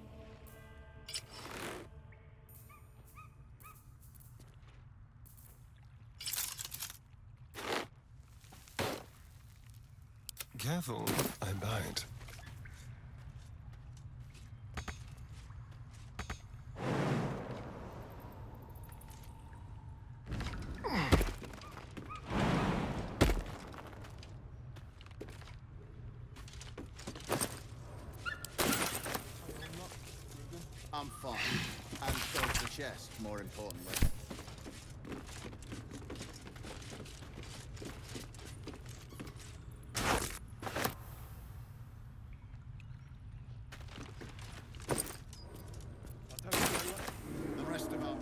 Careful, I bite. I'm fine. And so's the chest, more importantly. The rest of our...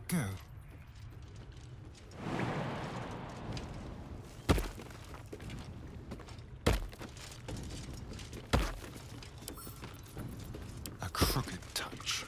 Go. A crooked touch.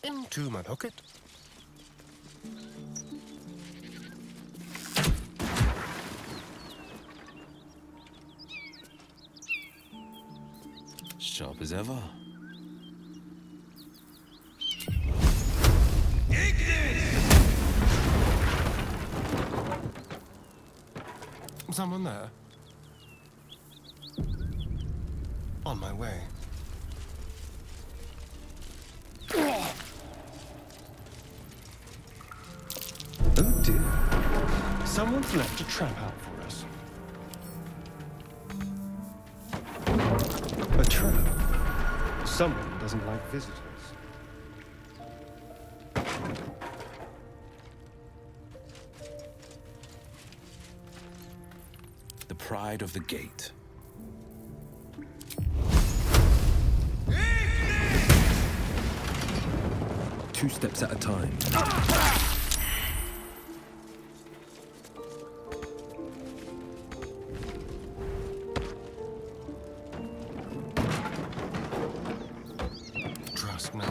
Into my pocket. Sharp as ever. Someone there? On my way. Oh dear. Someone's left a trap out for us. A trap. Someone doesn't like visitors. The pride of the gate. 2 steps at a time. Trust me.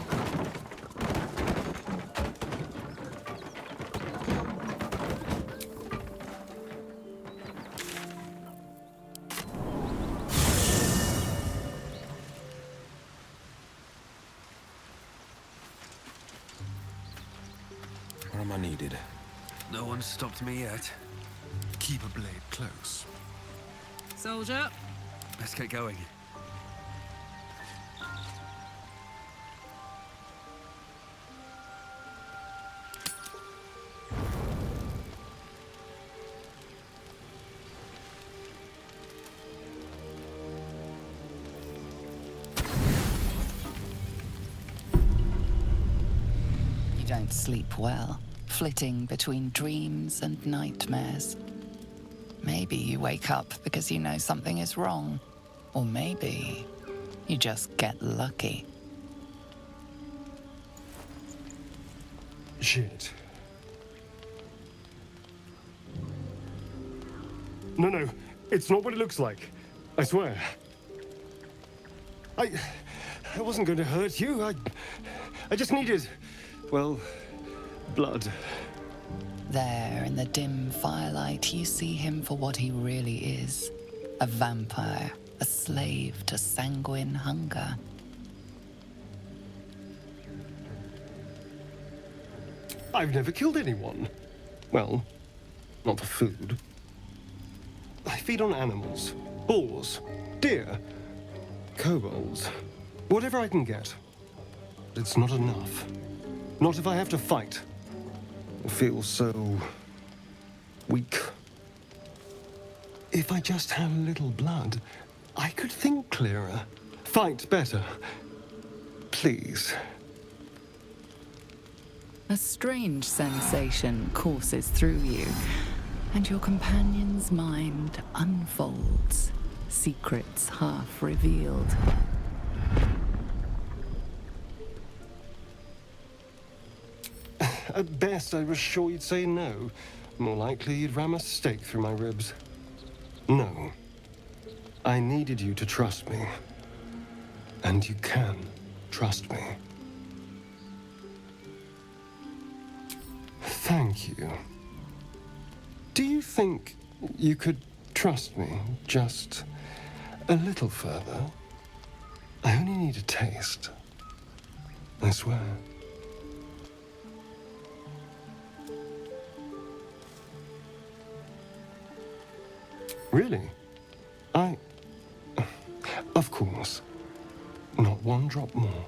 Where am I needed? No one stopped me yet. Keep a blade close. Soldier. Let's get going. You don't sleep well, flitting between dreams and nightmares. Maybe you wake up because you know something is wrong. Or maybe you just get lucky. Shit. No, it's not what it looks like. I swear. I wasn't going to hurt you. I just needed, well, blood. There, in the dim firelight, you see him for what he really is. A vampire, a slave to sanguine hunger. I've never killed anyone. Well, not for food. I feed on animals. Boars, deer, kobolds, whatever I can get. But it's not enough. Not if I have to fight. I feel so weak. If I just had a little blood, I could think clearer, fight better. Please. A strange sensation courses through you. and your companion's mind unfolds, secrets half revealed. At best, I was sure you'd say no. More likely, you'd ram a stake through my ribs. No. I needed you to trust me. And you can trust me. Thank you. Do you think you could trust me just a little further? I only need a taste. I swear. Really? Of course. Not one drop more.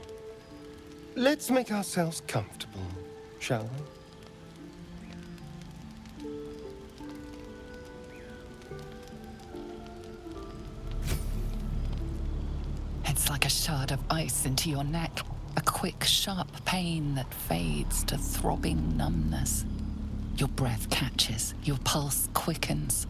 Let's make ourselves comfortable, shall we? It's like a shard of ice into your neck, a quick, sharp pain that fades to throbbing numbness. Your breath catches, your pulse quickens.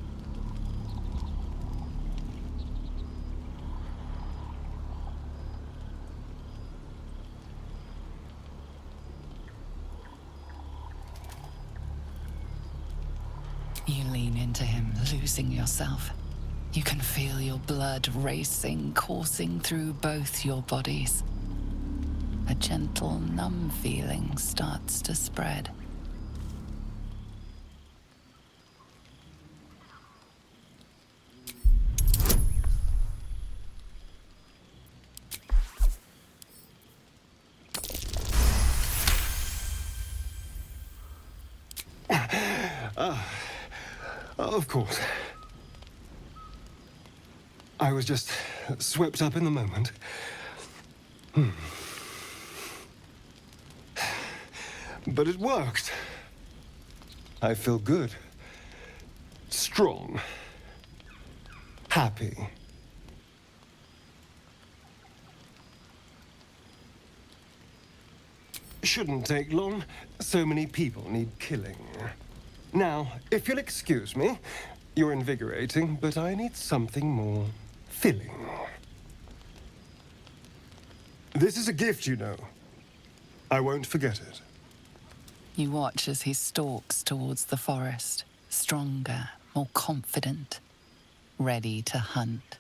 You lean into him, losing yourself. You can feel your blood racing, coursing through both your bodies. A gentle, numb feeling starts to spread. Of course. I was just swept up in the moment. But it worked. I feel good. Strong. Happy. Shouldn't take long. So many people need killing. Now, if you'll excuse me, you're invigorating, but I need something more filling. This is a gift, you know. I won't forget it. You watch as he stalks towards the forest, stronger, more confident, ready to hunt.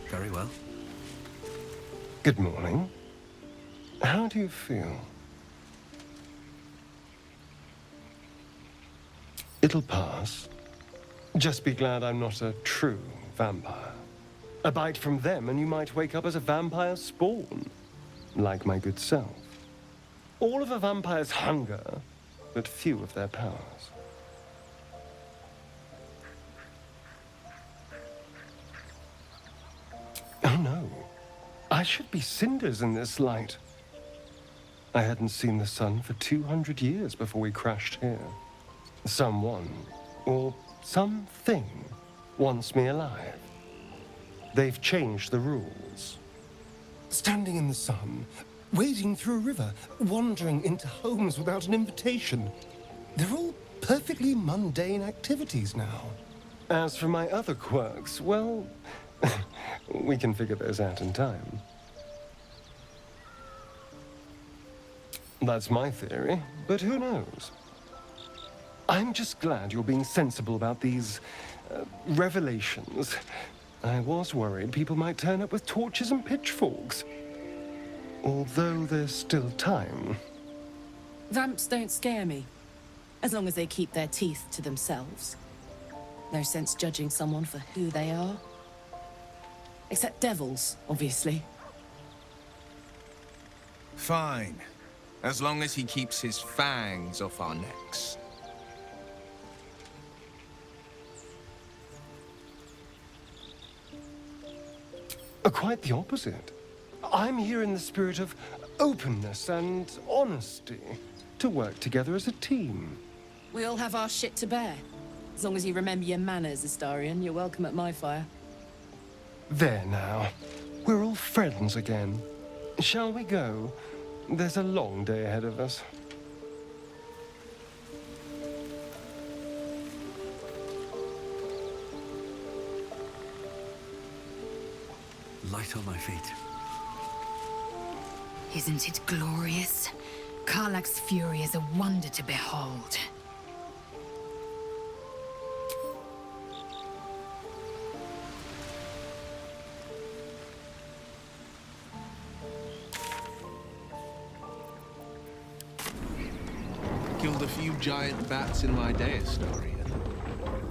Very well. Good morning. How do you feel? It'll pass. Just be glad I'm not a true vampire. A bite from them and you might wake up as a vampire spawn, like my good self. All of a vampire's hunger, but few of their powers. Oh no, I should be cinders in this light. I hadn't seen the sun for 200 years before we crashed here. Someone, or something, wants me alive. They've changed the rules. Standing in the sun, wading through a river, wandering into homes without an invitation. They're all perfectly mundane activities now. As for my other quirks, well, we can figure those out in time. That's my theory, but who knows? I'm just glad you're being sensible about these revelations. I was worried people might turn up with torches and pitchforks. Although there's still time. Vamps don't scare me, as long as they keep their teeth to themselves. No sense judging someone for who they are. Except devils, obviously. Fine. As long as he keeps his fangs off our necks. Quite the opposite. I'm here in the spirit of openness and honesty, to work together as a team. We all have our shit to bear. As long as you remember your manners, Astarion, you're welcome at my fire. There now. We're all friends again. Shall we go? There's a long day ahead of us. Light on my feet. Isn't it glorious? Karlach's fury is a wonder to behold. Killed a few giant bats in my day, Astarion,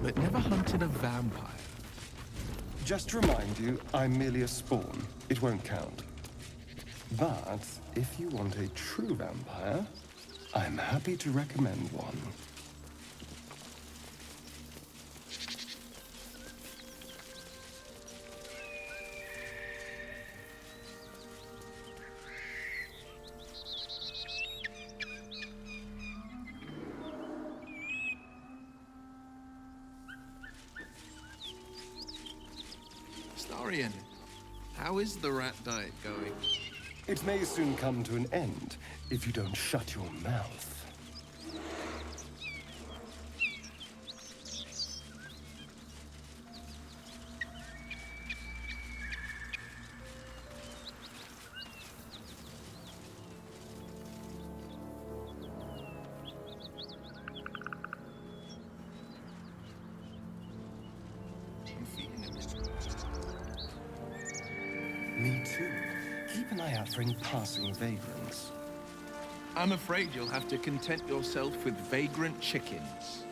but never hunted a vampire. Just to remind you, I'm merely a spawn. It won't count. But if you want a true vampire, I'm happy to recommend one. Astarion, how is the rat diet going? It may soon come to an end if you don't shut your mouth. I'm feeling a bit. Me too. Keep an eye out for any passing vagrants. I'm afraid you'll have to content yourself with vagrant chickens.